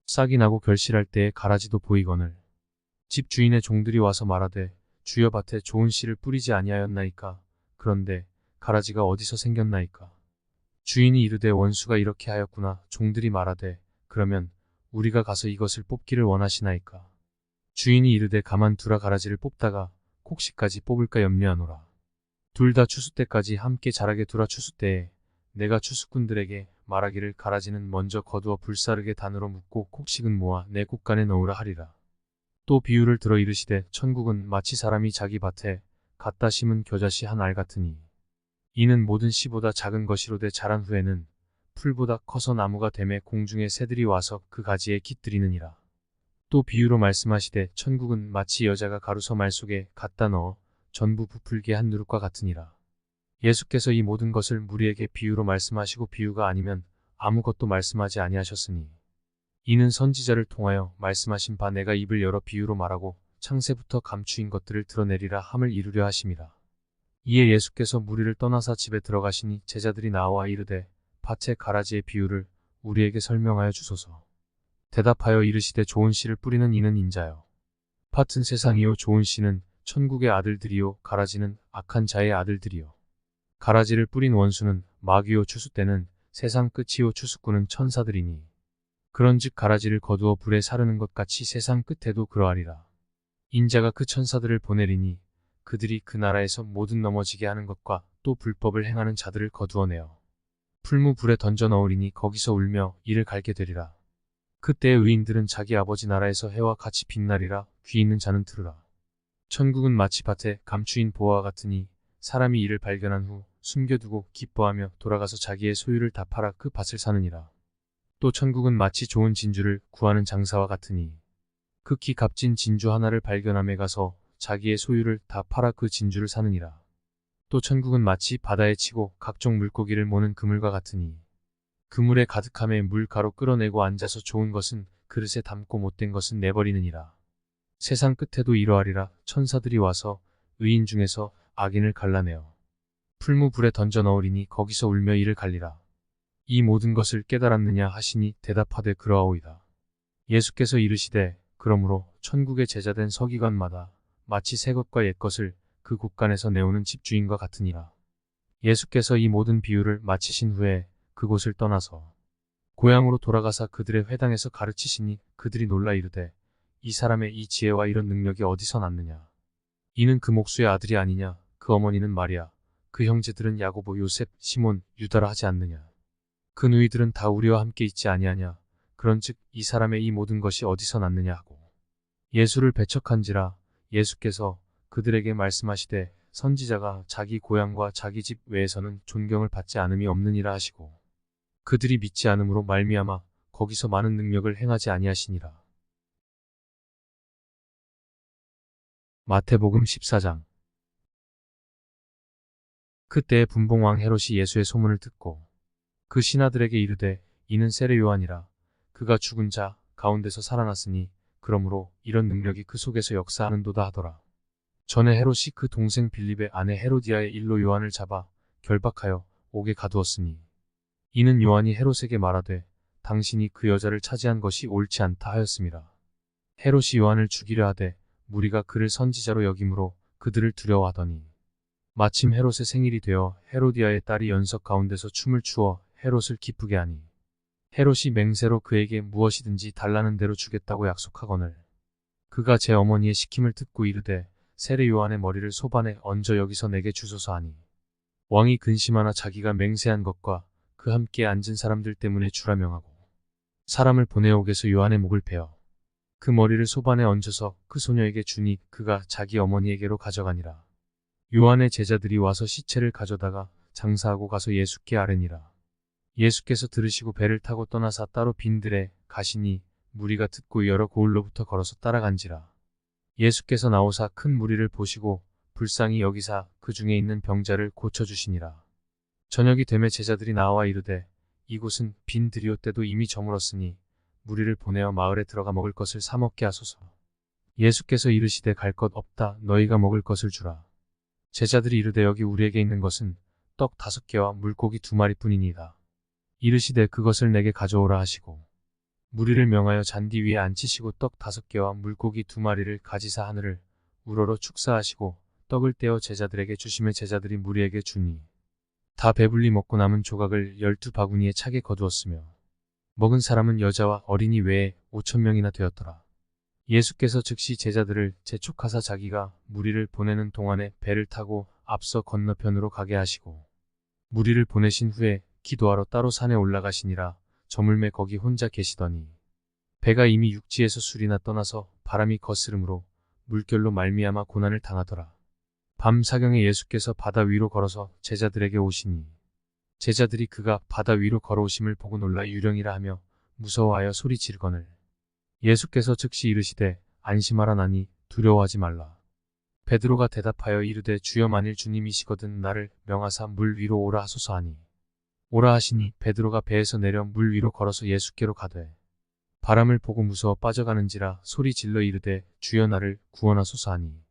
S1: 싹이 나고 결실할 때에 가라지도 보이거늘 집 주인의 종들이 와서 말하되 주여 밭에 좋은 씨를 뿌리지 아니하였나이까. 그런데 가라지가 어디서 생겼나이까. 주인이 이르되 원수가 이렇게 하였구나. 종들이 말하되 그러면 우리가 가서 이것을 뽑기를 원하시나이까. 주인이 이르되 가만두라. 가라지를 뽑다가 곡식까지 뽑을까 염려하노라. 둘 다 추수 때까지 함께 자라게 두라. 추수 때에 내가 추수꾼들에게 말하기를 가라지는 먼저 거두어 불사르게 단으로 묶고 곡식은 모아 내 곡간에 넣으라 하리라. 또 비유를 들어 이르시되 천국은 마치 사람이 자기 밭에 갖다 심은 겨자씨 한 알 같으니 이는 모든 씨보다 작은 것이로되 자란 후에는 풀보다 커서 나무가 되매 공중의 새들이 와서 그 가지에 깃들이느니라. 또 비유로 말씀하시되 천국은 마치 여자가 가루서 말 속에 갖다 넣어 전부 부풀게 한 누룩과 같으니라. 예수께서 이 모든 것을 무리에게 비유로 말씀하시고 비유가 아니면 아무것도 말씀하지 아니하셨으니 이는 선지자를 통하여 말씀하신 바 내가 입을 열어 비유로 말하고 창세부터 감추인 것들을 드러내리라 함을 이루려 하심이라. 이에 예수께서 무리를 떠나사 집에 들어가시니 제자들이 나와 이르되 밭의 가라지의 비유를 우리에게 설명하여 주소서. 대답하여 이르시되 좋은 씨를 뿌리는 이는 인자요. 밭은 세상이요 좋은 씨는 천국의 아들들이요 가라지는 악한 자의 아들들이요. 가라지를 뿌린 원수는 마귀요 추수 때는 세상 끝이요 추수꾼은 천사들이니 그런즉 가라지를 거두어 불에 사르는 것 같이 세상 끝에도 그러하리라. 인자가 그 천사들을 보내리니 그들이 그 나라에서 모든 넘어지게 하는 것과 또 불법을 행하는 자들을 거두어내어 풀무불에 던져 넣으리니 거기서 울며 이를 갈게 되리라. 그때의 의인들은 자기 아버지 나라에서 해와 같이 빛나리라. 귀 있는 자는 들으라. 천국은 마치 밭에 감추인 보화와 같으니 사람이 이를 발견한 후 숨겨두고 기뻐하며 돌아가서 자기의 소유를 다 팔아 그 밭을 사느니라. 또 천국은 마치 좋은 진주를 구하는 장사와 같으니 극히 값진 진주 하나를 발견함에 가서 자기의 소유를 다 팔아 그 진주를 사느니라. 또 천국은 마치 바다에 치고 각종 물고기를 모는 그물과 같으니 그물에 가득함에 물가로 끌어내고 앉아서 좋은 것은 그릇에 담고 못된 것은 내버리느니라. 세상 끝에도 이러하리라. 천사들이 와서 의인 중에서 악인을 갈라내어 풀무불에 던져 넣으리니 거기서 울며 이를 갈리라. 이 모든 것을 깨달았느냐 하시니 대답하되 그러하오이다. 예수께서 이르시되 그러므로 천국의 제자된 서기관마다 마치 새 것과 옛 것을 그 곳간에서 내오는 집주인과 같으니라. 예수께서 이 모든 비유를 마치신 후에 그곳을 떠나서 고향으로 돌아가사 그들의 회당에서 가르치시니 그들이 놀라 이르되 이 사람의 이 지혜와 이런 능력이 어디서 났느냐. 이는 그 목수의 아들이 아니냐. 그 어머니는 마리아, 그 형제들은 야고보, 요셉, 시몬, 유다라 하지 않느냐. 그 누이들은 다 우리와 함께 있지 아니하냐. 그런즉 이 사람의 이 모든 것이 어디서 났느냐 하고 예수를 배척한지라. 예수께서 그들에게 말씀하시되 선지자가 자기 고향과 자기 집 외에서는 존경을 받지 않음이 없느니라 하시고 그들이 믿지 않음으로 말미암아 거기서 많은 능력을 행하지 아니하시니라. 마태복음 14장. 그때에 분봉왕 헤롯이 예수의 소문을 듣고 그 신하들에게 이르되 이는 세례 요한이라. 그가 죽은 자 가운데서 살아났으니 그러므로 이런 능력이 그 속에서 역사하는도다 하더라. 전에 헤롯이 그 동생 빌립의 아내 헤로디아의 일로 요한을 잡아 결박하여 옥에 가두었으니 이는 요한이 헤롯에게 말하되 당신이 그 여자를 차지한 것이 옳지 않다 하였음이라. 헤롯이 요한을 죽이려 하되 무리가 그를 선지자로 여김으로 그들을 두려워하더니 마침 헤롯의 생일이 되어 헤로디아의 딸이 연석 가운데서 춤을 추어 헤롯을 기쁘게 하니 헤롯이 맹세로 그에게 무엇이든지 달라는 대로 주겠다고 약속하거늘 그가 제 어머니의 시킴을 듣고 이르되 세례 요한의 머리를 소반에 얹어 여기서 내게 주소서 하니 왕이 근심하나 자기가 맹세한 것과 그 함께 앉은 사람들 때문에 주라 명하고 사람을 보내어 옥에서 요한의 목을 베어 그 머리를 소반에 얹어서 그 소녀에게 주니 그가 자기 어머니에게로 가져가니라. 요한의 제자들이 와서 시체를 가져다가 장사하고 가서 예수께 아뢰니라. 예수께서 들으시고 배를 타고 떠나사 따로 빈들에 가시니 무리가 듣고 여러 고을로부터 걸어서 따라간지라. 예수께서 나오사 큰 무리를 보시고 불쌍히 여기사 그 중에 있는 병자를 고쳐주시니라. 저녁이 되매 제자들이 나와 이르되 이곳은 빈 들이오 때도 이미 저물었으니 무리를 보내어 마을에 들어가 먹을 것을 사 먹게 하소서. 예수께서 이르시되 갈 것 없다. 너희가 먹을 것을 주라. 제자들이 이르되 여기 우리에게 있는 것은 떡 5개와 물고기 2마리뿐이니이다. 이르시되 그것을 내게 가져오라 하시고 무리를 명하여 잔디 위에 앉히시고 떡 5개와 물고기 2마리를 가지사 하늘을 우러러 축사하시고 떡을 떼어 제자들에게 주시매 제자들이 무리에게 주니 다 배불리 먹고 남은 조각을 12바구니에 차게 거두었으며 먹은 사람은 여자와 어린이 외에 5,000명이나 되었더라. 예수께서 즉시 제자들을 재촉하사 자기가 무리를 보내는 동안에 배를 타고 앞서 건너편으로 가게 하시고 무리를 보내신 후에 기도하러 따로 산에 올라가시니라. 저물매 거기 혼자 계시더니 배가 이미 육지에서 술이나 떠나서 바람이 거스름으로 물결로 말미암아 고난을 당하더라. 밤 사경에 예수께서 바다 위로 걸어서 제자들에게 오시니 제자들이 그가 바다 위로 걸어오심을 보고 놀라 유령이라 하며 무서워하여 소리 지르거늘 예수께서 즉시 이르시되 안심하라 나니 두려워하지 말라. 베드로가 대답하여 이르되 주여 만일 주님이시거든 나를 명하사 물 위로 오라 하소서 하니 오라 하시니 베드로가 배에서 내려 물 위로 걸어서 예수께로 가되 바람을 보고 무서워 빠져가는지라 소리 질러 이르되 주여 나를 구원하소서 하니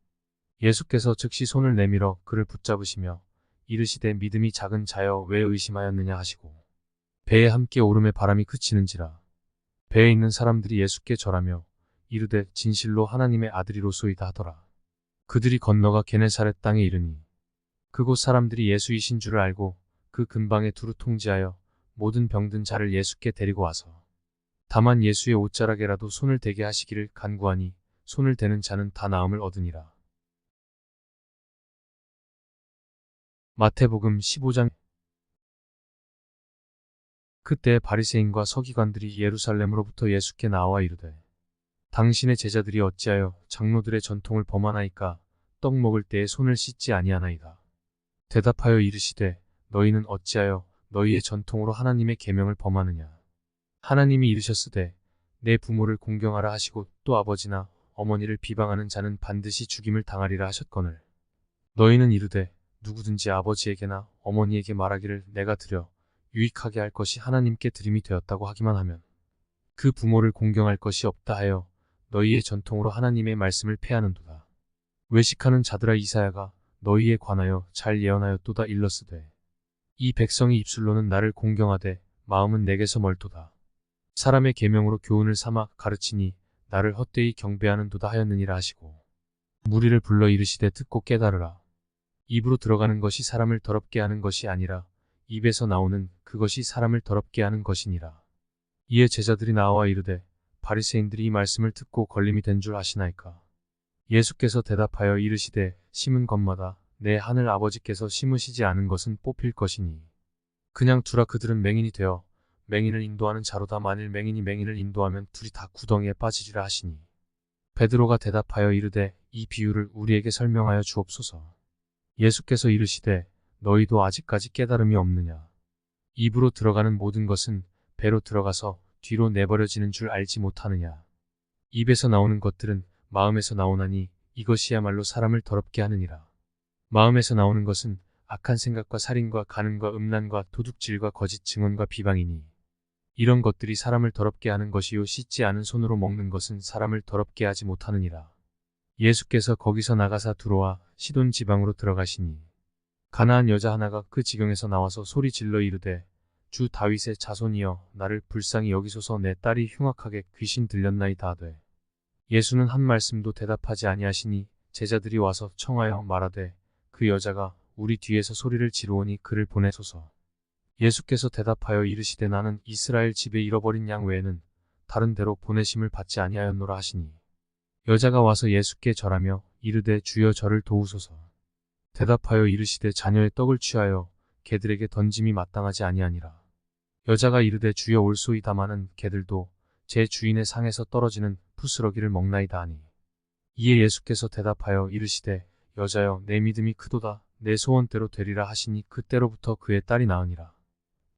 S1: 예수께서 즉시 손을 내밀어 그를 붙잡으시며 이르시되 믿음이 작은 자여 왜 의심하였느냐 하시고 배에 함께 오름에 바람이 그치는지라. 배에 있는 사람들이 예수께 절하며 이르되 진실로 하나님의 아들이로소이다 하더라. 그들이 건너가 게네사렛 땅에 이르니 그곳 사람들이 예수이신 줄을 알고 그 근방에 두루 통지하여 모든 병든 자를 예수께 데리고 와서 다만 예수의 옷자락에라도 손을 대게 하시기를 간구하니 손을 대는 자는 다 나음을 얻으니라. 마태복음 15장. 그때 바리새인과 서기관들이 예루살렘으로부터 예수께 나와 이르되 당신의 제자들이 어찌하여 장로들의 전통을 범하나이까 떡 먹을 때에 손을 씻지 아니하나이다. 대답하여 이르시되 너희는 어찌하여 너희의 전통으로 하나님의 계명을 범하느냐. 하나님이 이르셨으되 내 부모를 공경하라 하시고 또 아버지나 어머니를 비방하는 자는 반드시 죽임을 당하리라 하셨거늘 너희는 이르되 누구든지 아버지에게나 어머니에게 말하기를 내가 드려 유익하게 할 것이 하나님께 드림이 되었다고 하기만 하면 그 부모를 공경할 것이 없다 하여 너희의 전통으로 하나님의 말씀을 폐하는도다. 외식하는 자들아 이사야가 너희에 관하여 잘 예언하였도다 일렀으되 이 백성이 입술로는 나를 공경하되 마음은 내게서 멀도다. 사람의 계명으로 교훈을 삼아 가르치니 나를 헛되이 경배하는도다 하였느니라 하시고 무리를 불러 이르시되 듣고 깨달으라. 입으로 들어가는 것이 사람을 더럽게 하는 것이 아니라 입에서 나오는 그것이 사람을 더럽게 하는 것이니라. 이에 제자들이 나와 이르되 바리새인들이 이 말씀을 듣고 걸림이 된 줄 아시나이까. 예수께서 대답하여 이르시되 심은 것마다 내 하늘 아버지께서 심으시지 않은 것은 뽑힐 것이니 그냥 두라. 그들은 맹인이 되어 맹인을 인도하는 자로다. 만일 맹인이 맹인을 인도하면 둘이 다 구덩이에 빠지리라 하시니 베드로가 대답하여 이르되 이 비유를 우리에게 설명하여 주옵소서. 예수께서 이르시되 너희도 아직까지 깨달음이 없느냐. 입으로 들어가는 모든 것은 배로 들어가서 뒤로 내버려지는 줄 알지 못하느냐. 입에서 나오는 것들은 마음에서 나오나니 이것이야말로 사람을 더럽게 하느니라. 마음에서 나오는 것은 악한 생각과 살인과 간음과 음란과 도둑질과 거짓 증언과 비방이니 이런 것들이 사람을 더럽게 하는 것이요 씻지 않은 손으로 먹는 것은 사람을 더럽게 하지 못하느니라. 예수께서 거기서 나가사 두로와 시돈 지방으로 들어가시니 가나안 여자 하나가 그 지경에서 나와서 소리 질러 이르되 주 다윗의 자손이여 나를 불쌍히 여기소서. 내 딸이 흉악하게 귀신 들렸나이다 하되 예수는 한 말씀도 대답하지 아니하시니 제자들이 와서 청하여 말하되 그 여자가 우리 뒤에서 소리를 지르오니 그를 보내소서. 예수께서 대답하여 이르시되 나는 이스라엘 집에 잃어버린 양 외에는 다른 데로 보내심을 받지 아니하였노라 하시니 여자가 와서 예수께 절하며 이르되 주여 저를 도우소서. 대답하여 이르시되 자녀의 떡을 취하여 개들에게 던짐이 마땅하지 아니하니라. 여자가 이르되 주여 올소이다마는 개들도 제 주인의 상에서 떨어지는 푸스러기를 먹나이다 하니 이에 예수께서 대답하여 이르시되 여자여 내 믿음이 크도다. 내 소원대로 되리라 하시니 그때로부터 그의 딸이 나으니라.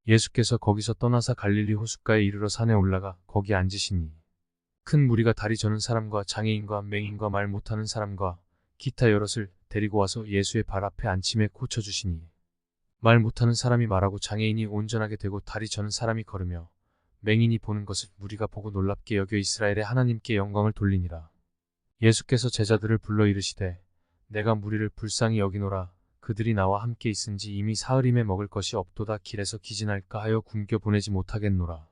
S1: 예수께서 거기서 떠나사 갈릴리 호숫가에 이르러 산에 올라가 거기 앉으시니 큰 무리가 다리 저는 사람과 장애인과 맹인과 말 못하는 사람과 기타 여럿을 데리고 와서 예수의 발 앞에 앉힘에 고쳐주시니 말 못하는 사람이 말하고 장애인이 온전하게 되고 다리 저는 사람이 걸으며 맹인이 보는 것을 무리가 보고 놀랍게 여겨 이스라엘의 하나님께 영광을 돌리니라. 예수께서 제자들을 불러 이르시되 내가 무리를 불쌍히 여기노라. 그들이 나와 함께 있은지 이미 사흘임에 먹을 것이 없도다. 길에서 기진할까 하여 굶겨 보내지 못하겠노라.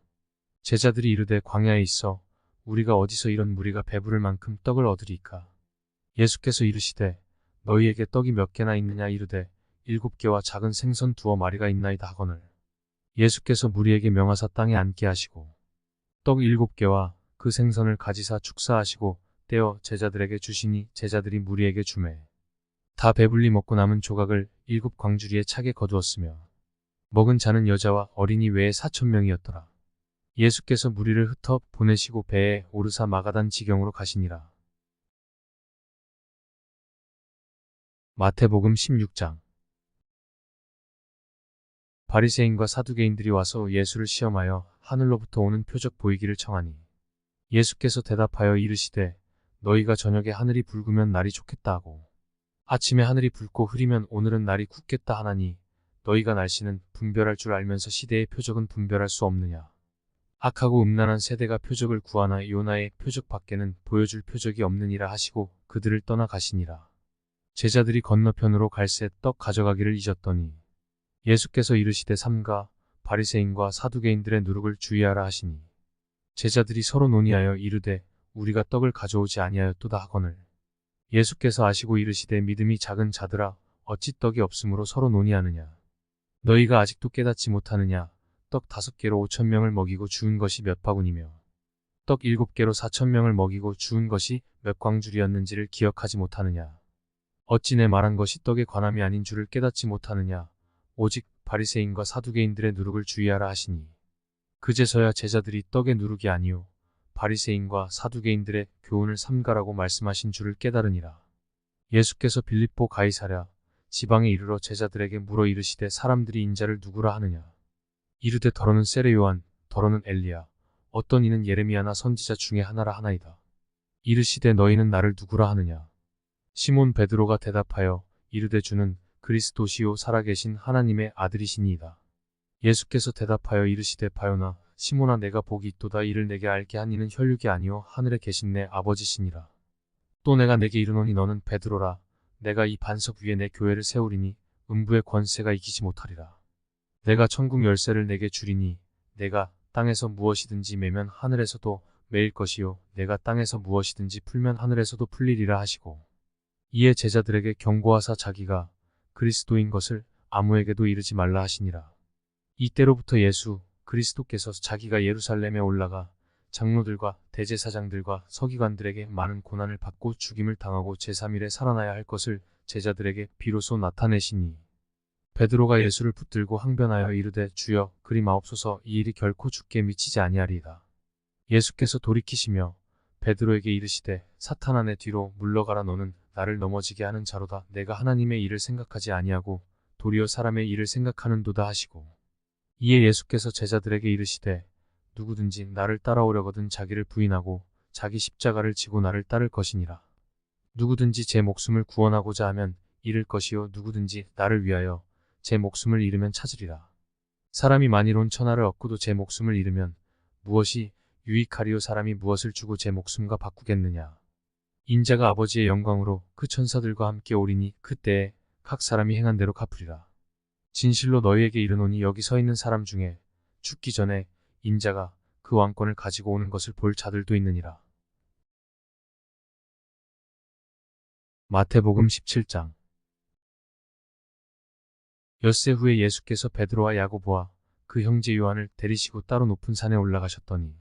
S1: 제자들이 이르되 광야에 있어 우리가 어디서 이런 무리가 배부를 만큼 떡을 얻으리까. 예수께서 이르시되 너희에게 떡이 몇 개나 있느냐. 이르되 7개와 작은 생선 2마리가 있나이다 하거늘 예수께서 무리에게 명하사 땅에 앉게 하시고 떡 7개와 그 생선을 가지사 축사하시고 떼어 제자들에게 주시니 제자들이 무리에게 주매 다 배불리 먹고 남은 조각을 7광주리에 차게 거두었으며 먹은 자는 여자와 어린이 외에 4,000명이었더라. 예수께서 무리를 흩어 보내시고 배에 오르사 마가단 지경으로 가시니라. 마태복음 16장. 바리새인과 사두개인들이 와서 예수를 시험하여 하늘로부터 오는 표적 보이기를 청하니 예수께서 대답하여 이르시되 너희가 저녁에 하늘이 붉으면 날이 좋겠다 하고 아침에 하늘이 붉고 흐리면 오늘은 날이 굳겠다 하나니 너희가 날씨는 분별할 줄 알면서 시대의 표적은 분별할 수 없느냐. 악하고 음란한 세대가 표적을 구하나 요나의 표적 밖에는 보여줄 표적이 없느니라 하시고 그들을 떠나 가시니라. 제자들이 건너편으로 갈새 떡 가져가기를 잊었더니 예수께서 이르시되 삼가 바리새인과 사두개인들의 누룩을 주의하라 하시니 제자들이 서로 논의하여 이르되 우리가 떡을 가져오지 아니하였도다 하거늘 예수께서 아시고 이르시되 믿음이 작은 자들아 어찌 떡이 없으므로 서로 논의하느냐. 너희가 아직도 깨닫지 못하느냐. 떡 5개로 5,000명을 먹이고 주운 것이 몇 바구니며 떡 7개로 4,000명을 먹이고 주운 것이 몇 광줄이었는지를 기억하지 못하느냐. 어찌 내 말한 것이 떡에 관함이 아닌 줄을 깨닫지 못하느냐. 오직 바리새인과 사두개인들의 누룩을 주의하라 하시니 그제서야 제자들이 떡의 누룩이 아니요 바리새인과 사두개인들의 교훈을 삼가라고 말씀하신 줄을 깨달으니라. 예수께서 빌립보 가이사랴 지방에 이르러 제자들에게 물어 이르시되 사람들이 인자를 누구라 하느냐. 이르되 더러는 세례 요한, 더러는 엘리야, 어떤 이는 예레미야나 선지자 중에 하나라 하나이다. 이르시되 너희는 나를 누구라 하느냐. 시몬 베드로가 대답하여 이르되 주는 그리스도시요 살아계신 하나님의 아들이시니이다. 예수께서 대답하여 이르시되 바요나 시몬아 내가 복이 있도다. 이를 내게 알게 한 이는 혈육이 아니요 하늘에 계신 내 아버지시니라. 또 내가 내게 이르노니 너는 베드로라. 내가 이 반석 위에 내 교회를 세우리니 음부의 권세가 이기지 못하리라. 내가 천국 열쇠를 내게 주리니 내가 땅에서 무엇이든지 매면 하늘에서도 매일 것이요 내가 땅에서 무엇이든지 풀면 하늘에서도 풀리리라 하시고 이에 제자들에게 경고하사 자기가 그리스도인 것을 아무에게도 이르지 말라 하시니라. 이때로부터 예수 그리스도께서 자기가 예루살렘에 올라가 장로들과 대제사장들과 서기관들에게 많은 고난을 받고 죽임을 당하고 제3일에 살아나야 할 것을 제자들에게 비로소 나타내시니 베드로가 예수를 붙들고 항변하여 이르되 주여 그리 마옵소서 이 일이 결코 주께 미치지 아니하리이다. 예수께서 돌이키시며 베드로에게 이르시되 사탄아 내 뒤로 물러가라. 너는 나를 넘어지게 하는 자로다. 내가 하나님의 일을 생각하지 아니하고 도리어 사람의 일을 생각하는도다 하시고 이에 예수께서 제자들에게 이르시되 누구든지 나를 따라오려거든 자기를 부인하고 자기 십자가를 지고 나를 따를 것이니라. 누구든지 제 목숨을 구원하고자 하면 잃을 것이요 누구든지 나를 위하여 제 목숨을 잃으면 찾으리라. 사람이 만일 천하를 얻고도 제 목숨을 잃으면 무엇이 유익하리요. 사람이 무엇을 주고 제 목숨과 바꾸겠느냐. 인자가 아버지의 영광으로 그 천사들과 함께 오리니 그때에 각 사람이 행한 대로 갚으리라. 진실로 너희에게 이르노니 여기 서 있는 사람 중에 죽기 전에 인자가 그 왕권을 가지고 오는 것을 볼 자들도 있느니라. 마태복음 17장. 엿새 후에 예수께서 베드로와 야고보와 그 형제 요한을 데리시고 따로 높은 산에 올라가셨더니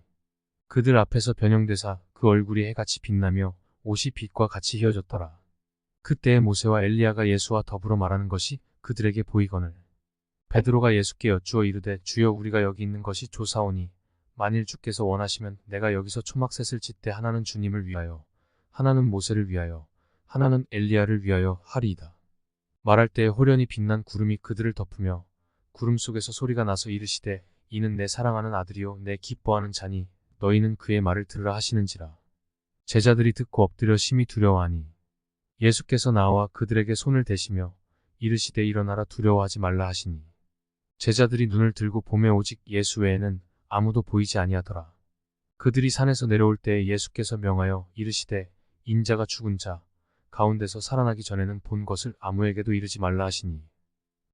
S1: 그들 앞에서 변형되사 그 얼굴이 해같이 빛나며 옷이 빛과 같이 휘어졌더라. 그때에 모세와 엘리야가 예수와 더불어 말하는 것이 그들에게 보이거늘 베드로가 예수께 여쭈어 이르되 주여 우리가 여기 있는 것이 좋사오니 만일 주께서 원하시면 내가 여기서 초막셋을 짓되 하나는 주님을 위하여 하나는 모세를 위하여 하나는 엘리야를 위하여 하리이다. 말할 때에 호련히 빛난 구름이 그들을 덮으며 구름 속에서 소리가 나서 이르시되 이는 내 사랑하는 아들이요 내 기뻐하는 자니 너희는 그의 말을 들으라 하시는지라. 제자들이 듣고 엎드려 심히 두려워하니 예수께서 나와 그들에게 손을 대시며 이르시되 일어나라 두려워하지 말라 하시니 제자들이 눈을 들고 보매 오직 예수 외에는 아무도 보이지 아니하더라. 그들이 산에서 내려올 때에 예수께서 명하여 이르시되 인자가 죽은 자 가운데서 살아나기 전에는 본 것을 아무에게도 이르지 말라 하시니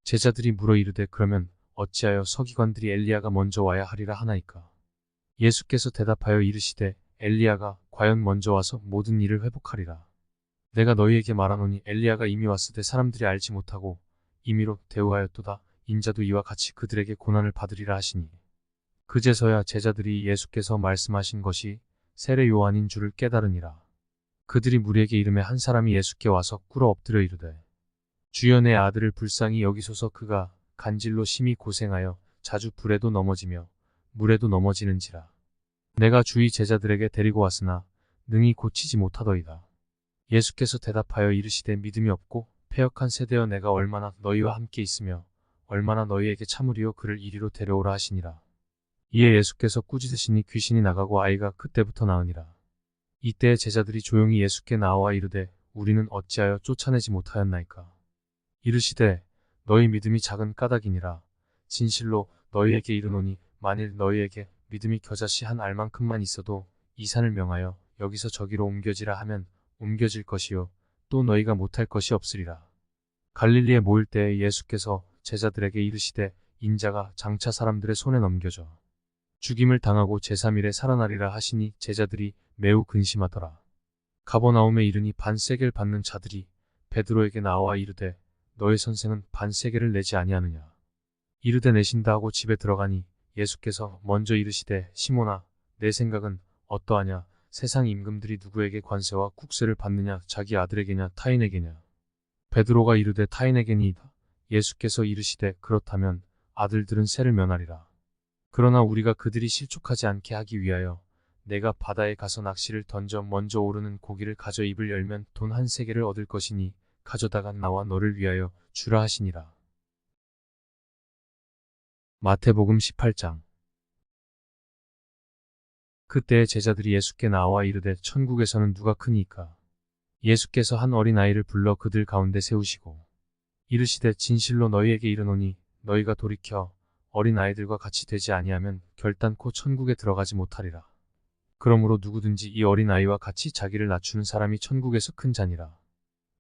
S1: 제자들이 물어 이르되 그러면 어찌하여 서기관들이 엘리야가 먼저 와야 하리라 하나이까. 예수께서 대답하여 이르시되 엘리야가 과연 먼저 와서 모든 일을 회복하리라. 내가 너희에게 말하노니 엘리야가 이미 왔으되 사람들이 알지 못하고 임의로 대우하였도다. 인자도 이와 같이 그들에게 고난을 받으리라 하시니 그제서야 제자들이 예수께서 말씀하신 것이 세례 요한인 줄을 깨달으니라. 그들이 무리에게 이르매 한 사람이 예수께 와서 꿇어 엎드려 이르되 주여 내 아들을 불쌍히 여기소서. 그가 간질로 심히 고생하여 자주 불에도 넘어지며 물에도 넘어지는지라. 내가 주의 제자들에게 데리고 왔으나 능히 고치지 못하더이다. 예수께서 대답하여 이르시되 믿음이 없고 패역한 세대여 내가 얼마나 너희와 함께 있으며 얼마나 너희에게 참으리요. 그를 이리로 데려오라 하시니라. 이에 예수께서 꾸짖으시니 귀신이 나가고 아이가 그때부터 나으니라. 이때 제자들이 조용히 예수께 나와 이르되 우리는 어찌하여 쫓아내지 못하였나이까. 이르시되 너희 믿음이 작은 까닭이니라. 진실로 너희에게 이르노니 만일 너희에게 믿음이 겨자씨 한 알만큼만 있어도 이 산을 명하여 여기서 저기로 옮겨지라 하면 옮겨질 것이요 또 너희가 못할 것이 없으리라. 갈릴리에 모일 때에 예수께서 제자들에게 이르시되 인자가 장차 사람들의 손에 넘겨져 죽임을 당하고 제3일에 살아나리라 하시니 제자들이 매우 근심하더라. 가버나움에 이르니 반세겔 받는 자들이 베드로에게 나와 이르되 너의 선생은 반세겔을 내지 아니하느냐. 이르되 내신다 하고 집에 들어가니 예수께서 먼저 이르시되 시몬아 내 생각은 어떠하냐. 세상 임금들이 누구에게 관세와 국세를 받느냐. 자기 아들에게냐 타인에게냐. 베드로가 이르되 타인에게니이다. 예수께서 이르시되 그렇다면 아들들은 세를 면하리라. 그러나 우리가 그들이 실족하지 않게 하기 위하여 내가 바다에 가서 낚시를 던져 먼저 오르는 고기를 가져 입을 열면 돈 한 세겔을 얻을 것이니 가져다가 나와 너를 위하여 주라 하시니라. 마태복음 18장. 그때 제자들이 예수께 나와 이르되 천국에서는 누가 크니이까. 예수께서 한 어린아이를 불러 그들 가운데 세우시고 이르시되 진실로 너희에게 이르노니 너희가 돌이켜 어린아이들과 같이 되지 아니하면 결단코 천국에 들어가지 못하리라. 그러므로 누구든지 이 어린아이와 같이 자기를 낮추는 사람이 천국에서 큰 자니라.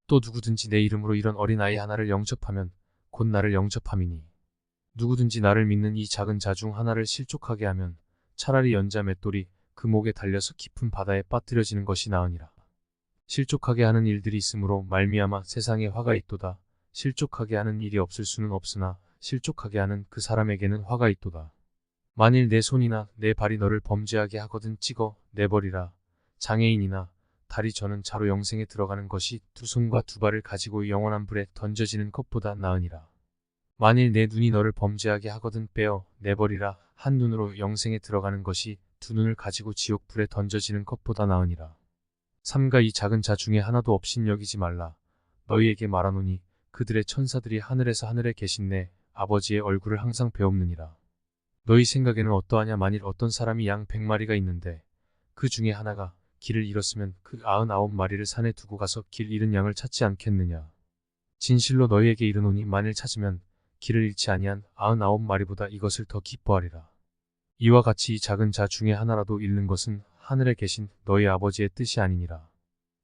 S1: 또 누구든지 내 이름으로 이런 어린아이 하나를 영접하면 곧 나를 영접함이니 누구든지 나를 믿는 이 작은 자 중 하나를 실족하게 하면 차라리 연자 맷돌이 그 목에 달려서 깊은 바다에 빠뜨려지는 것이 나으니라. 실족하게 하는 일들이 있으므로 말미암아 세상에 화가 있도다. 실족하게 하는 일이 없을 수는 없으나 실족하게 하는 그 사람에게는 화가 있도다. 만일 내 손이나 내 발이 너를 범죄하게 하거든 찍어 내버리라. 장애인이나 다리 저는 자로 영생에 들어가는 것이 두 손과 두 발을 가지고 영원한 불에 던져지는 것보다 나으니라. 만일 내 눈이 너를 범죄하게 하거든 빼어 내버리라. 한 눈으로 영생에 들어가는 것이 두 눈을 가지고 지옥 불에 던져지는 것보다 나으니라. 삼가 이 작은 자 중에 하나도 없인 여기지 말라. 너희에게 말하노니 그들의 천사들이 하늘에서 하늘에 계신 내 아버지의 얼굴을 항상 배옵느니라. 너희 생각에는 어떠하냐. 만일 어떤 사람이 양 100마리가 있는데 그 중에 하나가 길을 잃었으면 그 99마리를 산에 두고 가서 길 잃은 양을 찾지 않겠느냐. 진실로 너희에게 이르노니 만일 찾으면 길을 잃지 아니한 99마리보다 이것을 더 기뻐하리라. 이와 같이 이 작은 자 중에 하나라도 잃는 것은 하늘에 계신 너희 아버지의 뜻이 아니니라.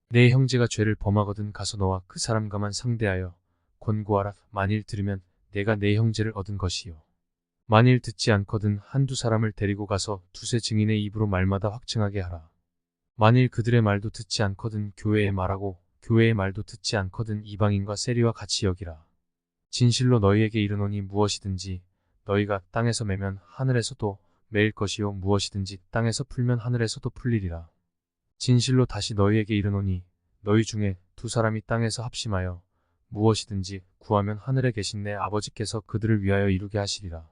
S1: 내 형제가 죄를 범하거든 가서 너와 그 사람과만 상대하여 권고하라. 만일 들으면 내가 내 형제를 얻은 것이요. 만일 듣지 않거든 한두 사람을 데리고 가서 두세 증인의 입으로 말마다 확증하게 하라. 만일 그들의 말도 듣지 않거든 교회에 말하고 교회의 말도 듣지 않거든 이방인과 세리와 같이 여기라. 진실로 너희에게 이르노니 무엇이든지 너희가 땅에서 매면 하늘에서도 매일 것이요 무엇이든지 땅에서 풀면 하늘에서도 풀리리라. 진실로 다시 너희에게 이르노니 너희 중에 두 사람이 땅에서 합심하여 무엇이든지 구하면 하늘에 계신 내 아버지께서 그들을 위하여 이루게 하시리라.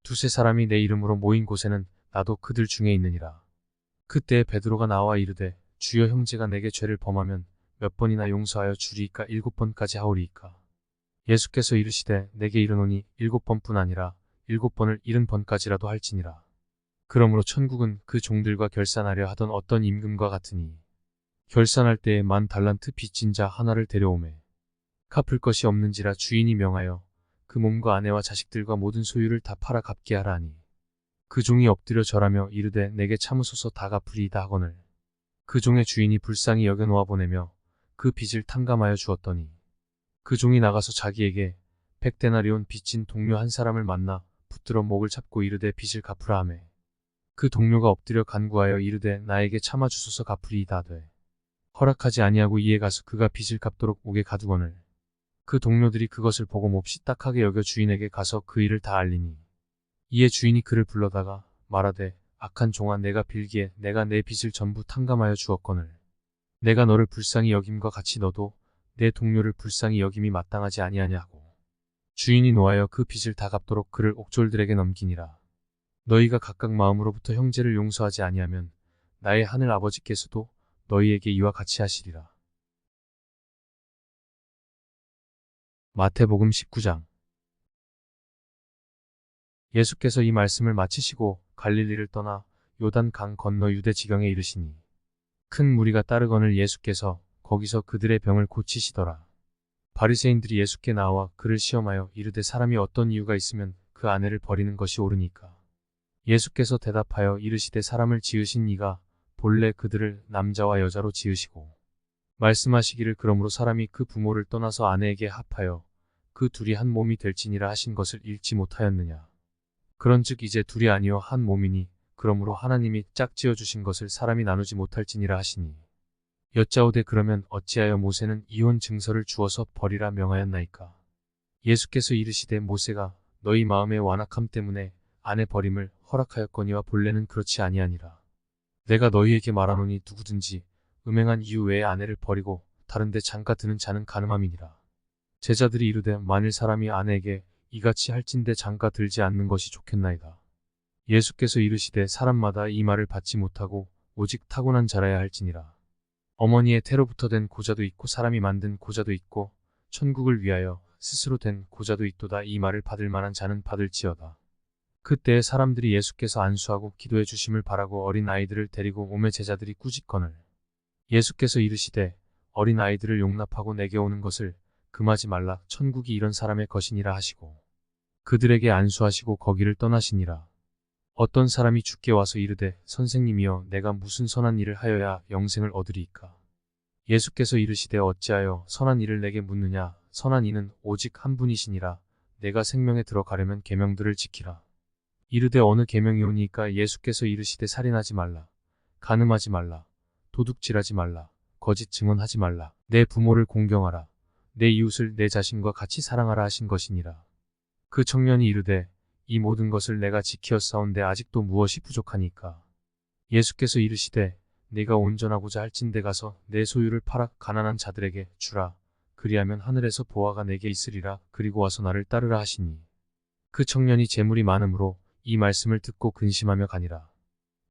S1: 두세 사람이 내 이름으로 모인 곳에는 나도 그들 중에 있느니라. 그때 베드로가 나와 이르되 주여 형제가 내게 죄를 범하면 몇 번이나 용서하여 주리이까 7번까지 하오리이까. 예수께서 이르시되 내게 이르노니 7번뿐 아니라 7번을 70번까지라도 할지니라. 그러므로 천국은 그 종들과 결산하려 하던 어떤 임금과 같으니 결산할 때에 10,000달란트 빚진 자 하나를 데려오매 갚을 것이 없는지라 주인이 명하여 그 몸과 아내와 자식들과 모든 소유를 다 팔아 갚게 하라 하니 그 종이 엎드려 절하며 이르되 내게 참으소서 다 갚으리이다 하거늘 그 종의 주인이 불쌍히 여겨 놓아 보내며 그 빚을 탕감하여 주었더니 그 종이 나가서 자기에게 100데나리온 빚진 동료 한 사람을 만나 붙들어 목을 잡고 이르되 빚을 갚으라 하매 그 동료가 엎드려 간구하여 이르되 나에게 참아 주소서 갚으리이다 하되 허락하지 아니하고 이에 가서 그가 빚을 갚도록 옥에 가두거늘 그 동료들이 그것을 보고 몹시 딱하게 여겨 주인에게 가서 그 일을 다 알리니 이에 주인이 그를 불러다가 말하되 악한 종아 내가 빌기에 내가 내 빚을 전부 탕감하여 주었거늘 내가 너를 불쌍히 여김과 같이 너도 내 동료를 불쌍히 여김이 마땅하지 아니하냐 하고 주인이 노하여 그 빚을 다 갚도록 그를 옥졸들에게 넘기니라. 너희가 각각 마음으로부터 형제를 용서하지 아니하면 나의 하늘 아버지께서도 너희에게 이와 같이 하시리라. 마태복음 19장. 예수께서 이 말씀을 마치시고 갈릴리를 떠나 요단 강 건너 유대 지경에 이르시니 큰 무리가 따르거늘 예수께서 거기서 그들의 병을 고치시더라. 바리새인들이 예수께 나와 그를 시험하여 이르되 사람이 어떤 이유가 있으면 그 아내를 버리는 것이 옳으니까. 예수께서 대답하여 이르시되 사람을 지으신 이가 본래 그들을 남자와 여자로 지으시고 말씀하시기를 그러므로 사람이 그 부모를 떠나서 아내에게 합하여 그 둘이 한 몸이 될지니라 하신 것을 읽지 못하였느냐. 그런즉 이제 둘이 아니요 한 몸이니 그러므로 하나님이 짝지어 주신 것을 사람이 나누지 못할지니라 하시니 여짜오되 그러면 어찌하여 모세는 이혼 증서를 주어서 버리라 명하였나이까. 예수께서 이르시되 모세가 너희 마음의 완악함 때문에 아내 버림을 허락하였거니와 본래는 그렇지 아니하니라. 내가 너희에게 말하노니 누구든지 음행한 이유 외에 아내를 버리고 다른 데 장가 드는 자는 간음함이니라. 제자들이 이르되 만일 사람이 아내에게 이같이 할진대 장가 들지 않는 것이 좋겠나이다. 예수께서 이르시되 사람마다 이 말을 받지 못하고 오직 타고난 자라야 할지니라. 어머니의 태로부터 된 고자도 있고 사람이 만든 고자도 있고 천국을 위하여 스스로 된 고자도 있도다. 이 말을 받을 만한 자는 받을지어다. 그때에 사람들이 예수께서 안수하고 기도해 주심을 바라고 어린 아이들을 데리고 오매 제자들이 꾸짖거늘 예수께서 이르시되 어린 아이들을 용납하고 내게 오는 것을 금하지 말라. 천국이 이런 사람의 것이니라 하시고 그들에게 안수하시고 거기를 떠나시니라. 어떤 사람이 주께 와서 이르되 선생님이여 내가 무슨 선한 일을 하여야 영생을 얻으리이까. 예수께서 이르시되 어찌하여 선한 일을 내게 묻느냐. 선한 이는 오직 한 분이시니라. 내가 생명에 들어가려면 계명들을 지키라. 이르되 어느 계명이오니까. 예수께서 이르시되 살인하지 말라. 간음하지 말라. 도둑질하지 말라. 거짓 증언하지 말라. 내 부모를 공경하라. 내 이웃을 내 자신과 같이 사랑하라 하신 것이니라. 그 청년이 이르되 이 모든 것을 내가 지키었사온데 아직도 무엇이 부족하니까. 예수께서 이르시되 네가 온전하고자 할진대 가서 내 소유를 팔아 가난한 자들에게 주라. 그리하면 하늘에서 보화가 내게 있으리라. 그리고 와서 나를 따르라 하시니 그 청년이 재물이 많으므로 이 말씀을 듣고 근심하며 가니라.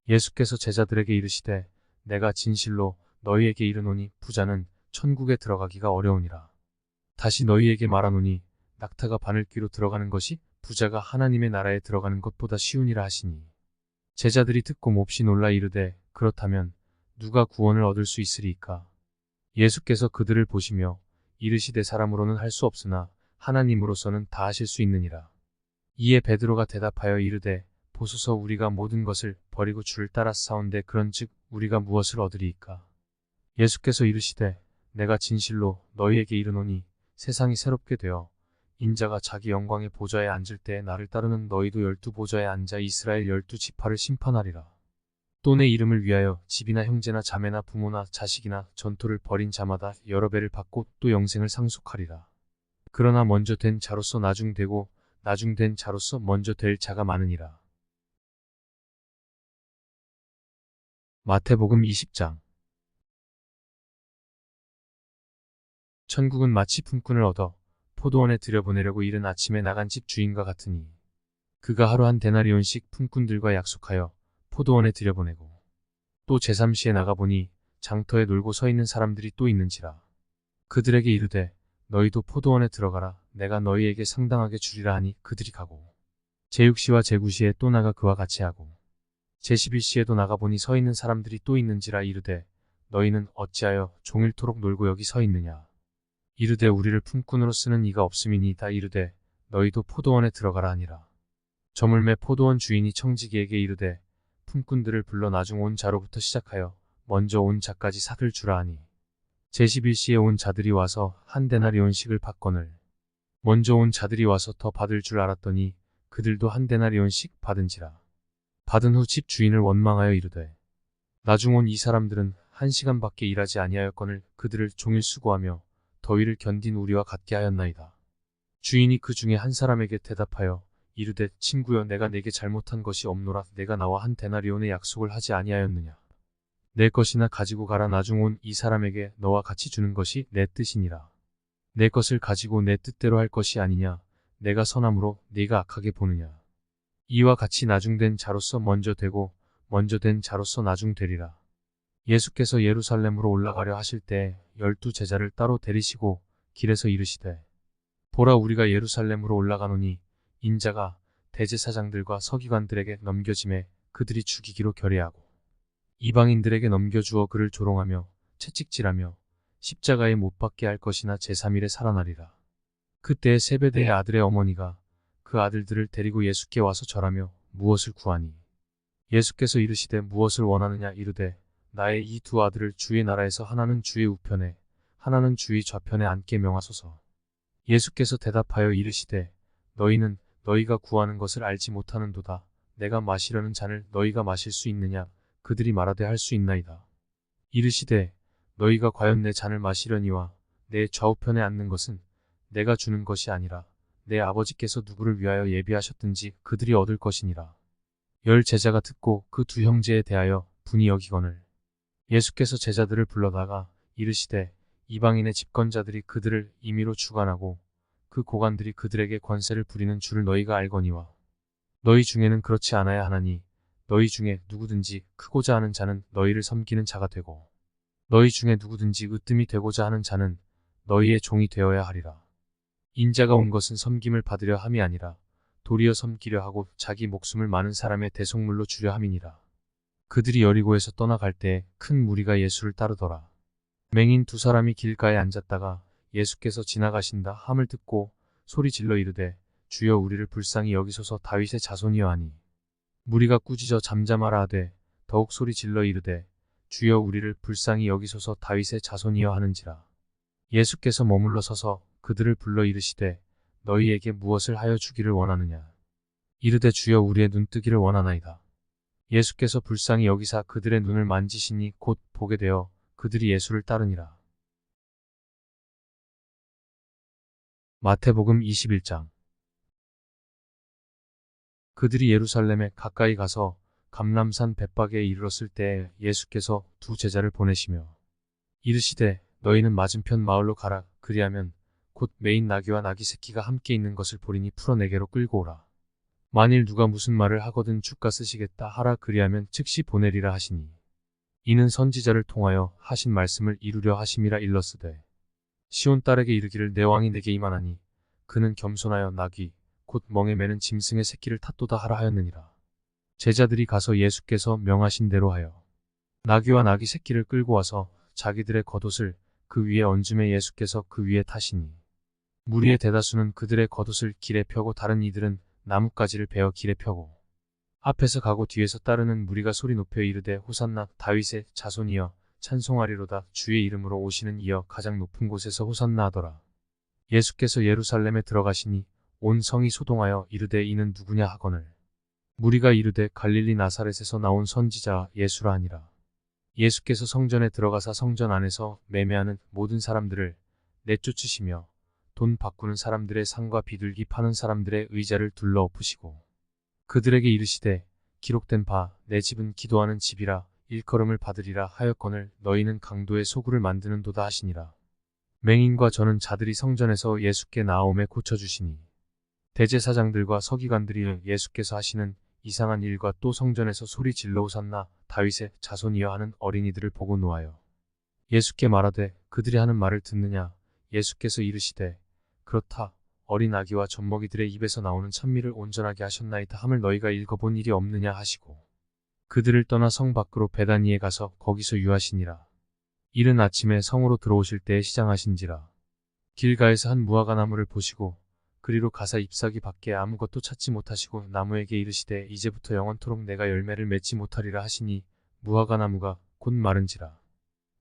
S1: 예수께서 제자들에게 이르시되 내가 진실로 너희에게 이르노니 부자는 천국에 들어가기가 어려우니라. 다시 너희에게 말하노니 낙타가 바늘귀로 들어가는 것이 부자가 하나님의 나라에 들어가는 것보다 쉬우니라 하시니 제자들이 듣고 몹시 놀라 이르되 그렇다면 누가 구원을 얻을 수 있으리이까. 예수께서 그들을 보시며 이르시되 사람으로는 할 수 없으나 하나님으로서는 다 하실 수 있느니라. 이에 베드로가 대답하여 이르되 보소서 우리가 모든 것을 버리고 주를 따랐사온데 그런즉 우리가 무엇을 얻으리이까. 예수께서 이르시되 내가 진실로 너희에게 이르노니 세상이 새롭게 되어 인자가 자기 영광의 보좌에 앉을 때에 나를 따르는 너희도 12보좌에 앉아 이스라엘 12지파를 심판하리라. 또 내 이름을 위하여 집이나 형제나 자매나 부모나 자식이나 전토를 벌인 자마다 여러 배를 받고 또 영생을 상속하리라. 그러나 먼저 된 자로서 나중 되고 나중 된 자로서 먼저 될 자가 많으니라. 마태복음 20장. 천국은 마치 품꾼을 얻어 포도원에 들여보내려고 이른 아침에 나간 집 주인과 같으니 그가 하루 한 데나리온씩 품꾼들과 약속하여 포도원에 들여보내고 또 제3시에 나가보니 장터에 놀고 서 있는 사람들이 또 있는지라. 그들에게 이르되 너희도 포도원에 들어가라. 내가 너희에게 상당하게 주리라 하니 그들이 가고 제6시와 제9시에 또 나가 그와 같이 하고 제11시에도 나가보니 서 있는 사람들이 또 있는지라. 이르되 너희는 어찌하여 종일토록 놀고 여기 서 있느냐. 이르되 우리를 품꾼으로 쓰는 이가 없음이니이다. 이르되 너희도 포도원에 들어가라 하니라. 저물매 포도원 주인이 청지기에게 이르되 품꾼들을 불러 나중 온 자로부터 시작하여 먼저 온 자까지 삭을 주라 하니 제11시에 온 자들이 와서 한 데나리온씩을 받거늘 먼저 온 자들이 와서 더 받을 줄 알았더니 그들도 한 데나리온씩 받은지라. 받은 후 집 주인을 원망하여 이르되 나중 온 이 사람들은 1시간밖에 일하지 아니하였거늘 그들을 종일 수고하며 더위를 견딘 우리와 같게 하였나이다. 주인이 그 중에 한 사람에게 대답하여 이르되 친구여 내가 네게 잘못한 것이 없노라. 내가 나와 한 데나리온의 약속을 하지 아니하였느냐. 내 것이나 가지고 가라. 나중 온 이 사람에게 너와 같이 주는 것이 내 뜻이니라. 내 것을 가지고 내 뜻대로 할 것이 아니냐. 내가 선함으로 네가 악하게 보느냐. 이와 같이 나중된 자로서 먼저 되고 먼저 된 자로서 나중 되리라. 예수께서 예루살렘으로 올라가려 하실 때 12 제자를 따로 데리시고 길에서 이르시되 보라 우리가 예루살렘으로 올라가노니 인자가 대제사장들과 서기관들에게 넘겨짐에 그들이 죽이기로 결의하고 이방인들에게 넘겨주어 그를 조롱하며 채찍질하며 십자가에 못 박게 할 것이나 제3일에 살아나리라. 그때에 세베대의 아들의 어머니가 그 아들들을 데리고 예수께 와서 절하며 무엇을 구하니 예수께서 이르시되 무엇을 원하느냐. 이르되 나의 이 두 아들을 주의 나라에서 하나는 주의 우편에 하나는 주의 좌편에 앉게 명하소서. 예수께서 대답하여 이르시되 너희는 너희가 구하는 것을 알지 못하는도다. 내가 마시려는 잔을 너희가 마실 수 있느냐. 그들이 말하되 할 수 있나이다. 이르시되 너희가 과연 내 잔을 마시려니와 내 좌우편에 앉는 것은 내가 주는 것이 아니라 내 아버지께서 누구를 위하여 예비하셨든지 그들이 얻을 것이니라. 열 제자가 듣고 그 두 형제에 대하여 분이 여기거늘 예수께서 제자들을 불러다가 이르시되 이방인의 집권자들이 그들을 임의로 주관하고 그 고관들이 그들에게 권세를 부리는 줄을 너희가 알거니와 너희 중에는 그렇지 않아야 하나니 너희 중에 누구든지 크고자 하는 자는 너희를 섬기는 자가 되고 너희 중에 누구든지 으뜸이 되고자 하는 자는 너희의 종이 되어야 하리라. 인자가 온 것은 섬김을 받으려 함이 아니라 도리어 섬기려 하고 자기 목숨을 많은 사람의 대속물로 주려 함이니라. 그들이 여리고에서 떠나갈 때에 큰 무리가 예수를 따르더라. 맹인 두 사람이 길가에 앉았다가 예수께서 지나가신다 함을 듣고 소리 질러 이르되 주여 우리를 불쌍히 여기소서 다윗의 자손이여 하니 무리가 꾸짖어 잠잠하라 하되 더욱 소리 질러 이르되 주여 우리를 불쌍히 여기소서 다윗의 자손이여 하는지라. 예수께서 머물러 서서 그들을 불러 이르시되 너희에게 무엇을 하여 주기를 원하느냐. 이르되 주여 우리의 눈뜨기를 원하나이다. 예수께서 불쌍히 여기사 그들의 눈을 만지시니 곧 보게 되어 그들이 예수를 따르니라. 마태복음 21장. 그들이 예루살렘에 가까이 가서 감람산 벳박에 이르렀을 때에 예수께서 두 제자를 보내시며 이르시되 너희는 맞은편 마을로 가라. 그리하면 곧 매인 나귀와 나귀 새끼가 함께 있는 것을 보리니 풀어 내게로 끌고 오라. 만일 누가 무슨 말을 하거든 주가 쓰시겠다 하라. 그리하면 즉시 보내리라 하시니 이는 선지자를 통하여 하신 말씀을 이루려 하심이라. 일렀으되 시온 딸에게 이르기를 내 왕이 내게 임하나니 그는 겸손하여 나귀 곧 멍에 매는 짐승의 새끼를 탔도다 하라 하였느니라. 제자들이 가서 예수께서 명하신 대로 하여 나귀와 나귀 새끼를 끌고 와서 자기들의 겉옷을 그 위에 얹음에 예수께서 그 위에 타시니 무리의 대다수는 그들의 겉옷을 길에 펴고 다른 이들은 나뭇가지를 베어 길에 펴고 앞에서 가고 뒤에서 따르는 무리가 소리 높여 이르되 호산나 다윗의 자손이여 찬송하리로다. 주의 이름으로 오시는 이여 가장 높은 곳에서 호산나 하더라. 예수께서 예루살렘에 들어가시니 온 성이 소동하여 이르되 이는 누구냐 하거늘 무리가 이르되 갈릴리 나사렛에서 나온 선지자 예수라 하니라. 예수께서 성전에 들어가사 성전 안에서 매매하는 모든 사람들을 내쫓으시며 돈 바꾸는 사람들의 상과 비둘기 파는 사람들의 의자를 둘러 엎으시고 그들에게 이르시되 기록된 바 내 집은 기도하는 집이라 일컬음을 받으리라 하였거늘 너희는 강도의 소굴을 만드는 도다 하시니라. 맹인과 저는 자들이 성전에서 예수께 나아오매 고쳐주시니 대제사장들과 서기관들이 예수께서 하시는 이상한 일과 또 성전에서 소리 질러 호산나 다윗의 자손이여 하는 어린이들을 보고 노하여 예수께 말하되 그들이 하는 말을 듣느냐. 예수께서 이르시되 그렇다. 어린 아기와 젖먹이들의 입에서 나오는 찬미를 온전하게 하셨나이다 함을 너희가 읽어본 일이 없느냐 하시고 그들을 떠나 성 밖으로 베다니에 가서 거기서 유하시니라. 이른 아침에 성으로 들어오실 때에 시장하신지라. 길가에서 한 무화과 나무를 보시고 그리로 가사 잎사귀 밖에 아무것도 찾지 못하시고 나무에게 이르시되 이제부터 영원토록 내가 열매를 맺지 못하리라 하시니 무화과 나무가 곧 마른지라.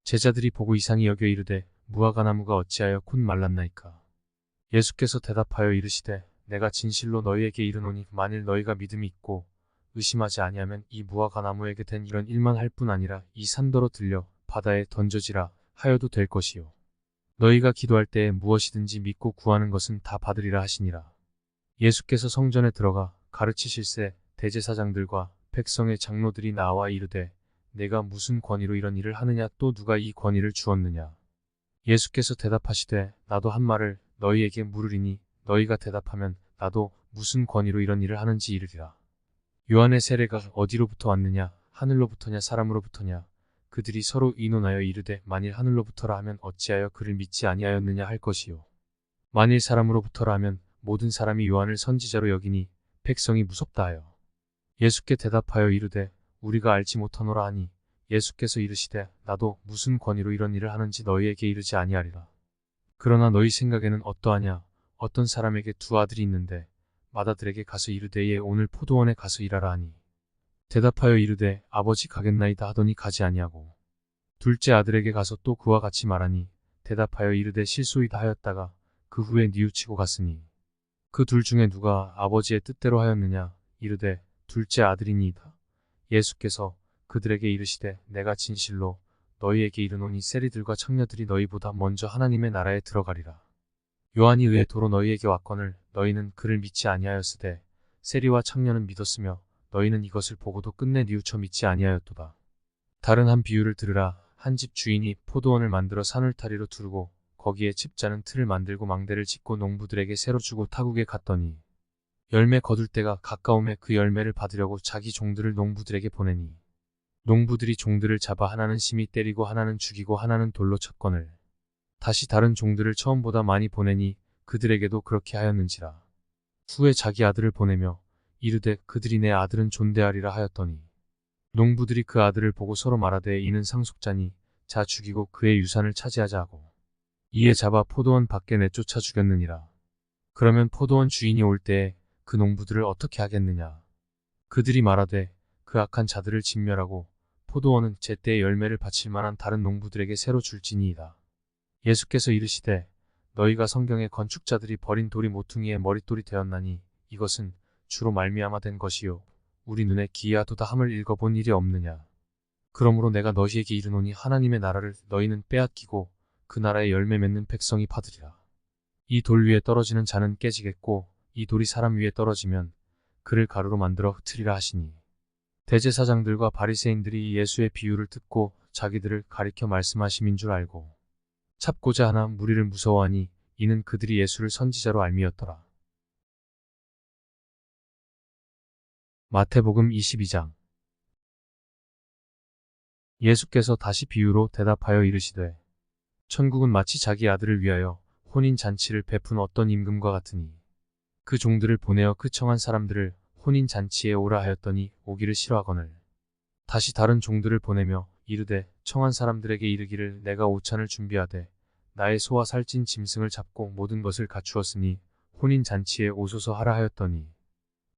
S1: 제자들이 보고 이상히 여겨 이르되 무화과 나무가 어찌하여 곧 말랐나이까. 예수께서 대답하여 이르시되 내가 진실로 너희에게 이르노니 만일 너희가 믿음이 있고 의심하지 아니하면 이 무화과 나무에게 된 이런 일만 할 뿐 아니라 이 산더러 들려 바다에 던져지라 하여도 될 것이요 너희가 기도할 때에 무엇이든지 믿고 구하는 것은 다 받으리라 하시니라. 예수께서 성전에 들어가 가르치실세 대제사장들과 백성의 장로들이 나와 이르되 내가 무슨 권위로 이런 일을 하느냐 또 누가 이 권위를 주었느냐. 예수께서 대답하시되 나도 한 말을 너희에게 물으리니 너희가 대답하면 나도 무슨 권위로 이런 일을 하는지 이르리라. 요한의 세례가 어디로부터 왔느냐 하늘로부터냐 사람으로부터냐. 그들이 서로 의논하여 이르되 만일 하늘로부터라 하면 어찌하여 그를 믿지 아니하였느냐 할 것이요 만일 사람으로부터라 하면 모든 사람이 요한을 선지자로 여기니 백성이 무섭다 하여 예수께 대답하여 이르되 우리가 알지 못하노라 하니 예수께서 이르시되 나도 무슨 권위로 이런 일을 하는지 너희에게 이르지 아니하리라. 그러나 너희 생각에는 어떠하냐. 어떤 사람에게 두 아들이 있는데 맏아들에게 가서 이르되 얘 오늘 포도원에 가서 일하라 하니 대답하여 이르되 아버지 가겠나이다 하더니 가지 아니하고 둘째 아들에게 가서 또 그와 같이 말하니 대답하여 이르되 실소이다 하였다가 그 후에 뉘우치고 갔으니 그 둘 중에 누가 아버지의 뜻대로 하였느냐. 이르되 둘째 아들이니이다. 예수께서 그들에게 이르시되 내가 진실로 너희에게 이르노니 세리들과 청녀들이 너희보다 먼저 하나님의 나라에 들어가리라. 요한이 의에 도로 너희에게 왔거늘 너희는 그를 믿지 아니하였으되 세리와 청년은 믿었으며 너희는 이것을 보고도 끝내 뉘우쳐 믿지 아니하였도다. 다른 한 비유를 들으라. 한 집 주인이 포도원을 만들어 산울타리로 두르고 거기에 집자는 틀을 만들고 망대를 짓고 농부들에게 새로 주고 타국에 갔더니 열매 거둘 때가 가까움에 그 열매를 받으려고 자기 종들을 농부들에게 보내니 농부들이 종들을 잡아 하나는 심히 때리고 하나는 죽이고 하나는 돌로 쳤거늘 다시 다른 종들을 처음보다 많이 보내니 그들에게도 그렇게 하였는지라. 후에 자기 아들을 보내며 이르되 그들이 내 아들은 존대하리라 하였더니 농부들이 그 아들을 보고 서로 말하되 이는 상속자니 자 죽이고 그의 유산을 차지하자 하고 이에 잡아 포도원 밖에 내쫓아 죽였느니라. 그러면 포도원 주인이 올 때에 그 농부들을 어떻게 하겠느냐. 그들이 말하되 그 악한 자들을 진멸하고 포도원은 제때에 열매를 바칠 만한 다른 농부들에게 새로 줄지니이다. 예수께서 이르시되 너희가 성경의 건축자들이 버린 돌이 모퉁이의 머릿돌이 되었나니 이것은 주로 말미암아 된 것이요 우리 눈에 기이하도다 함을 읽어본 일이 없느냐. 그러므로 내가 너희에게 이르노니 하나님의 나라를 너희는 빼앗기고 그 나라의 열매 맺는 백성이 받으리라. 이 돌 위에 떨어지는 자는 깨지겠고 이 돌이 사람 위에 떨어지면 그를 가루로 만들어 흩으리라 하시니 대제사장들과 바리새인들이 예수의 비유를 듣고 자기들을 가리켜 말씀하심인 줄 알고 잡고자 하나 무리를 무서워하니 이는 그들이 예수를 선지자로 알미었더라. 마태복음 22장. 예수께서 다시 비유로 대답하여 이르시되 천국은 마치 자기 아들을 위하여 혼인잔치를 베푼 어떤 임금과 같으니 그 종들을 보내어 그 청한 사람들을 혼인잔치에 오라 하였더니 오기를 싫어하거늘 다시 다른 종들을 보내며 이르되 청한 사람들에게 이르기를 내가 오찬을 준비하되 나의 소와 살찐 짐승을 잡고 모든 것을 갖추었으니 혼인잔치에 오소서 하라 하였더니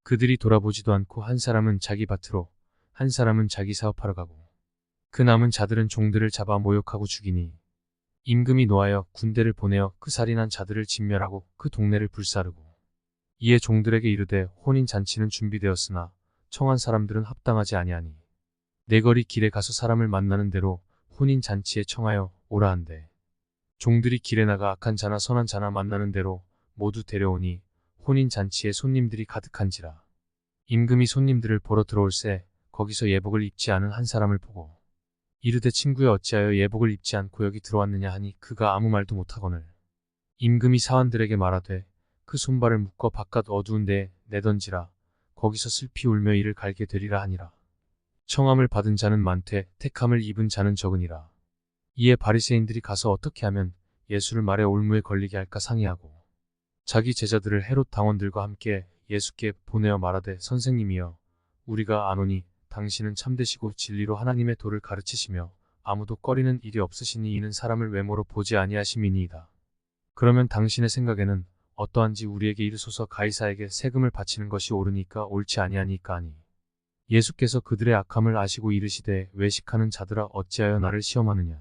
S1: 그들이 돌아보지도 않고 한 사람은 자기 밭으로 한 사람은 자기 사업하러 가고 그 남은 자들은 종들을 잡아 모욕하고 죽이니 임금이 노하여 군대를 보내어 그 살인한 자들을 진멸하고 그 동네를 불사르고 이에 종들에게 이르되 혼인잔치는 준비되었으나 청한 사람들은 합당하지 아니하니 내거리 길에 가서 사람을 만나는 대로 혼인잔치에 청하여 오라 한대 종들이 길에 나가 악한 자나 선한 자나 만나는 대로 모두 데려오니 혼인잔치에 손님들이 가득한지라. 임금이 손님들을 보러 들어올새 거기서 예복을 입지 않은 한 사람을 보고 이르되 친구여 어찌하여 예복을 입지 않고 여기 들어왔느냐 하니 그가 아무 말도 못하거늘 임금이 사환들에게 말하되 그 손발을 묶어 바깥 어두운 데에 내던지라. 거기서 슬피 울며 이를 갈게 되리라 하니라. 청함을 받은 자는 많되 택함을 입은 자는 적으니라. 이에 바리새인들이 가서 어떻게 하면 예수를 말에 올무에 걸리게 할까 상의하고 자기 제자들을 헤롯 당원들과 함께 예수께 보내어 말하되 선생님이여 우리가 아노니 당신은 참되시고 진리로 하나님의 도를 가르치시며 아무도 꺼리는 일이 없으시니 이는 사람을 외모로 보지 아니하심이니이다. 그러면 당신의 생각에는 어떠한지 우리에게 이르소서. 가이사에게 세금을 바치는 것이 옳으니까 옳지 아니하니까 하니 예수께서 그들의 악함을 아시고 이르시되 외식하는 자들아 어찌하여 나를 시험하느냐.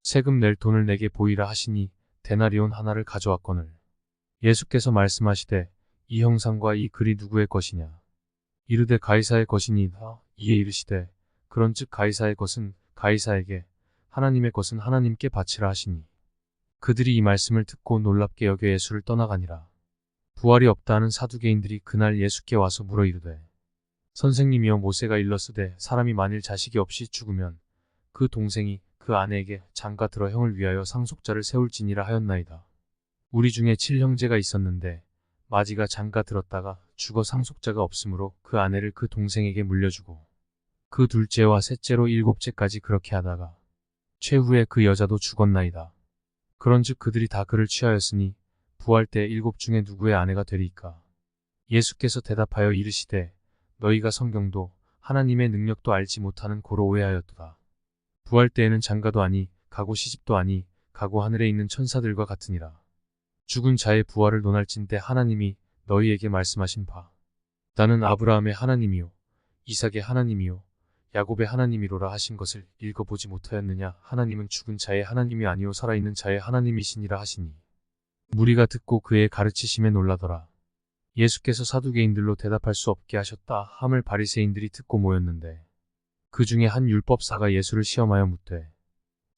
S1: 세금 낼 돈을 내게 보이라 하시니 데나리온 하나를 가져왔거늘 예수께서 말씀하시되 이 형상과 이 글이 누구의 것이냐. 이르되 가이사의 것이니이다. 이에 이르시되 그런즉 가이사의 것은 가이사에게 하나님의 것은 하나님께 바치라 하시니 그들이 이 말씀을 듣고 놀랍게 여겨 예수를 떠나가니라. 부활이 없다 하는 사두개인들이 그날 예수께 와서 물어 이르되 선생님이여 모세가 일렀으되 사람이 만일 자식이 없이 죽으면 그 동생이 그 아내에게 장가 들어 형을 위하여 상속자를 세울지니라 하였나이다. 우리 중에 7형제가 있었는데 마지가 장가 들었다가 죽어 상속자가 없으므로 그 아내를 그 동생에게 물려주고 그 둘째와 셋째로 7째까지 그렇게 하다가 최후에 그 여자도 죽었나이다. 그런즉 그들이 다 그를 취하였으니 부활 때 7 중에 누구의 아내가 되리이까. 예수께서 대답하여 이르시되 너희가 성경도 하나님의 능력도 알지 못하는 고로 오해하였도다. 부활 때에는 장가도 아니 가고 시집도 아니 가고 하늘에 있는 천사들과 같으니라. 죽은 자의 부활을 논할진대 하나님이 너희에게 말씀하신 바 나는 아브라함의 하나님이요 이삭의 하나님이요 야곱의 하나님이로라 하신 것을 읽어보지 못하였느냐. 하나님은 죽은 자의 하나님이 아니요 살아있는 자의 하나님이시니라 하시니 무리가 듣고 그의 가르치심에 놀라더라. 예수께서 사두개인들로 대답할 수 없게 하셨다 함을 바리새인들이 듣고 모였는데 그 중에 한 율법사가 예수를 시험하여 묻되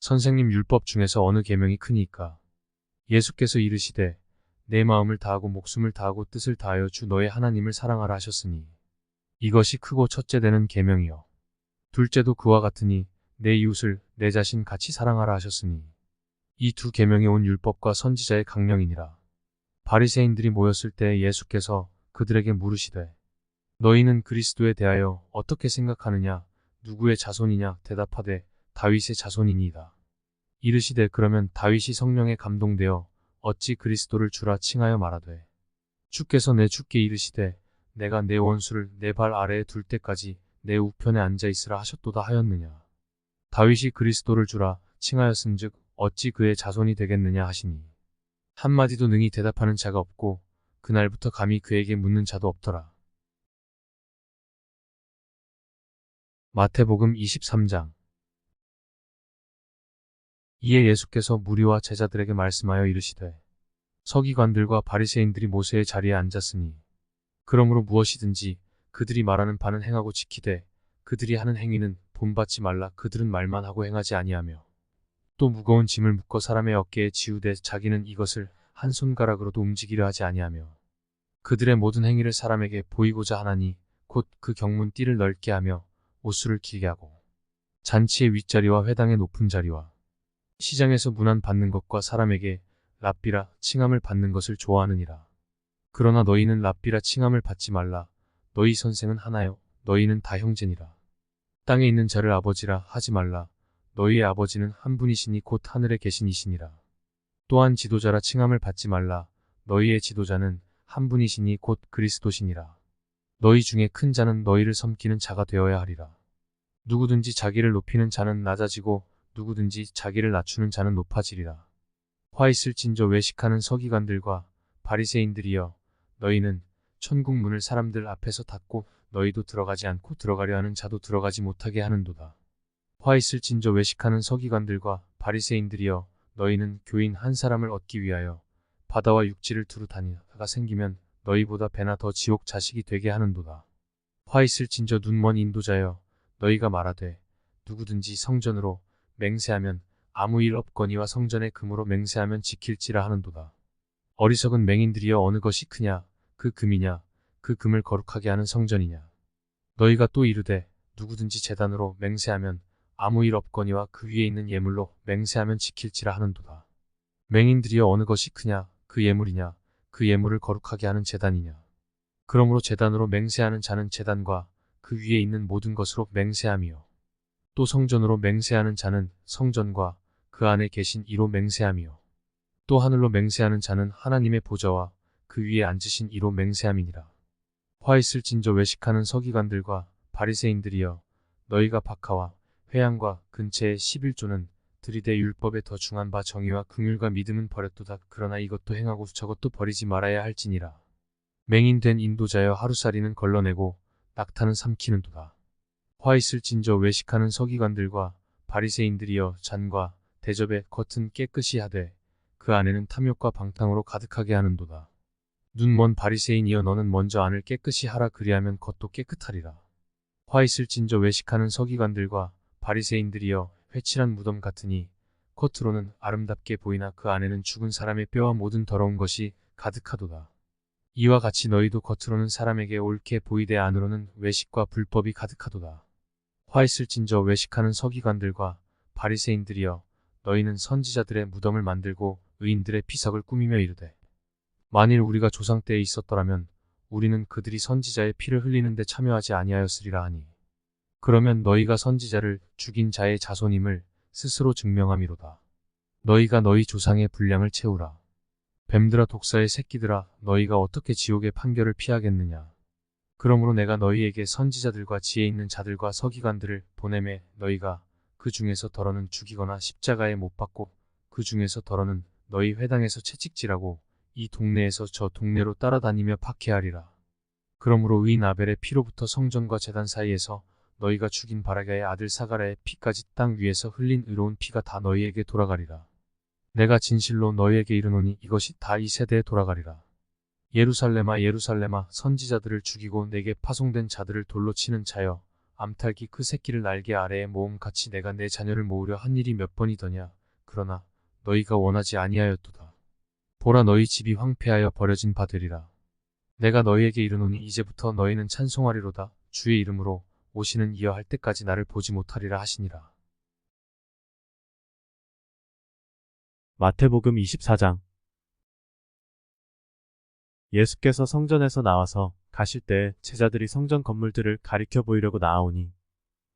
S1: 선생님, 율법 중에서 어느 계명이 크니까? 예수께서 이르시되 내 마음을 다하고 목숨을 다하고 뜻을 다하여 주 너의 하나님을 사랑하라 하셨으니 이것이 크고 첫째 되는 계명이요 둘째도 그와 같으니 내 이웃을 내 자신 같이 사랑하라 하셨으니 이 두 계명에 온 율법과 선지자의 강령이니라. 바리새인들이 모였을 때 예수께서 그들에게 물으시되 너희는 그리스도에 대하여 어떻게 생각하느냐? 누구의 자손이냐? 대답하되 다윗의 자손이니이다. 이르시되 그러면 다윗이 성령에 감동되어 어찌 그리스도를 주라 칭하여 말하되 주께서 내 주께 이르시되 내가 내 원수를 내 발 아래에 둘 때까지 내 우편에 앉아 있으라 하셨도다 하였느냐. 다윗이 그리스도를 주라 칭하였은즉 어찌 그의 자손이 되겠느냐 하시니 한마디도 능히 대답하는 자가 없고 그날부터 감히 그에게 묻는 자도 없더라. 마태복음 23장. 이에 예수께서 무리와 제자들에게 말씀하여 이르시되 서기관들과 바리새인들이 모세의 자리에 앉았으니 그러므로 무엇이든지 그들이 말하는 바는 행하고 지키되 그들이 하는 행위는 본받지 말라. 그들은 말만 하고 행하지 아니하며 또 무거운 짐을 묶어 사람의 어깨에 지우되 자기는 이것을 한 손가락으로도 움직이려 하지 아니하며 그들의 모든 행위를 사람에게 보이고자 하나니 곧 그 경문 띠를 넓게 하며 옷수를 길게 하고 잔치의 윗자리와 회당의 높은 자리와 시장에서 문안 받는 것과 사람에게 랍비라 칭함을 받는 것을 좋아하느니라. 그러나 너희는 랍비라 칭함을 받지 말라. 너희 선생은 하나요 너희는 다 형제니라. 땅에 있는 자를 아버지라 하지 말라. 너희의 아버지는 한 분이시니 곧 하늘에 계신 이시니라. 또한 지도자라 칭함을 받지 말라. 너희의 지도자는 한 분이시니 곧 그리스도시니라. 너희 중에 큰 자는 너희를 섬기는 자가 되어야 하리라. 누구든지 자기를 높이는 자는 낮아지고 누구든지 자기를 낮추는 자는 높아지리라. 화 있을진저 외식하는 서기관들과 바리새인들이여 너희는 천국 문을 사람들 앞에서 닫고 너희도 들어가지 않고 들어가려 하는 자도 들어가지 못하게 하는도다. 화 있을진저 외식하는 서기관들과 바리새인들이여 너희는 교인 한 사람을 얻기 위하여 바다와 육지를 두루 다니다가 생기면 너희보다 배나 더 지옥 자식이 되게 하는도다. 화 있을진저 눈먼 인도자여 너희가 말하되 누구든지 성전으로 맹세하면 아무 일 없거니와 성전의 금으로 맹세하면 지킬지라 하는도다. 어리석은 맹인들이여 어느 것이 크냐 그 금이냐 그 금을 거룩하게 하는 성전이냐. 너희가 또 이르되 누구든지 제단으로 맹세하면 아무 일 없거니와 그 위에 있는 예물로 맹세하면 지킬지라 하는도다. 맹인들이여 어느 것이 크냐 그 예물이냐 그 예물을 거룩하게 하는 제단이냐. 그러므로 제단으로 맹세하는 자는 제단과 그 위에 있는 모든 것으로 맹세함이요 또 성전으로 맹세하는 자는 성전과 그 안에 계신 이로 맹세함이요 또 하늘로 맹세하는 자는 하나님의 보좌와 그 위에 앉으신 이로 맹세함이니라. 화 있을진저 외식하는 서기관들과 바리새인들이여 너희가 박하와 회양과 근처의 11조는 들이대 율법에 더 중한 바 정의와 긍휼과 믿음은 버렸도다. 그러나 이것도 행하고 저것도 버리지 말아야 할지니라. 맹인된 인도자여 하루살이는 걸러내고 낙타는 삼키는도다. 화 있을진저 외식하는 서기관들과 바리새인들이여 잔과 대접의 겉은 깨끗이 하되 그 안에는 탐욕과 방탕으로 가득하게 하는도다. 눈먼 바리새인이여 너는 먼저 안을 깨끗이 하라. 그리하면 겉도 깨끗하리라. 화 있을진저 외식하는 서기관들과 바리새인들이여 회칠한 무덤 같으니 겉으로는 아름답게 보이나 그 안에는 죽은 사람의 뼈와 모든 더러운 것이 가득하도다. 이와 같이 너희도 겉으로는 사람에게 옳게 보이되 안으로는 외식과 불법이 가득하도다. 화 있을진저 외식하는 서기관들과 바리새인들이여 너희는 선지자들의 무덤을 만들고 의인들의 피석을 꾸미며 이르되 만일 우리가 조상 때에 있었더라면 우리는 그들이 선지자의 피를 흘리는 데 참여하지 아니하였으리라 하니 그러면 너희가 선지자를 죽인 자의 자손임을 스스로 증명함이로다. 너희가 너희 조상의 분량을 채우라. 뱀들아 독사의 새끼들아 너희가 어떻게 지옥의 판결을 피하겠느냐. 그러므로 내가 너희에게 선지자들과 지혜 있는 자들과 서기관들을 보내매 너희가 그 중에서 더러는 죽이거나 십자가에 못 박고 그 중에서 더러는 너희 회당에서 채찍질하고 이 동네에서 저 동네로 따라다니며 박해하리라. 그러므로 의인 아벨의 피로부터 성전과 제단 사이에서 너희가 죽인 바라가의 아들 사가랴의 피까지 땅 위에서 흘린 의로운 피가 다 너희에게 돌아가리라. 내가 진실로 너희에게 이르노니 이것이 다 이 세대에 돌아가리라. 예루살렘아 예루살렘아 선지자들을 죽이고 내게 파송된 자들을 돌로 치는 자여 암탉이 그 새끼를 날개 아래에 모음 같이 내가 내 자녀를 모으려 한 일이 몇 번이더냐. 그러나 너희가 원하지 아니하였도다. 보라 너희 집이 황폐하여 버려진 바 되리라. 내가 너희에게 이르노니 이제부터 너희는 찬송하리로다. 주의 이름으로 오시는 이어 할 때까지 나를 보지 못하리라 하시니라.
S2: 마태복음 24장. 예수께서 성전에서 나와서 가실 때 제자들이 성전 건물들을 가리켜 보이려고 나아오니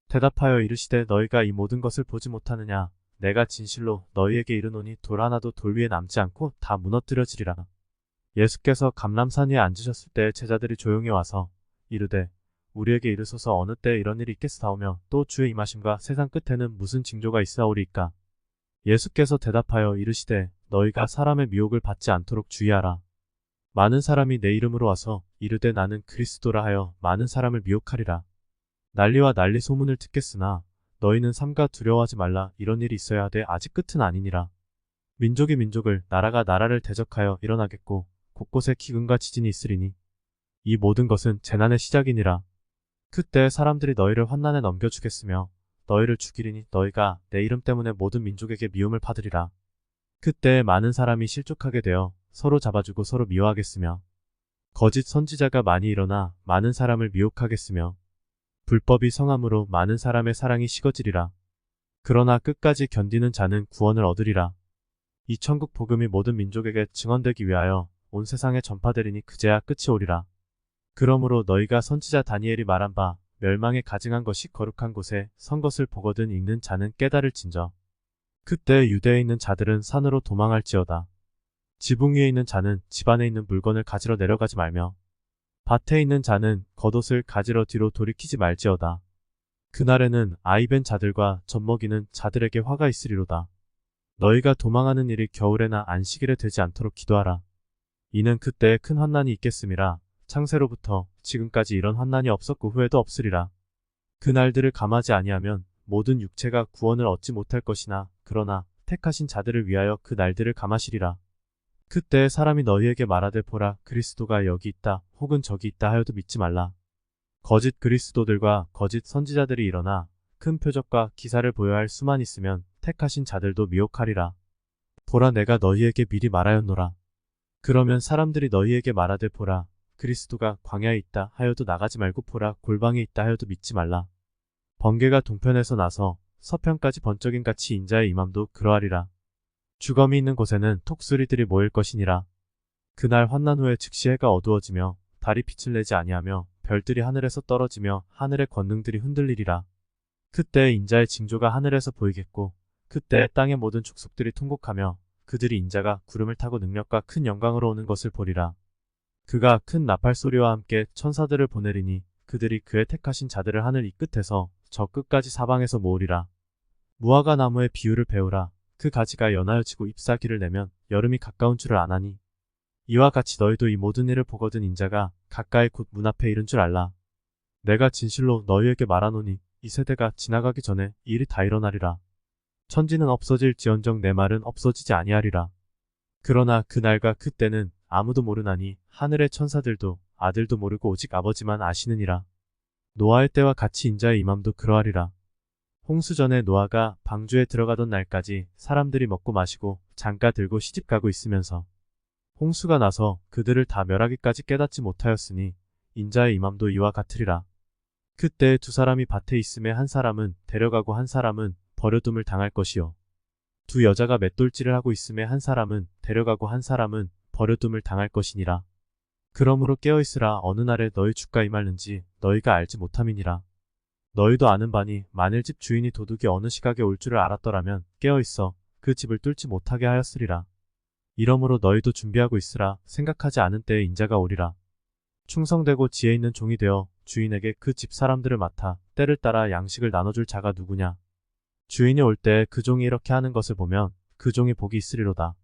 S2: 대답하여 이르시되 너희가 이 모든 것을 보지 못하느냐. 내가 진실로 너희에게 이르노니 돌 하나도 돌 위에 남지 않고 다 무너뜨려지리라. 예수께서 감람산 위에 앉으셨을 때 제자들이 조용히 와서 이르되 우리에게 이르소서 어느 때 이런 일이 있겠사오며 또 주의 임하심과 세상 끝에는 무슨 징조가 있사오리이까. 예수께서 대답하여 이르시되 너희가 사람의 미혹을 받지 않도록 주의하라. 많은 사람이 내 이름으로 와서 이르되 나는 그리스도라 하여 많은 사람을 미혹하리라. 난리와 난리 소문을 듣겠으나 너희는 삼가 두려워하지 말라. 이런 일이 있어야 하되 아직 끝은 아니니라. 민족이 민족을 나라가 나라를 대적하여 일어나겠고 곳곳에 기근과 지진이 있으리니 이 모든 것은 재난의 시작이니라. 그때 사람들이 너희를 환난에 넘겨주겠으며 너희를 죽이리니 너희가 내 이름 때문에 모든 민족에게 미움을 받으리라. 그때 많은 사람이 실족하게 되어 서로 잡아주고 서로 미워하겠으며 거짓 선지자가 많이 일어나 많은 사람을 미혹하겠으며 불법이 성함으로 많은 사람의 사랑이 식어지리라. 그러나 끝까지 견디는 자는 구원을 얻으리라. 이 천국 복음이 모든 민족에게 증언되기 위하여 온 세상에 전파되리니 그제야 끝이 오리라. 그러므로 너희가 선지자 다니엘이 말한 바 멸망에 가증한 것이 거룩한 곳에 선 것을 보거든 읽는 자는 깨달을진저. 그때 유대에 있는 자들은 산으로 도망할지어다. 지붕 위에 있는 자는 집 안에 있는 물건을 가지러 내려가지 말며 밭에 있는 자는 겉옷을 가지러 뒤로 돌이키지 말지어다. 그날에는 아이벤 자들과 젖먹이는 자들에게 화가 있으리로다. 너희가 도망하는 일이 겨울에나 안식일에 되지 않도록 기도하라. 이는 그때에 큰 환난이 있겠음이라. 창세로부터 지금까지 이런 환난이 없었고 후에도 없으리라. 그 날들을 감하지 아니하면 모든 육체가 구원을 얻지 못할 것이나 그러나 택하신 자들을 위하여 그 날들을 감하시리라. 그때 사람이 너희에게 말하되 보라 그리스도가 여기 있다 혹은 저기 있다 하여도 믿지 말라. 거짓 그리스도들과 거짓 선지자들이 일어나 큰 표적과 기사를 보여야 할 수만 있으면 택하신 자들도 미혹하리라. 보라 내가 너희에게 미리 말하였노라. 그러면 사람들이 너희에게 말하되 보라 그리스도가 광야에 있다 하여도 나가지 말고 보라 골방에 있다 하여도 믿지 말라. 번개가 동편에서 나서 서편까지 번쩍임 같이 인자의 임함도 그러하리라. 주검이 있는 곳에는 톡수리들이 모일 것이니라. 그날 환난 후에 즉시 해가 어두워지며 달이 빛을 내지 아니하며 별들이 하늘에서 떨어지며 하늘의 권능들이 흔들리리라. 그때 인자의 징조가 하늘에서 보이겠고 그때 땅의 모든 족속들이 통곡하며 그들이 인자가 구름을 타고 능력과 큰 영광으로 오는 것을 보리라. 그가 큰 나팔 소리와 함께 천사들을 보내리니 그들이 그의 택하신 자들을 하늘 이 끝에서 저 끝까지 사방에서 모으리라. 무화과 나무의 비유를 배우라. 그 가지가 연하여 지고 잎사귀를 내면 여름이 가까운 줄을 아나니 이와 같이 너희도 이 모든 일을 보거든 인자가 가까이 곧 문 앞에 이른 줄 알라. 내가 진실로 너희에게 말하노니 이 세대가 지나가기 전에 이 일이 다 일어나리라. 천지는 없어질지언정 내 말은 없어지지 아니하리라. 그러나 그날과 그때는 아무도 모르나니 하늘의 천사들도 아들도 모르고 오직 아버지만 아시느니라. 노아의 때와 같이 인자의 임함도 그러하리라. 홍수 전에 노아가 방주에 들어가던 날까지 사람들이 먹고 마시고 장가 들고 시집가고 있으면서 홍수가 나서 그들을 다 멸하기까지 깨닫지 못하였으니 인자의 임함도 이와 같으리라. 그때 두 사람이 밭에 있음에 한 사람은 데려가고 한 사람은 버려둠을 당할 것이요. 두 여자가 맷돌질을 하고 있음에 한 사람은 데려가고 한 사람은 버려둠을 당할 것이니라. 그러므로 깨어있으라. 어느 날에 너희 주가 임하는지 너희가 알지 못함이니라. 너희도 아는 바니 만일 집 주인이 도둑이 어느 시각에 올 줄을 알았더라면 깨어있어 그 집을 뚫지 못하게 하였으리라. 이러므로 너희도 준비하고 있으라. 생각하지 않은 때에 인자가 오리라. 충성되고 지혜 있는 종이 되어 주인에게 그 집 사람들을 맡아 때를 따라 양식을 나눠줄 자가 누구냐. 주인이 올 때 그 종이 이렇게 하는 것을 보면 그 종이 복이 있으리로다.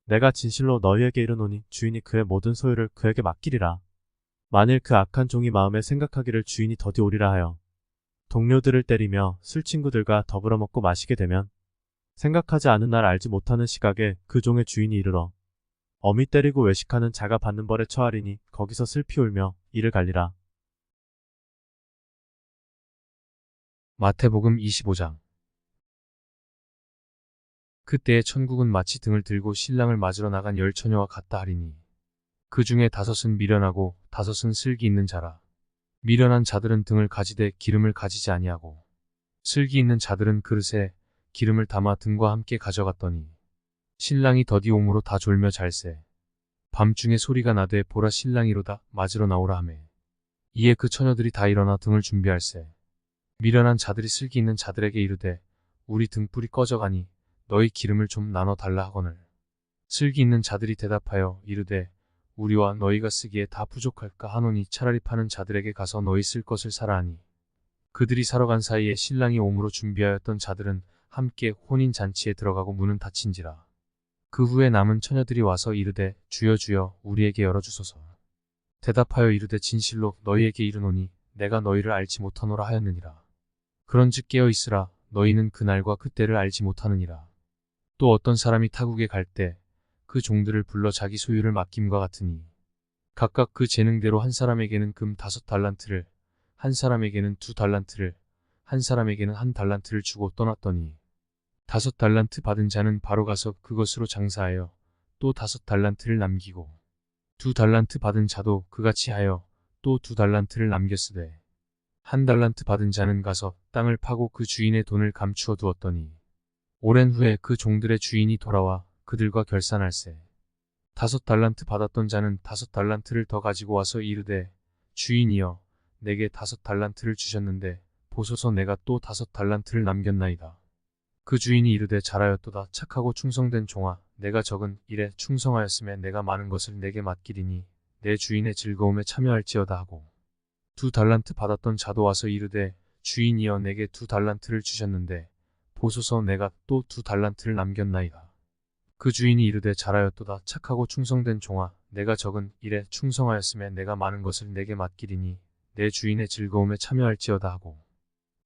S2: 내가 진실로 너희에게 이르노니 주인이 그의 모든 소유를 그에게 맡기리라. 만일 그 악한 종이 마음에 생각하기를 주인이 더디 오리라 하여 동료들을 때리며 술 친구들과 더불어 먹고 마시게 되면 생각하지 않은 날 알지 못하는 시각에 그 종의 주인이 이르러 어미 때리고 외식하는 자가 받는 벌에 처하리니 거기서 슬피 울며 이를 갈리라.
S1: 마태복음 25장. 그때에 천국은 마치 등을 들고 신랑을 맞으러 나간 열 처녀와 같다 하리니 그 중에 5은 미련하고 5은 슬기 있는 자라. 미련한 자들은 등을 가지되 기름을 가지지 아니하고 슬기 있는 자들은 그릇에 기름을 담아 등과 함께 가져갔더니 신랑이 더디 옴으로 다 졸며 잘세. 밤중에 소리가 나되 보라 신랑이로다 맞으러 나오라 하매 이에 그 처녀들이 다 일어나 등을 준비할세. 미련한 자들이 슬기 있는 자들에게 이르되 우리 등불이 꺼져가니 너희 기름을 좀 나눠 달라 하거늘 슬기 있는 자들이 대답하여 이르되 우리와 너희가 쓰기에 다 부족할까 하노니 차라리 파는 자들에게 가서 너희 쓸 것을 사라 하니 그들이 사러 간 사이에 신랑이 옴으로 준비하였던 자들은 함께 혼인잔치에 들어가고 문은 닫힌지라. 그 후에 남은 처녀들이 와서 이르되 주여 주여 우리에게 열어주소서. 대답하여 이르되 진실로 너희에게 이르노니 내가 너희를 알지 못하노라 하였느니라. 그런즉 깨어 있으라 너희는 그날과 그때를 알지 못하느니라. 또 어떤 사람이 타국에 갈 때 그 종들을 불러 자기 소유를 맡김과 같으니 각각 그 재능대로 한 사람에게는 금 5달란트를 한 사람에게는 2달란트를 한 사람에게는 1달란트를 주고 떠났더니 5달란트 받은 자는 바로 가서 그것으로 장사하여 또 5달란트를 남기고 2달란트 받은 자도 그같이 하여 또 2달란트를 남겼으되 1달란트 받은 자는 가서 땅을 파고 그 주인의 돈을 감추어 두었더니 오랜 후에 그 종들의 주인이 돌아와 그들과 결산할세. 5달란트 받았던 자는 5달란트를 더 가지고 와서 이르되 주인이여 내게 5달란트를 주셨는데 보소서 내가 또 5달란트를 남겼나이다. 그 주인이 이르되 잘하였도다 착하고 충성된 종아 내가 적은 일에 충성하였음에 내가 많은 것을 내게 맡기리니 내 주인의 즐거움에 참여할지어다 하고 2달란트 받았던 자도 와서 이르되 주인이여 내게 2달란트를 주셨는데 보소서 내가 또 2달란트를 남겼나이다. 그 주인이 이르되 잘하였도다 착하고 충성된 종아 내가 적은 일에 충성하였음에 내가 많은 것을 내게 맡기리니 내 주인의 즐거움에 참여할지어다 하고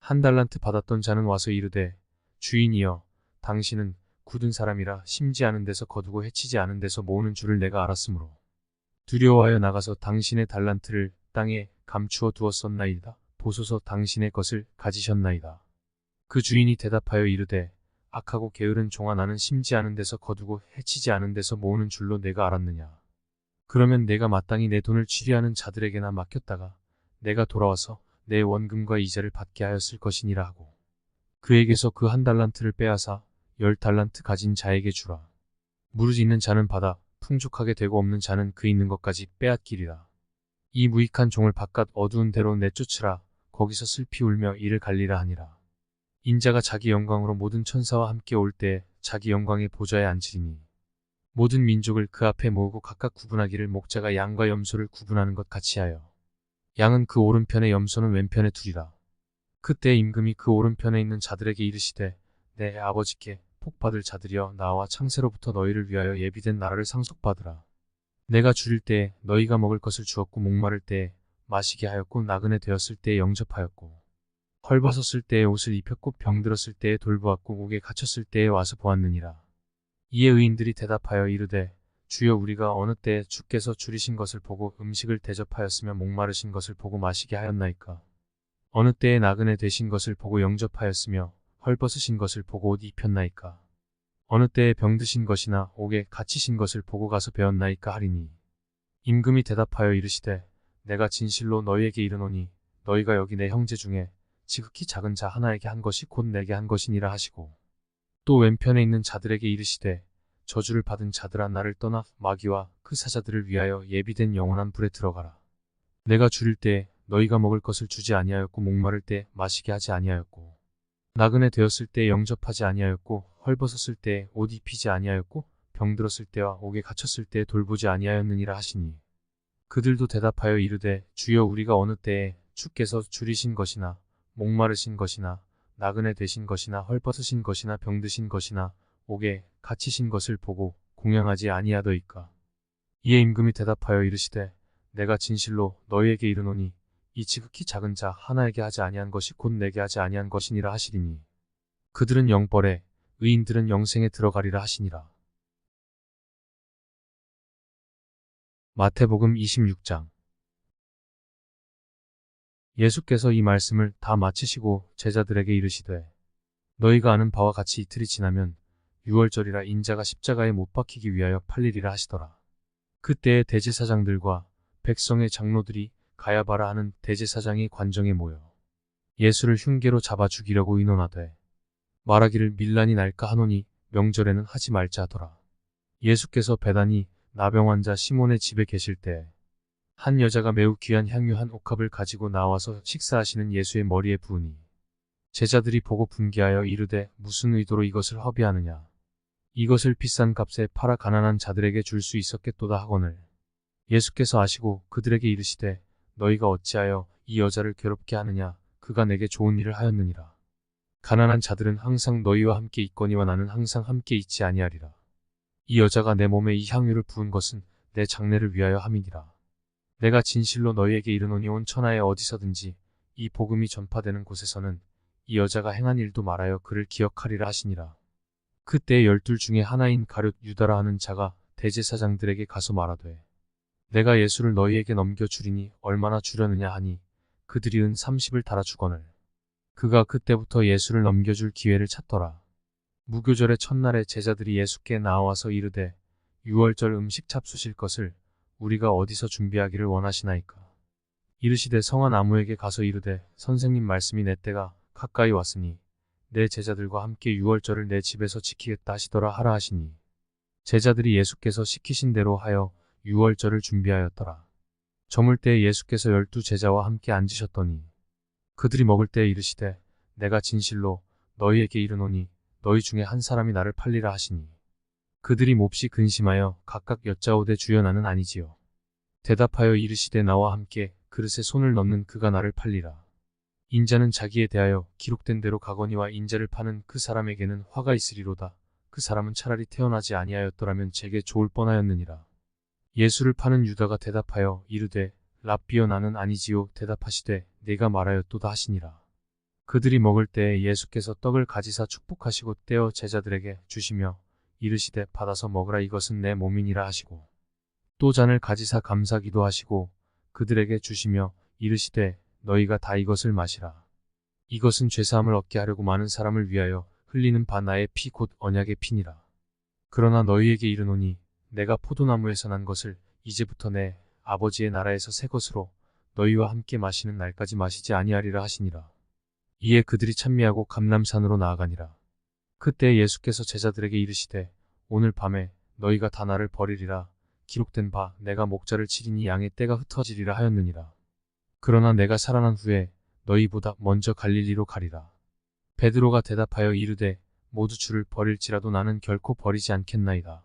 S1: 1달란트 받았던 자는 와서 이르되 주인이여 당신은 굳은 사람이라 심지 않은 데서 거두고 해치지 않은 데서 모으는 줄을 내가 알았으므로 두려워하여 나가서 당신의 달란트를 땅에 감추어 두었었나이다. 보소서 당신의 것을 가지셨나이다. 그 주인이 대답하여 이르되 악하고 게으른 종아 나는 심지 않은 데서 거두고 해치지 않은 데서 모으는 줄로 내가 알았느냐. 그러면 내가 마땅히 내 돈을 취리하는 자들에게나 맡겼다가 내가 돌아와서 내 원금과 이자를 받게 하였을 것이니라 하고 그에게서 그 1달란트를 빼앗아 10달란트 가진 자에게 주라. 무릇 있는 자는 받아 풍족하게 되고 없는 자는 그 있는 것까지 빼앗기리라. 이 무익한 종을 바깥 어두운 데로 내쫓으라. 거기서 슬피 울며 이를 갈리라 하니라. 인자가 자기 영광으로 모든 천사와 함께 올 때에 자기 영광의 보좌에 앉으리니 모든 민족을 그 앞에 모으고 각각 구분하기를 목자가 양과 염소를 구분하는 것 같이 하여 양은 그 오른편에 염소는 왼편에 두리라. 그때 임금이 그 오른편에 있는 자들에게 이르시되 내 아버지께 복받을 자들이여 나와 창세로부터 너희를 위하여 예비된 나라를 상속받으라. 내가 줄일 때에 너희가 먹을 것을 주었고 목마를 때에 마시게 하였고 나그네 되었을 때에 영접하였고 헐벗었을 때에 옷을 입혔고 병들었을 때에 돌보았고 옥에 갇혔을 때에 와서 보았느니라. 이에 의인들이 대답하여 이르되 주여 우리가 어느 때에 주께서 줄이신 것을 보고 음식을 대접하였으며 목마르신 것을 보고 마시게 하였나이까. 어느 때에 나그네 되신 것을 보고 영접하였으며 헐벗으신 것을 보고 옷 입혔나이까. 어느 때에 병드신 것이나 옥에 갇히신 것을 보고 가서 배웠나이까 하리니 임금이 대답하여 이르시되 내가 진실로 너희에게 이르노니 너희가 여기 내 형제 중에 지극히 작은 자 하나에게 한 것이 곧 내게 한 것이니라 하시고 또 왼편에 있는 자들에게 이르시되 저주를 받은 자들아 나를 떠나 마귀와 그 사자들을 위하여 예비된 영원한 불에 들어가라. 내가 줄일 때에 너희가 먹을 것을 주지 아니하였고 목마를 때 마시게 하지 아니하였고 나그네 되었을 때에 영접하지 아니하였고 헐벗었을 때에 옷 입히지 아니하였고 병들었을 때와 옥에 갇혔을 때에 돌보지 아니하였느니라 하시니 그들도 대답하여 이르되 주여 우리가 어느 때에 주께서 줄이신 것이나 목마르신 것이나 나그네 되신 것이나 헐벗으신 것이나 병드신 것이나 옥에 갇히신 것을 보고 공양하지 아니하더이까. 이에 임금이 대답하여 이르시되 내가 진실로 너희에게 이르노니 이 지극히 작은 자 하나에게 하지 아니한 것이 곧 내게 하지 아니한 것이니라 하시리니 그들은 영벌에 의인들은 영생에 들어가리라 하시니라. 마태복음 26장. 예수께서 이 말씀을 다 마치시고 제자들에게 이르시되 너희가 아는 바와 같이 이틀이 지나면 유월절이라 인자가 십자가에 못 박히기 위하여 팔리리라 하시더라. 그때에 대제사장들과 백성의 장로들이 가야바라 하는 대제사장이 관정에 모여 예수를 흉계로 잡아 죽이려고 의논하되 말하기를 밀란이 날까 하노니 명절에는 하지 말자 하더라. 예수께서 베다니 나병 환자 시몬의 집에 계실 때에 한 여자가 매우 귀한 향유 한 옥합을 가지고 나와서 식사하시는 예수의 머리에 부으니 제자들이 보고 분개하여 이르되 무슨 의도로 이것을 허비하느냐. 이것을 비싼 값에 팔아 가난한 자들에게 줄 수 있었겠도다 하거늘 예수께서 아시고 그들에게 이르시되 너희가 어찌하여 이 여자를 괴롭게 하느냐. 그가 내게 좋은 일을 하였느니라. 가난한 자들은 항상 너희와 함께 있거니와 나는 항상 함께 있지 아니하리라. 이 여자가 내 몸에 이 향유를 부은 것은 내 장례를 위하여 함이니라. 내가 진실로 너희에게 이르노니 온 천하에 어디서든지 이 복음이 전파되는 곳에서는 이 여자가 행한 일도 말하여 그를 기억하리라 하시니라. 그때 12 중에 하나인 가룟 유다라 하는 자가 대제사장들에게 가서 말하되 내가 예수를 너희에게 넘겨주리니 얼마나 주려느냐 하니 그들이 은 30을 달아 주거늘 그가 그때부터 예수를 넘겨줄 기회를 찾더라. 무교절의 첫날에 제자들이 예수께 나와서 이르되 유월절 음식 잡수실 것을 우리가 어디서 준비하기를 원하시나이까. 이르시되 성한 아무에게 가서 이르되 선생님 말씀이 내 때가 가까이 왔으니 내 제자들과 함께 유월절을 내 집에서 지키겠다 하시더라 하라 하시니 제자들이 예수께서 시키신 대로 하여 유월절을 준비하였더라. 저물 때에 예수께서 12 제자와 함께 앉으셨더니 그들이 먹을 때에 이르시되 내가 진실로 너희에게 이르노니 너희 중에 한 사람이 나를 팔리라 하시니 그들이 몹시 근심하여 각각 여짜오되 주여 나는 아니지요. 대답하여 이르시되 나와 함께 그릇에 손을 넣는 그가 나를 팔리라. 인자는 자기에 대하여 기록된 대로 가거니와 인자를 파는 그 사람에게는 화가 있으리로다. 그 사람은 차라리 태어나지 아니하였더라면 제게 좋을 뻔하였느니라. 예수를 파는 유다가 대답하여 이르되 랍비여 나는 아니지요. 대답하시되 네가 말하였도다 하시니라. 그들이 먹을 때에 예수께서 떡을 가지사 축복하시고 떼어 제자들에게 주시며 이르시되 받아서 먹으라 이것은 내 몸이니라 하시고 또 잔을 가지사 감사 기도하시고 그들에게 주시며 이르시되 너희가 다 이것을 마시라. 이것은 죄사함을 얻게 하려고 많은 사람을 위하여 흘리는 바 나의 피 곧 언약의 피니라. 그러나 너희에게 이르노니 내가 포도나무에서 난 것을 이제부터 내 아버지의 나라에서 새 것으로 너희와 함께 마시는 날까지 마시지 아니하리라 하시니라. 이에 그들이 찬미하고 감람산으로 나아가니라. 그때 예수께서 제자들에게 이르시되 오늘 밤에 너희가 다 나를 버리리라. 기록된 바 내가 목자를 치리니 양의 떼가 흩어지리라 하였느니라. 그러나 내가 살아난 후에 너희보다 먼저 갈릴리로 가리라. 베드로가 대답하여 이르되 모두 주를 버릴지라도 나는 결코 버리지 않겠나이다.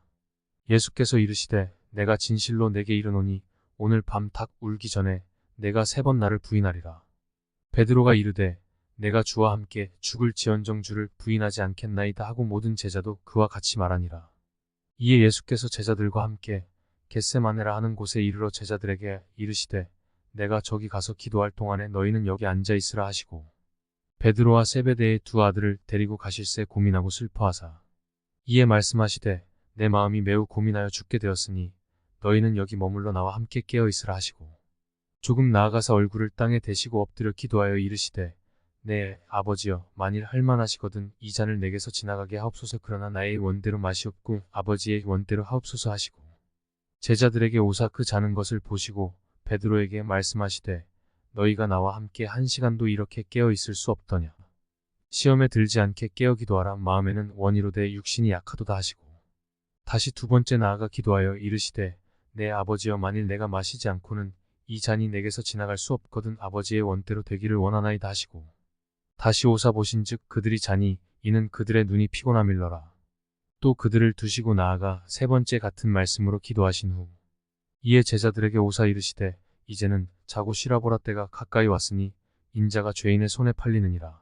S1: 예수께서 이르시되 내가 진실로 내게 이르노니 오늘 밤 닭 울기 전에 내가 3번 나를 부인하리라. 베드로가 이르되 내가 주와 함께 죽을지언정 주를 부인하지 않겠나이다 하고 모든 제자도 그와 같이 말하니라. 이에 예수께서 제자들과 함께 겟세마네라 하는 곳에 이르러 제자들에게 이르시되 내가 저기 가서 기도할 동안에 너희는 여기 앉아 있으라 하시고 베드로와 세베대의 2 아들을 데리고 가실새 고민하고 슬퍼하사 이에 말씀하시되 내 마음이 매우 고민하여 죽게 되었으니 너희는 여기 머물러 나와 함께 깨어 있으라 하시고 조금 나아가서 얼굴을 땅에 대시고 엎드려 기도하여 이르시되 네 아버지여 만일 할만하시거든 이 잔을 내게서 지나가게 하옵소서. 그러나 나의 원대로 마시옵고 아버지의 원대로 하옵소서 하시고 제자들에게 오사 그 자는 것을 보시고 베드로에게 말씀하시되 너희가 나와 함께 1시간도 이렇게 깨어 있을 수 없더냐. 시험에 들지 않게 깨어 기도하라. 마음에는 원이로되 육신이 약하도다 하시고 다시 2번째 나아가 기도하여 이르시되 내 아버지여 만일 내가 마시지 않고는 이 잔이 내게서 지나갈 수 없거든 아버지의 원대로 되기를 원하나이다 하시고 다시 오사 보신즉 그들이 자니 이는 그들의 눈이 피곤함일러라. 또 그들을 두시고 나아가 3번째 같은 말씀으로 기도하신 후 이에 제자들에게 오사 이르시되 이제는 자고 쉬라보라. 때가 가까이 왔으니 인자가 죄인의 손에 팔리느니라.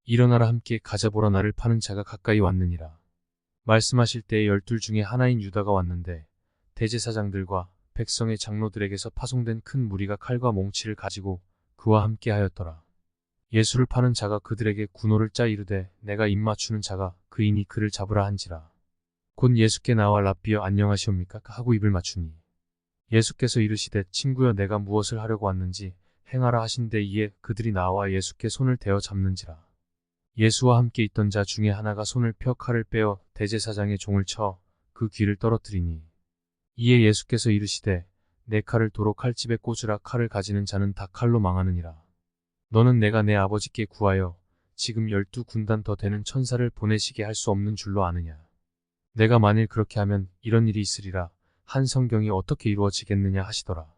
S1: 일어나라 함께 가자보라. 나를 파는 자가 가까이 왔느니라. 말씀하실 때에 12 중에 하나인 유다가 왔는데 대제사장들과 백성의 장로들에게서 파송된 큰 무리가 칼과 몽치를 가지고 그와 함께 하였더라. 예수를 파는 자가 그들에게 군호를 짜 이르되 내가 입맞추는 자가 그이니 그를 잡으라 한지라. 곧 예수께 나와 랍비여 안녕하시옵니까 하고 입을 맞추니 예수께서 이르시되 친구여 내가 무엇을 하려고 왔는지 행하라 하신대. 이에 그들이 나와 예수께 손을 대어 잡는지라. 예수와 함께 있던 자 중에 하나가 손을 펴 칼을 빼어 대제사장의 종을 쳐 그 귀를 떨어뜨리니, 이에 예수께서 이르시되 내 칼을 도로 칼집에 꽂으라. 칼을 가지는 자는 다 칼로 망하느니라. 너는 내가 내 아버지께 구하여 지금 12군단 더 되는 천사를 보내시게 할 수 없는 줄로 아느냐. 내가 만일 그렇게 하면 이런 일이 있으리라. 한 성경이 어떻게 이루어지겠느냐 하시더라.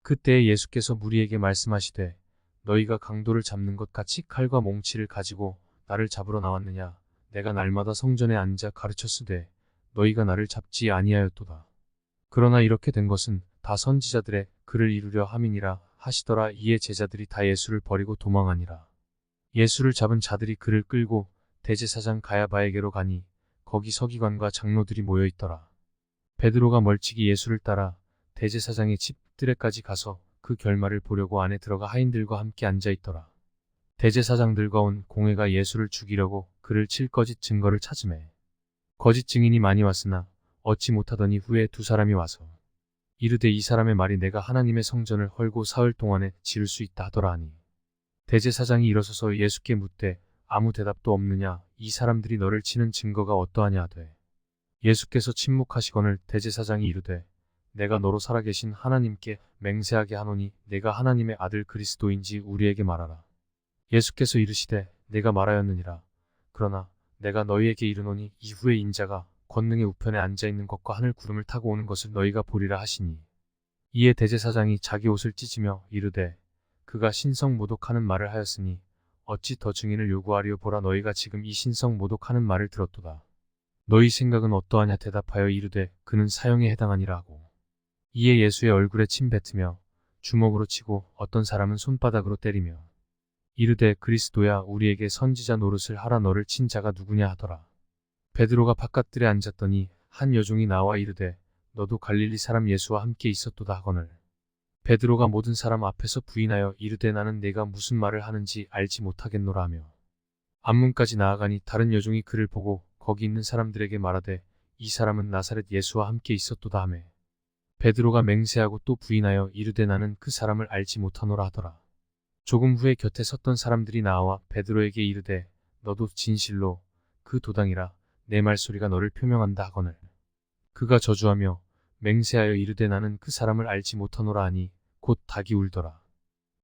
S1: 그때에 예수께서 무리에게 말씀하시되 너희가 강도를 잡는 것 같이 칼과 몽치를 가지고 나를 잡으러 나왔느냐. 내가 날마다 성전에 앉아 가르쳤으되 너희가 나를 잡지 아니하였도다. 그러나 이렇게 된 것은 다 선지자들의 글을 이루려 함이니라 하시더라. 이에 제자들이 다 예수를 버리고 도망하니라. 예수를 잡은 자들이 그를 끌고 대제사장 가야바에게로 가니 거기 서기관과 장로들이 모여 있더라. 베드로가 멀찍이 예수를 따라 대제사장의 집 뜰에까지 가서 그 결말을 보려고 안에 들어가 하인들과 함께 앉아 있더라. 대제사장들과 온 공회가 예수를 죽이려고 그를 칠 거짓 증거를 찾으매 거짓 증인이 많이 왔으나 얻지 못하더니 후에 두 사람이 와서 이르되 이 사람의 말이 내가 하나님의 성전을 헐고 사흘 동안에 지을 수 있다 하더라 하니, 대제사장이 일어서서 예수께 묻되 아무 대답도 없느냐. 이 사람들이 너를 치는 증거가 어떠하냐 하되, 예수께서 침묵하시거늘 대제사장이 이르되 내가 너로 살아계신 하나님께 맹세하게 하노니 내가 하나님의 아들 그리스도인지 우리에게 말하라. 예수께서 이르시되 내가 말하였느니라. 그러나 내가 너희에게 이르노니 이후에 인자가 권능의 우편에 앉아있는 것과 하늘 구름을 타고 오는 것을 너희가 보리라 하시니, 이에 대제사장이 자기 옷을 찢으며 이르되 그가 신성 모독하는 말을 하였으니 어찌 더 증인을 요구하리요. 보라, 너희가 지금 이 신성 모독하는 말을 들었도다. 너희 생각은 어떠하냐. 대답하여 이르되 그는 사형에 해당하니라 하고, 이에 예수의 얼굴에 침 뱉으며 주먹으로 치고 어떤 사람은 손바닥으로 때리며 이르되 그리스도야 우리에게 선지자 노릇을 하라. 너를 친 자가 누구냐 하더라. 베드로가 바깥들에 앉았더니 한 여종이 나와 이르되 너도 갈릴리 사람 예수와 함께 있었도다 하거늘, 베드로가 모든 사람 앞에서 부인하여 이르되 나는 네가 무슨 말을 하는지 알지 못하겠노라 하며 앞문까지 나아가니 다른 여종이 그를 보고 거기 있는 사람들에게 말하되 이 사람은 나사렛 예수와 함께 있었도다 하매 베드로가 맹세하고 또 부인하여 이르되 나는 그 사람을 알지 못하노라 하더라. 조금 후에 곁에 섰던 사람들이 나와 베드로에게 이르되 너도 진실로 그 도당이라. 내 말소리가 너를 표명한다 하거늘, 그가 저주하며 맹세하여 이르되 나는 그 사람을 알지 못하노라 하니 곧 닭이 울더라.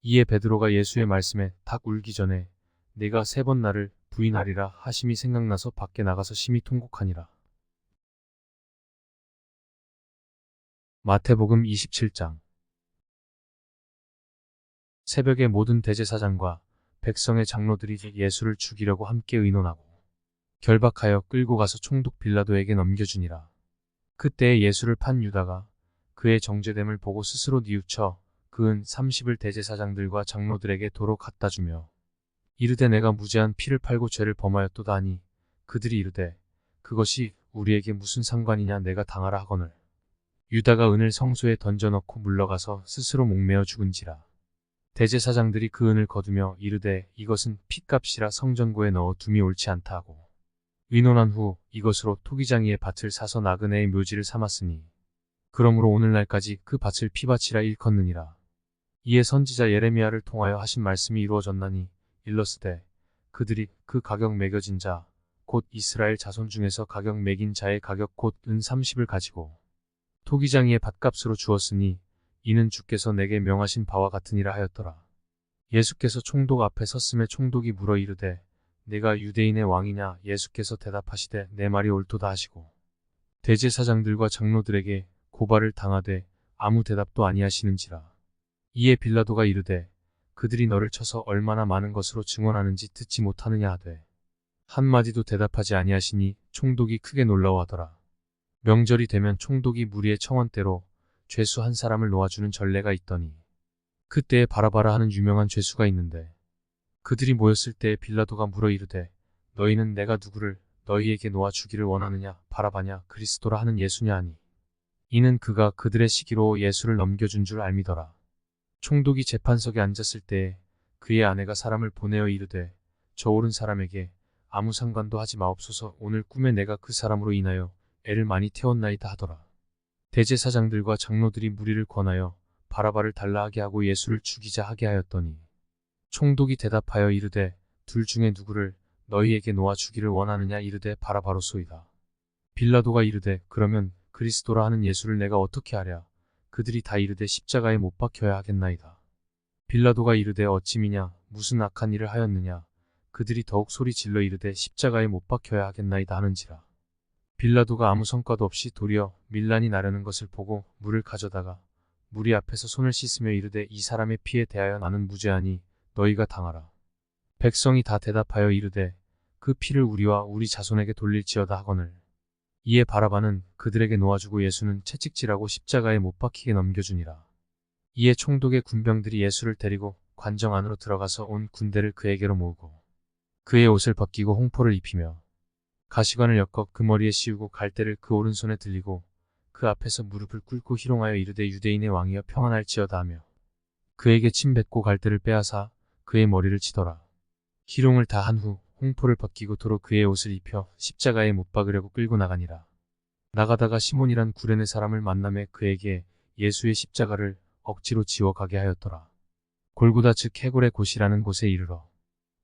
S1: 이에 베드로가 예수의 말씀에 닭 울기 전에 내가 3번 나를 부인하리라 하심이 생각나서 밖에 나가서 심히 통곡하니라. 마태복음 27장. 새벽에 모든 대제사장과 백성의 장로들이 예수를 죽이려고 함께 의논하고 결박하여 끌고 가서 총독 빌라도에게 넘겨주니라. 그때에 예수를 판 유다가 그의 정죄됨을 보고 스스로 뉘우쳐 그 은 30을 대제사장들과 장로들에게 도로 갖다 주며 이르되 내가 무죄한 피를 팔고 죄를 범하였도다 하니, 그들이 이르되 그것이 우리에게 무슨 상관이냐. 내가 당하라 하거늘, 유다가 은을 성소에 던져넣고 물러가서 스스로 목매어 죽은지라. 대제사장들이 그 은을 거두며 이르되 이것은 핏값이라 성전고에 넣어 둠이 옳지 않다 하고 의논한 후 이것으로 토기장이의 밭을 사서 나그네의 묘지를 삼았으니 그러므로 오늘날까지 그 밭을 피밭이라 일컫느니라. 이에 선지자 예레미야를 통하여 하신 말씀이 이루어졌나니 일러스되 그들이 그 가격 매겨진 자 곧 이스라엘 자손 중에서 가격 매긴 자의 가격 곧 은 30을 가지고 토기장이의 밭값으로 주었으니 이는 주께서 내게 명하신 바와 같으니라 하였더라. 예수께서 총독 앞에 섰음에 총독이 물어 이르되 내가 유대인의 왕이냐. 예수께서 대답하시되 내 말이 옳도다 하시고 대제사장들과 장로들에게 고발을 당하되 아무 대답도 아니하시는지라. 이에 빌라도가 이르되 그들이 너를 쳐서 얼마나 많은 것으로 증언하는지 듣지 못하느냐 하되 한마디도 대답하지 아니하시니 총독이 크게 놀라워하더라. 명절이 되면 총독이 무리의 청원대로 죄수 한 사람을 놓아주는 전례가 있더니 그때에 바라바라 하는 유명한 죄수가 있는데 그들이 모였을 때에 빌라도가 물어 이르되 너희는 내가 누구를 너희에게 놓아 주기를 원하느냐. 바라바냐 그리스도라 하는 예수냐 하니, 이는 그가 그들의 시기로 예수를 넘겨준 줄 알미더라. 총독이 재판석에 앉았을 때에 그의 아내가 사람을 보내어 이르되 저 옳은 사람에게 아무 상관도 하지 마옵소서. 오늘 꿈에 내가 그 사람으로 인하여 애를 많이 태웠나이다 하더라. 대제사장들과 장로들이 무리를 권하여 바라바를 달라하게 하고 예수를 죽이자 하게 하였더니 총독이 대답하여 이르되 둘 중에 누구를 너희에게 놓아 주기를 원하느냐 이르되 바라바로소이다. 빌라도가 이르되 그러면 그리스도라 하는 예수를 내가 어떻게 하랴. 그들이 다 이르되 십자가에 못 박혀야 하겠나이다. 빌라도가 이르되 어찌미냐 무슨 악한 일을 하였느냐. 그들이 더욱 소리 질러 이르되 십자가에 못 박혀야 하겠나이다 하는지라. 빌라도가 아무 성과도 없이 도리어 밀란이 나려는 것을 보고 물을 가져다가 무리 앞에서 손을 씻으며 이르되 이 사람의 피에 대하여 나는 무죄하니 너희가 당하라. 백성이 다 대답하여 이르되 그 피를 우리와 우리 자손에게 돌릴지어다 하거늘. 이에 바라바는 그들에게 놓아주고 예수는 채찍질하고 십자가에 못 박히게 넘겨주니라. 이에 총독의 군병들이 예수를 데리고 관정 안으로 들어가서 온 군대를 그에게로 모으고 그의 옷을 벗기고 홍포를 입히며 가시관을 엮어 그 머리에 씌우고 갈대를 그 오른손에 들리고 그 앞에서 무릎을 꿇고 희롱하여 이르되 유대인의 왕이여 평안할지어다 하며 그에게 침 뱉고 갈대를 빼앗아 그의 머리를 치더라. 희롱을 다 한 후 홍포를 벗기고 도로 그의 옷을 입혀 십자가에 못 박으려고 끌고 나가니라. 나가다가 시몬이란 구레네 사람을 만나매 그에게 예수의 십자가를 억지로 지워 가게 하였더라. 골고다 즉 해골의 곳이라는 곳에 이르러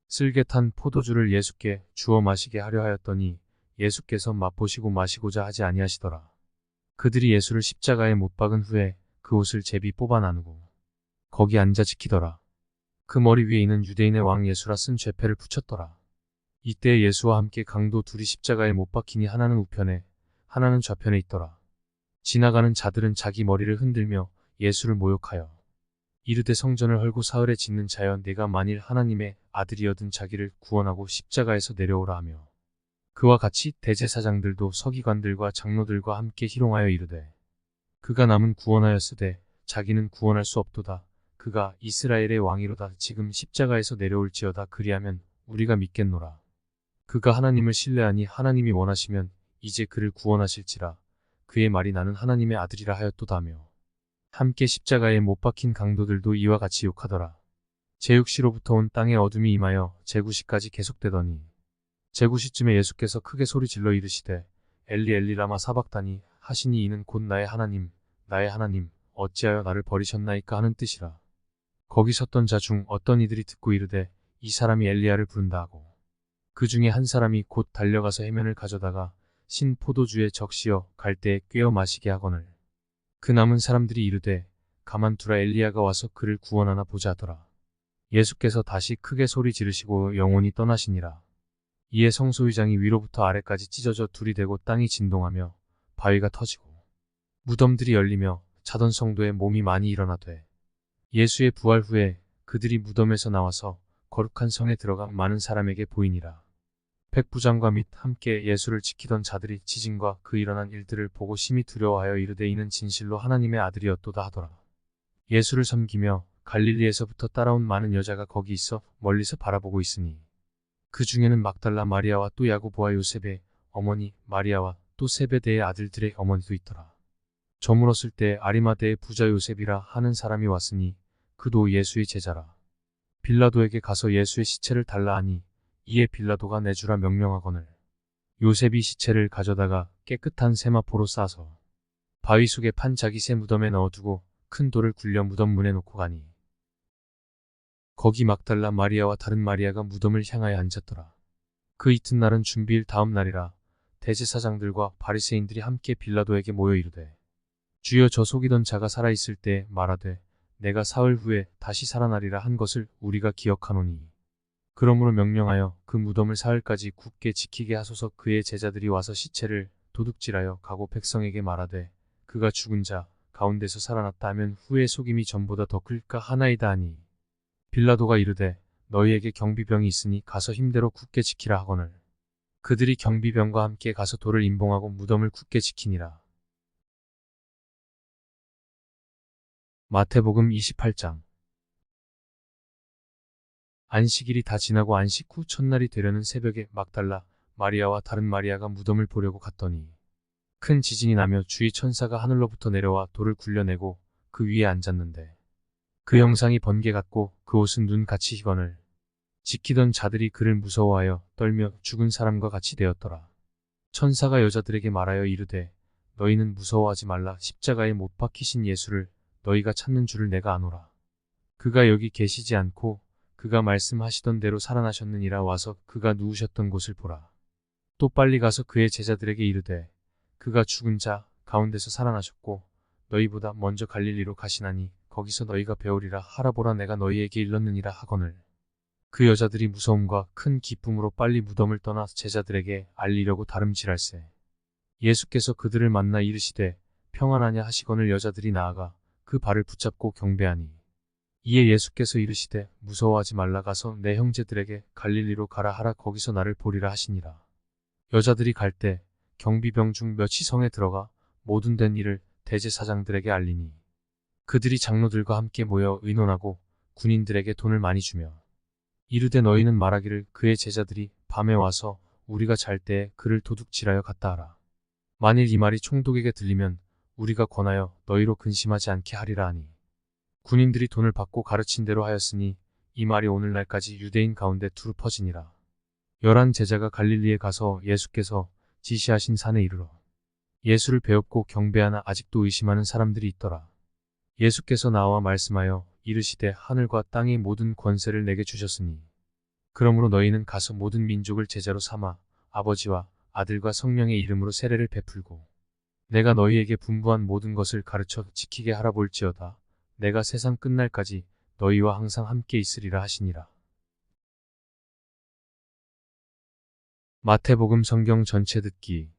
S1: 쓸개 탄 포도주를 예수께 주어 마시게 하려 하였더니 예수께서 맛보시고 마시고자 하지 아니하시더라. 그들이 예수를 십자가에 못 박은 후에 그 옷을 제비 뽑아 나누고 거기 앉아 지키더라. 그 머리 위에 있는 유대인의 왕 예수라 쓴 죄패를 붙였더라. 이때 예수와 함께 강도 둘이 십자가에 못 박히니 하나는 우편에 하나는 좌편에 있더라. 지나가는 자들은 자기 머리를 흔들며 예수를 모욕하여 이르되 성전을 헐고 사흘에 짓는 자여 내가 만일 하나님의 아들이여든 자기를 구원하고 십자가에서 내려오라 하며 그와 같이 대제사장들도 서기관들과 장로들과 함께 희롱하여 이르되 그가 남은 구원하였으되 자기는 구원할 수 없도다. 그가 이스라엘의 왕이로다. 지금 십자가에서 내려올지어다. 그리하면 우리가 믿겠노라. 그가 하나님을 신뢰하니 하나님이 원하시면 이제 그를 구원하실지라. 그의 말이 나는 하나님의 아들이라 하였도다며 함께 십자가에 못 박힌 강도들도 이와 같이 욕하더라. 제6시로부터 온 땅에 어둠이 임하여 제9시까지 계속되더니 제9시쯤에 예수께서 크게 소리질러 이르시되 엘리 엘리 라마 사박다니 하시니 이는 곧 나의 하나님 어찌하여 나를 버리셨나이까 하는 뜻이라. 거기 섰던 자 중 어떤 이들이 듣고 이르되 이 사람이 엘리야를 부른다 하고 그 중에 한 사람이 곧 달려가서 해면을 가져다가 신 포도주에 적시어 갈대에 꿰어 마시게 하거늘 그 남은 사람들이 이르되 가만두라 엘리야가 와서 그를 구원하나 보자 하더라. 예수께서 다시 크게 소리 지르시고 영원히 떠나시니라. 이에 성소유장이 위로부터 아래까지 찢어져 둘이 되고 땅이 진동하며 바위가 터지고 무덤들이 열리며 자던 성도의 몸이 많이 일어나되 예수의 부활 후에 그들이 무덤에서 나와서 거룩한 성에 들어가 많은 사람에게 보이니라. 백부장과 및 함께 예수를 지키던 자들이 지진과 그 일어난 일들을 보고 심히 두려워하여 이르되 이는 진실로 하나님의 아들이었도다 하더라. 예수를 섬기며 갈릴리에서부터 따라온 많은 여자가 거기 있어 멀리서 바라보고 있으니 그 중에는 막달라 마리아와 또 야고보와 요셉의 어머니 마리아와 또 세베대의 아들들의 어머니도 있더라. 저물었을 때 아리마대의 부자 요셉이라 하는 사람이 왔으니 그도 예수의 제자라. 빌라도에게 가서 예수의 시체를 달라 하니 이에 빌라도가 내주라 명령하거늘 요셉이 시체를 가져다가 깨끗한 세마포로 싸서 바위 속에 판 자기 새 무덤에 넣어두고 큰 돌을 굴려 무덤 문에 놓고 가니 거기 막달라 마리아와 다른 마리아가 무덤을 향하여 앉았더라. 그 이튿날은 준비일 다음 날이라 대제사장들과 바리새인들이 함께 빌라도에게 모여 이르되 주여 저 속이던 자가 살아있을 때 말하되 내가 사흘 후에 다시 살아나리라 한 것을 우리가 기억하노니 그러므로 명령하여 그 무덤을 사흘까지 굳게 지키게 하소서. 그의 제자들이 와서 시체를 도둑질하여 가고 백성에게 말하되 그가 죽은 자 가운데서 살아났다 하면 후에 속임이 전보다 더 클까 하나이다 하니 빌라도가 이르되 너희에게 경비병이 있으니 가서 힘대로 굳게 지키라 하거늘 그들이 경비병과 함께 가서 돌을 임봉하고 무덤을 굳게 지키니라. 마태복음 28장. 안식일이 다 지나고 안식 후 첫날이 되려는 새벽에 막달라 마리아와 다른 마리아가 무덤을 보려고 갔더니 큰 지진이 나며 주의 천사가 하늘로부터 내려와 돌을 굴려내고 그 위에 앉았는데 그 형상이 번개 같고 그 옷은 눈같이 희거늘 지키던 자들이 그를 무서워하여 떨며 죽은 사람과 같이 되었더라. 천사가 여자들에게 말하여 이르되 너희는 무서워하지 말라. 십자가에 못 박히신 예수를 너희가 찾는 줄을 내가 아노라. 그가 여기 계시지 않고 그가 말씀하시던 대로 살아나셨느니라. 와서 그가 누우셨던 곳을 보라. 또 빨리 가서 그의 제자들에게 이르되 그가 죽은 자 가운데서 살아나셨고 너희보다 먼저 갈릴리로 가시나니 거기서 너희가 배우리라 하라. 보라, 내가 너희에게 일렀느니라 하거늘. 그 여자들이 무서움과 큰 기쁨으로 빨리 무덤을 떠나 제자들에게 알리려고 다름질할세. 예수께서 그들을 만나 이르시되 평안하냐 하시거늘 여자들이 나아가 그 발을 붙잡고 경배하니. 이에 예수께서 이르시되 무서워하지 말라. 가서 내 형제들에게 갈릴리로 가라 하라. 거기서 나를 보리라 하시니라. 여자들이 갈 때 경비병 중 몇이 성에 들어가 모든 된 일을 대제사장들에게 알리니 그들이 장로들과 함께 모여 의논하고 군인들에게 돈을 많이 주며 이르되 너희는 말하기를 그의 제자들이 밤에 와서 우리가 잘 때에 그를 도둑질하여 갔다 하라. 만일 이 말이 총독에게 들리면 우리가 권하여 너희로 근심하지 않게 하리라 하니 군인들이 돈을 받고 가르친 대로 하였으니 이 말이 오늘날까지 유대인 가운데 두루 퍼지니라. 11 제자가 갈릴리에 가서 예수께서 지시하신 산에 이르러 예수를 배웁고 경배하나 아직도 의심하는 사람들이 있더라. 예수께서 나와 말씀하여 이르시되 하늘과 땅의 모든 권세를 내게 주셨으니 그러므로 너희는 가서 모든 민족을 제자로 삼아 아버지와 아들과 성령의 이름으로 세례를 베풀고 내가 너희에게 분부한 모든 것을 가르쳐 지키게 하라. 볼지어다 내가 세상 끝날까지 너희와 항상 함께 있으리라 하시니라. 마태복음 성경 전체 듣기